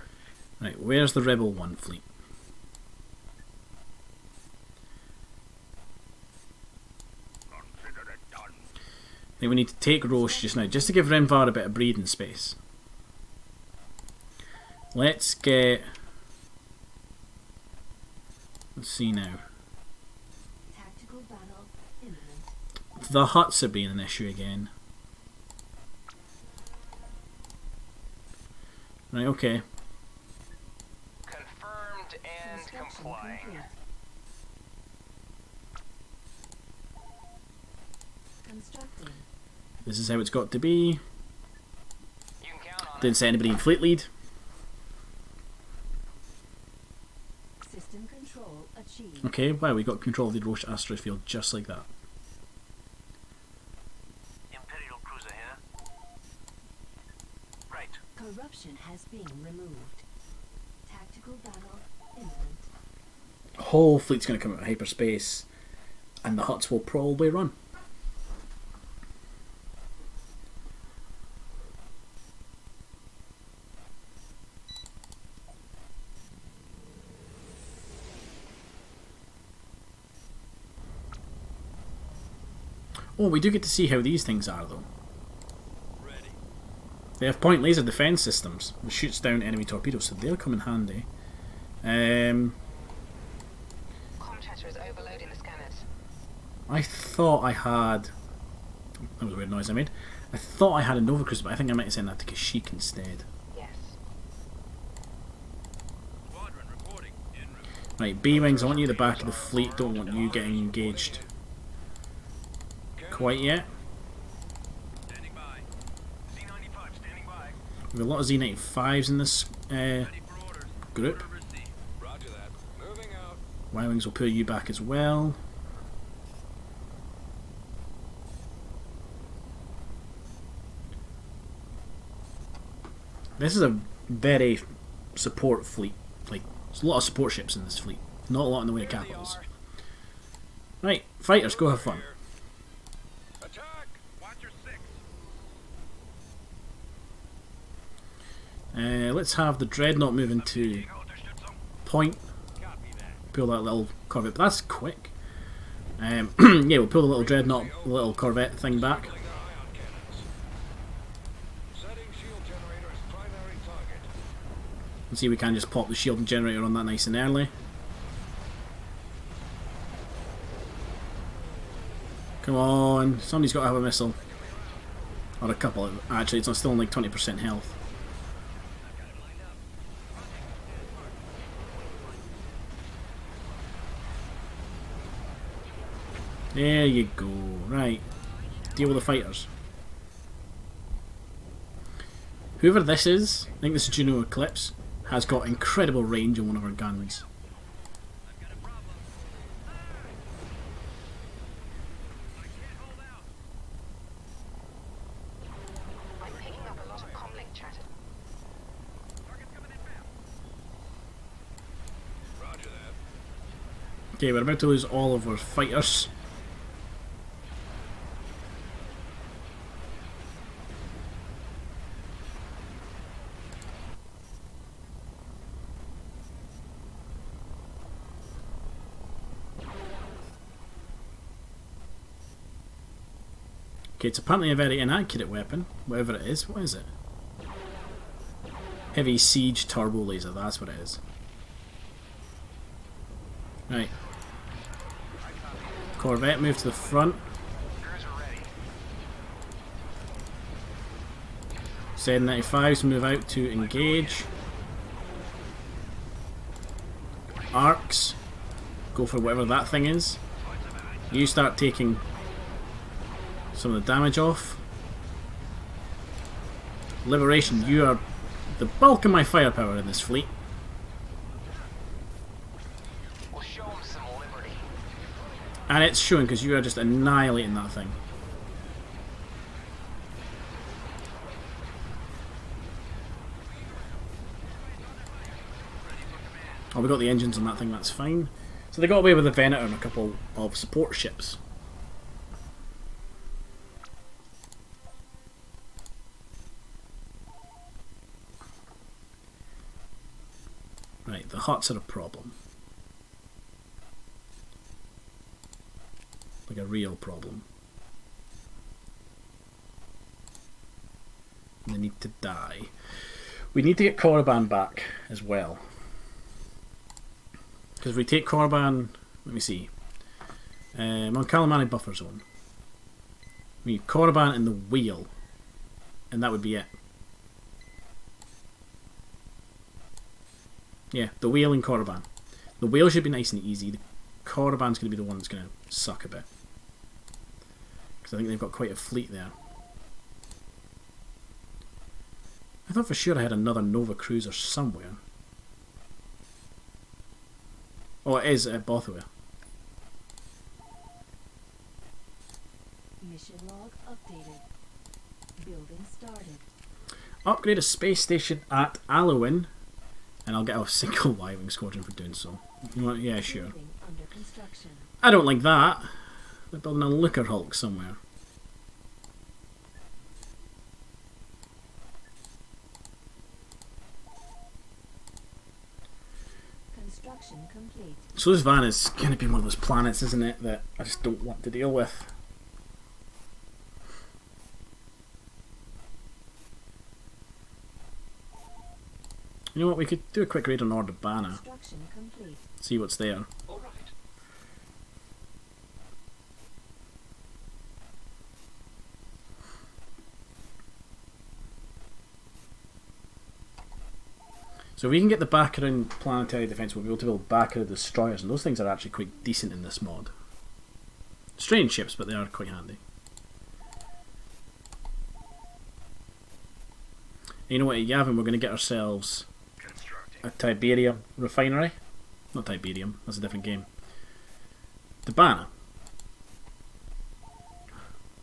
Right, where's the Rebel 1 fleet? Consider it done. I think we need to take Roche just now, just to give Renvar a bit of breathing space. Let's get... Let's see now. Tactical battle imminent. The huts are being an issue again. Right, okay. Confirmed and Construction complying. complete. Constructing. This is how it's got to be. You can count on Didn't it. set anybody in fleet lead. System control achieved. Okay, wow, we got control of the Roche asteroid field just like that. Imperial cruiser here. Right. Corruption has been removed. Tactical battle imminent. Whole fleet's going to come out of hyperspace, and the huts will probably run. Oh, we do get to see how these things are, though. Ready. They have point laser defense systems, which shoots down enemy torpedoes, so they'll come in handy. Contractor is overloading the scanners. I thought I had... That was a weird noise I made. I thought I had a Nova Cruiser, but I think I might send that to Kashyyyk instead. Yes. Squadron reporting. En route. Right, B-Wings, I want you at the back of the fleet, don't want you getting engaged quite yet. Standing by. Z95 standing by. We have a lot of Z95s in this Ready for orders. group. Order received. Roger that. Moving out. Y-Wings will pull you back as well. This is a very support fleet. Like, there's a lot of support ships in this fleet. Not a lot in the way of There they capitals. are. Right, fighters, go have fun. Attack! Watch your six. Let's have the Dreadnought move into point. Copy that. Pull that little Corvette, but that's quick. Yeah, we'll pull the little Dreadnought, little Corvette thing back. Pulling our ion cannons. Setting shield generator as primary target. And see, we can just pop the shield generator on that nice and early. Come on, somebody's got to have a missile. Or a couple. Actually, it's still on like 20% health. There you go. Right. deal with the fighters. Whoever this is, I think this is Juno Eclipse, has got incredible range on one of her guns. I've got a problem. I can't hold out. I'm picking up a lot of comlink chatter. Target's coming inbound. Roger that. Okay, we're about to lose all of our fighters. Okay, it's apparently a very inaccurate weapon, whatever it is. What is it? Heavy Siege Turbo Laser, that's what it is. Right. Corvette, move to the front. Crews are ready. Z95s move out to engage. Arcs, go for whatever that thing is. You start taking some of the damage off. Liberation, you are the bulk of my firepower in this fleet. We'll show them some liberty. And it's showing because you are just annihilating that thing. Oh, we got the engines on that thing, that's fine. So they got away with the Venator and a couple of support ships. Right, the huts are a problem. Like a real problem. And they need to die. We need to get Korriban back as well. Because if we take Korriban, let me see. On Calamari buffer zone. We need Korriban and the wheel. And that would be it. Yeah, the wheel and Korriban. The wheel should be nice and easy. The Korriban's going to be the one that's going to suck a bit. Because I think they've got quite a fleet there. I thought for sure I had another Nova cruiser somewhere. Oh, it is at Bothwell. Mission log updated. Building started. Upgrade a space station at Alwyn. And I'll get a single Y-Wing squadron for doing so. You want? Yeah, sure. Building under construction. I don't like that. They're building a Liquor Hulk somewhere. Construction complete. So this van is going to be one of those planets, isn't it, that I just don't want to deal with. You know what, we could do a quick raid on Ordabana, Construction complete. see what's there. All right. So if we can get the Baccarin planetary defense, we'll be able to build Baccarin destroyers, and those things are actually quite decent in this mod. Strange ships, but they are quite handy. And you know what, at Yavin we're going to get ourselves Constructing. a Tiberium refinery. Not Tiberium, that's a different game. Debana.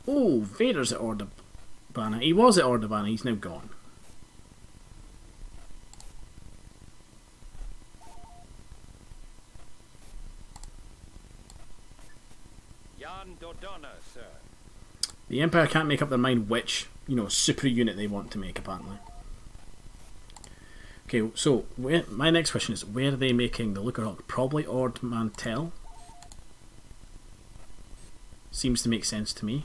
Oh, Vader's at Ordabana. He was at Ordabana, he's now gone. Jan Dodonna, sir. The Empire can't make up their mind which, super unit they want to make, apparently. Okay, so my next question is, where are they making the Liquor Hulk? Probably Ord Mantell. Seems to make sense to me.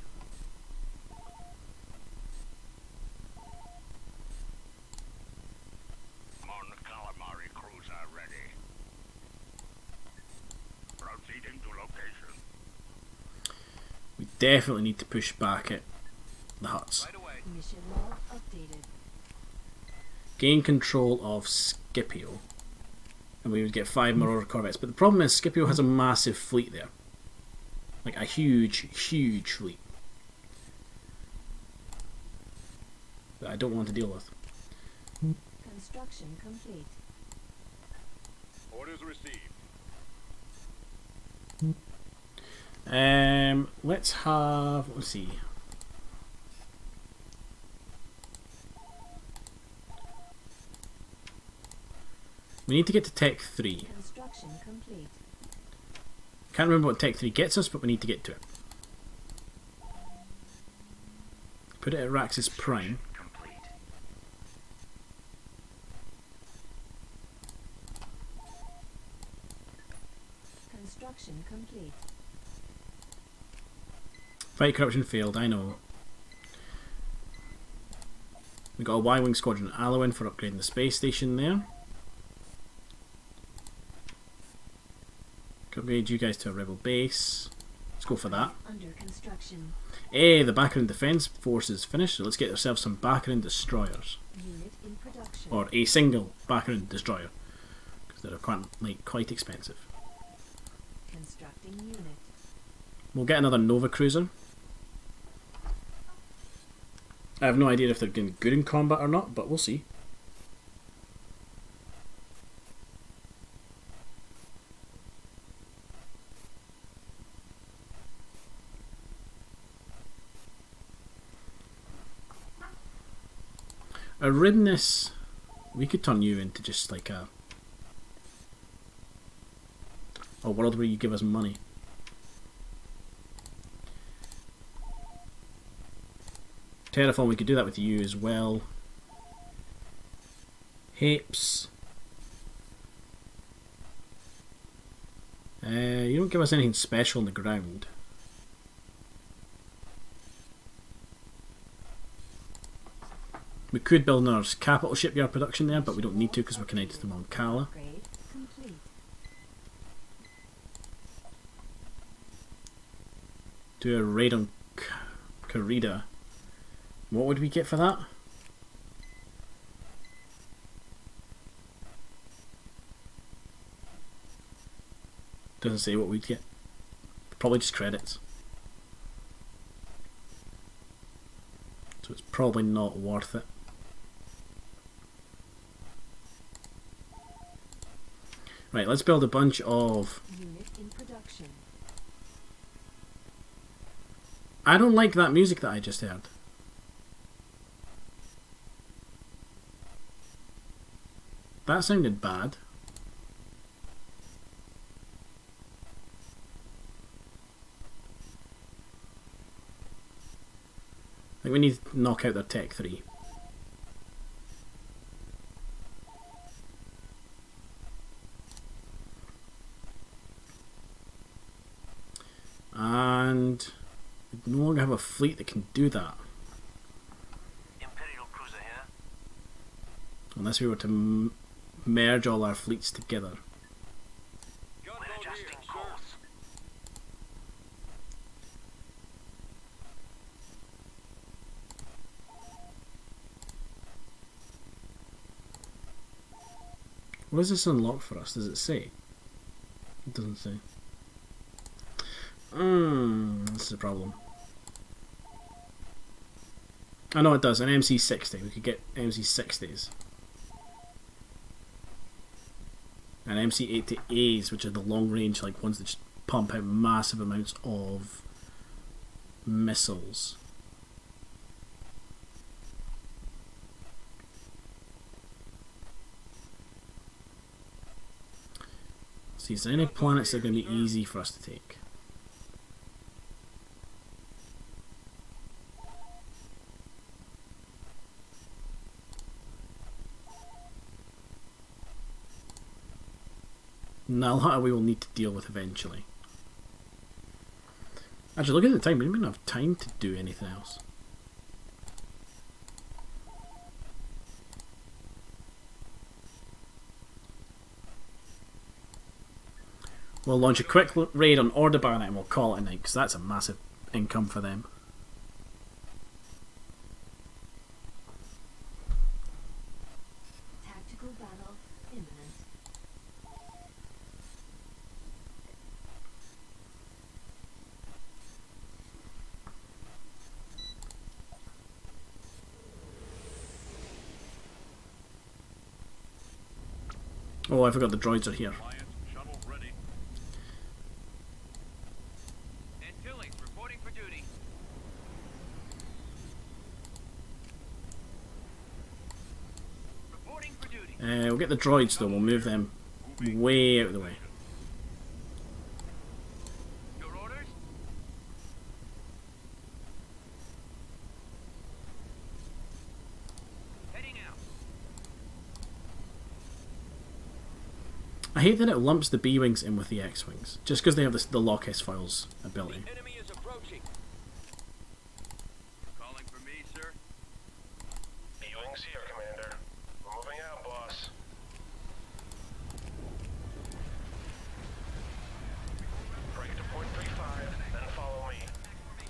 Mon calamari crews are ready. Proceeding to location. We definitely need to push back at the huts. Right away. Mission log updated. Gain control of Scipio. And we would get 5 Marauder corvettes. But the problem is Scipio has a massive fleet there. Like a huge, huge fleet. I don't want to deal with. Construction complete. Orders received. Let's see. We need to get to Tech 3. Construction complete. Can't remember what Tech 3 gets us, but we need to get to it. Put it at Raxus Prime. Complete. Construction complete. Fight corruption failed, I know. We got a Y-Wing Squadron Alloin for upgrading the space station there. Can upgrade you guys to a rebel base. Let's go for that. Under construction. Hey, the Baccarin Defense Force is finished, so let's get ourselves some Baccarin Destroyers. Unit in production. Or a single Baccarin Destroyer. Because they're quite expensive. Constructing unit. We'll get another Nova Cruiser. I have no idea if they're getting good in combat or not, but we'll see. Aridness, we could turn you into just like a world where you give us money. Terraform, we could do that with you as well. Hapes. You don't give us anything special on the ground. We could build another capital shipyard production there, but we don't need to because we're connected to Moncala. Upgrade complete. Do a raid on Carida. What would we get for that? Doesn't say what we'd get. Probably just credits. So it's probably not worth it. Right, let's build a bunch of... Unit in production. I don't like that music that I just heard. That sounded bad. I think we need to knock out their Tech 3. And we no longer have a fleet that can do that. Imperial cruiser here. Unless we were to merge all our fleets together. Gunboat We're here, adjusting sir. course. What does this unlock for us? Does it say? It doesn't say. This is a problem. I know it does. An MC60. We could get MC60s. And MC80As, which are the long range, like ones that just pump out massive amounts of missiles. See, is there any planets that are going to be easy for us to take? Now that we will need to deal with eventually. Actually, look at the time. We don't even have time to do anything else. We'll launch a quick raid on Ordebar and we'll call it a night, because that's a massive income for them. Tactical battle imminent. Oh, I forgot the droids are here. Alliance shuttle ready. Antilles reporting for duty. Reporting for duty. We'll get the droids though, we'll move them way out of the way. Your orders? Heading out. I hate that it lumps the B-Wings in with the X-Wings, just because they have the lock S-Files ability. Enemy is approaching. Calling for me, sir. B-Wings here, Commander. We're moving out, boss. Break to point 35, then follow me.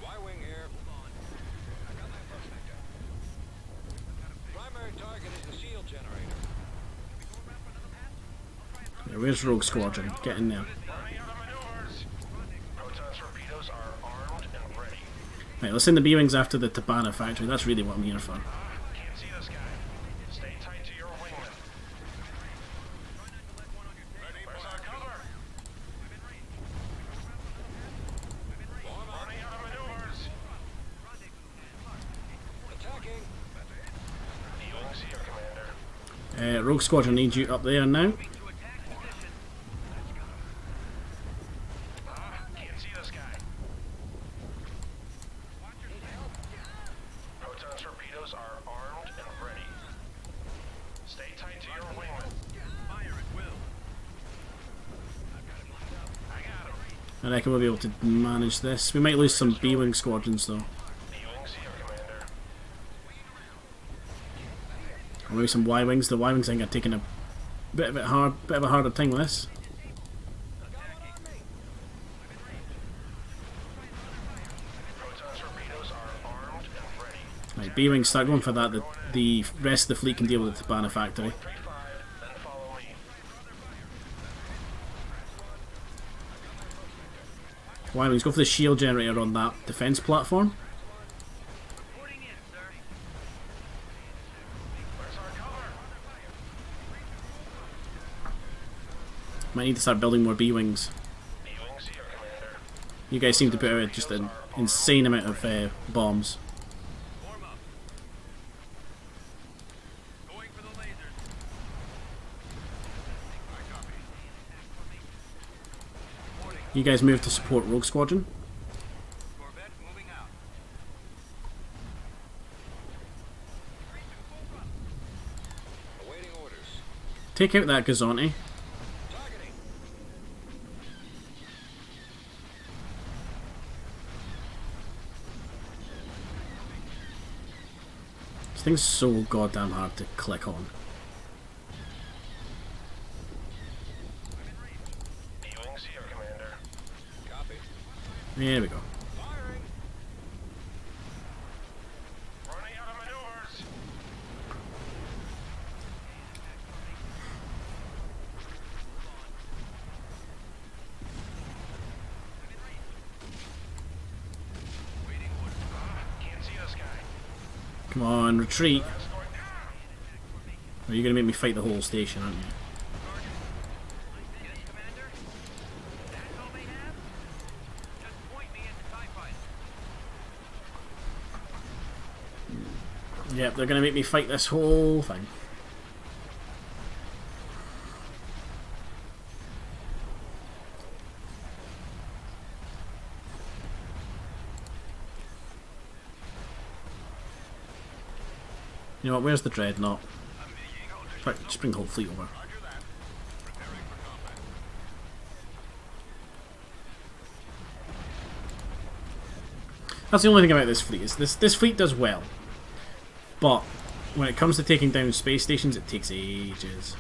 Y-wing here. Primary target is the shield generator. Yeah, where's Rogue Squadron? Get in there. Running out of maneuvers. Proton torpedoes are armed and ready. Right, let's send the B-Wings after the Tabana factory, that's really what I'm here for. Can't see this guy. Stay tight to your wingman. Where's our cover? Running out of maneuvers. Attacking. B-Wings here, Commander. Rogue Squadron needs you up there now. Can't see this guy. Proton torpedoes are armed and ready. Stay tight to your wingman. Fire at will. I got him. I reckon we'll be able to manage this. We might lose some B-Wing squadrons though. B-Wings here, Commander. Or maybe some Y-Wings. The Y-Wings I think are taking a bit of a harder time with this. Proton torpedoes are armed and ready. Right, B-Wings start going for that. The rest of the fleet can deal with the Tabana factory. 35, then follow me. Y-Wings, go for the shield generator on that defense platform. Reporting in, sir. Where's our cover? Might need to start building more B-Wings. B-Wings here, Commander. You guys seem to put out just an insane amount of bombs. Form up. Going for the lasers. I copy. Reporting. You guys move to support Rogue Squadron. Corvette moving out. Awaiting orders. Take out that Gazonti. Targeting. This thing's so goddamn hard to click on. B-Wings here, Commander. Copy. There we go. Firing. Running out of maneuvers. Waiting orders. Can't see this guy. Come on, retreat. Escort. Or you're going to make me fight the whole station, aren't you? Yes, Commander. That's all they have? Just point me at the TIE fighter. Yep, they're going to make me fight this whole thing. You know what, where's the Dreadnought? Right, just bring the whole fleet over. Roger that. Preparing for combat. That's the only thing about this fleet, is this fleet does well. But when it comes to taking down space stations, it takes ages.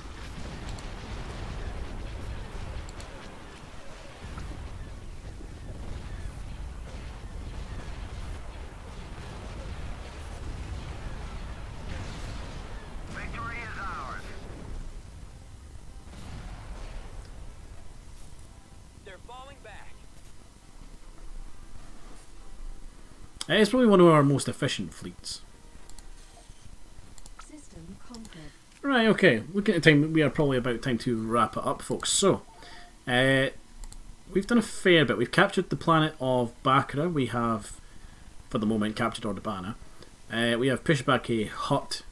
Victory is ours. They're falling back. It's probably one of our most efficient fleets. System conquered. Right, okay. Looking at the time, we are probably about time to wrap it up, folks. So, we've done a fair bit. We've captured the planet of Baccarat. We have, for the moment, captured Ordubana. We have pushed back a Hutt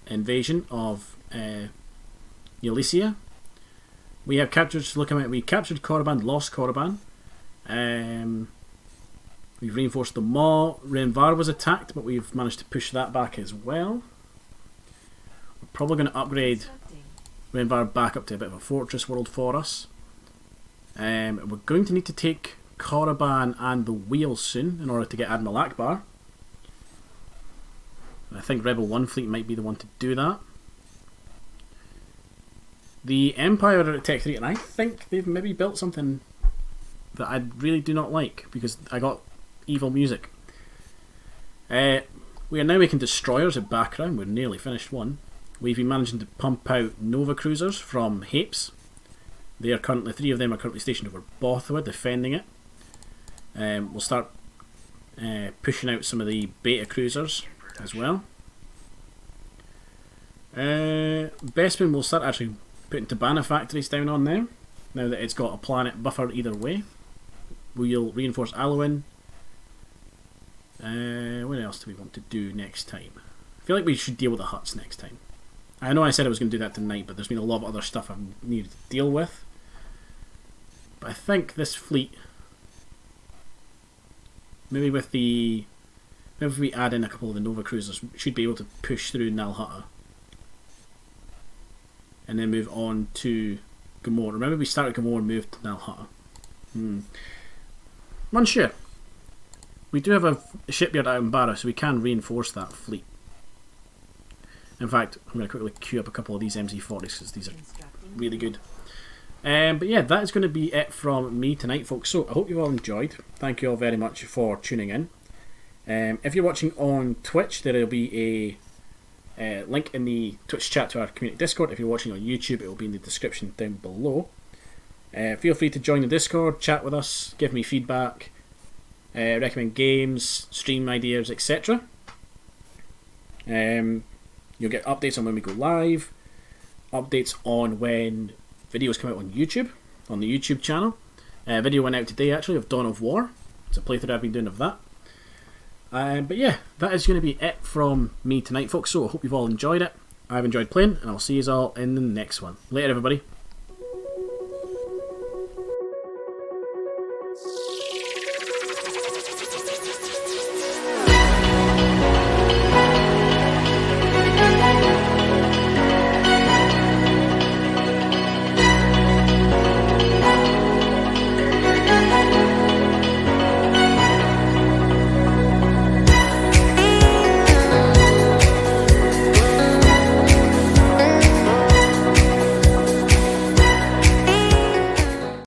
invasion of Elysia. We have captured, we captured Korriban, lost Korriban. We've reinforced the Maw. Renvar was attacked, but we've managed to push that back as well. We're probably going to upgrade Constructing. Renvar back up to a bit of a fortress world for us. We're going to need to take Korriban and the Wheel soon in order to get Admiral Akbar. I think Rebel 1 fleet might be the one to do that. The Empire are at Tech 3, and I think they've maybe built something that I really do not like, because I got evil music. We are now making destroyers at Baccarat. We're nearly finished one. We've been managing to pump out Nova cruisers from Hapes. They are currently, 3 of them are currently stationed over Bothwa, defending it. We'll start pushing out some of the beta cruisers as well. Bespin will start actually putting Tabana factories down on there, now that it's got a planet buffer either way. We'll reinforce Alwyn. What else do we want to do next time? I feel like we should deal with the Hutts next time. I know I said I was going to do that tonight, but there's been a lot of other stuff I've needed to deal with. But I think this fleet, maybe with the, maybe if we add in a couple of the Nova cruisers, we should be able to push through Nal Hutta and then move on to Gamorra. Remember, we started Gamorra and moved to Nal Hutta. Unsure. We do have a shipyard out in Barra, so we can reinforce that fleet. In fact, I'm going to quickly queue up a couple of these MZ40s because these are Constructing. really good. But yeah, that is going to be it from me tonight, folks. So I hope you all enjoyed. Thank you all very much for tuning in. If you're watching on Twitch, there will be a link in the Twitch chat to our community Discord. If you're watching on YouTube, it will be in the description down below. Feel free to join the Discord, chat with us, give me feedback, recommend games, stream ideas, etc. You'll get updates on when we go live, updates on when videos come out on YouTube, on the YouTube channel. Video went out today actually of Dawn of War. It's a playthrough I've been doing of that. But yeah, that is going to be it from me tonight, folks. So I hope you've all enjoyed it. I've enjoyed playing, and I'll see you all in the next one. Later, everybody.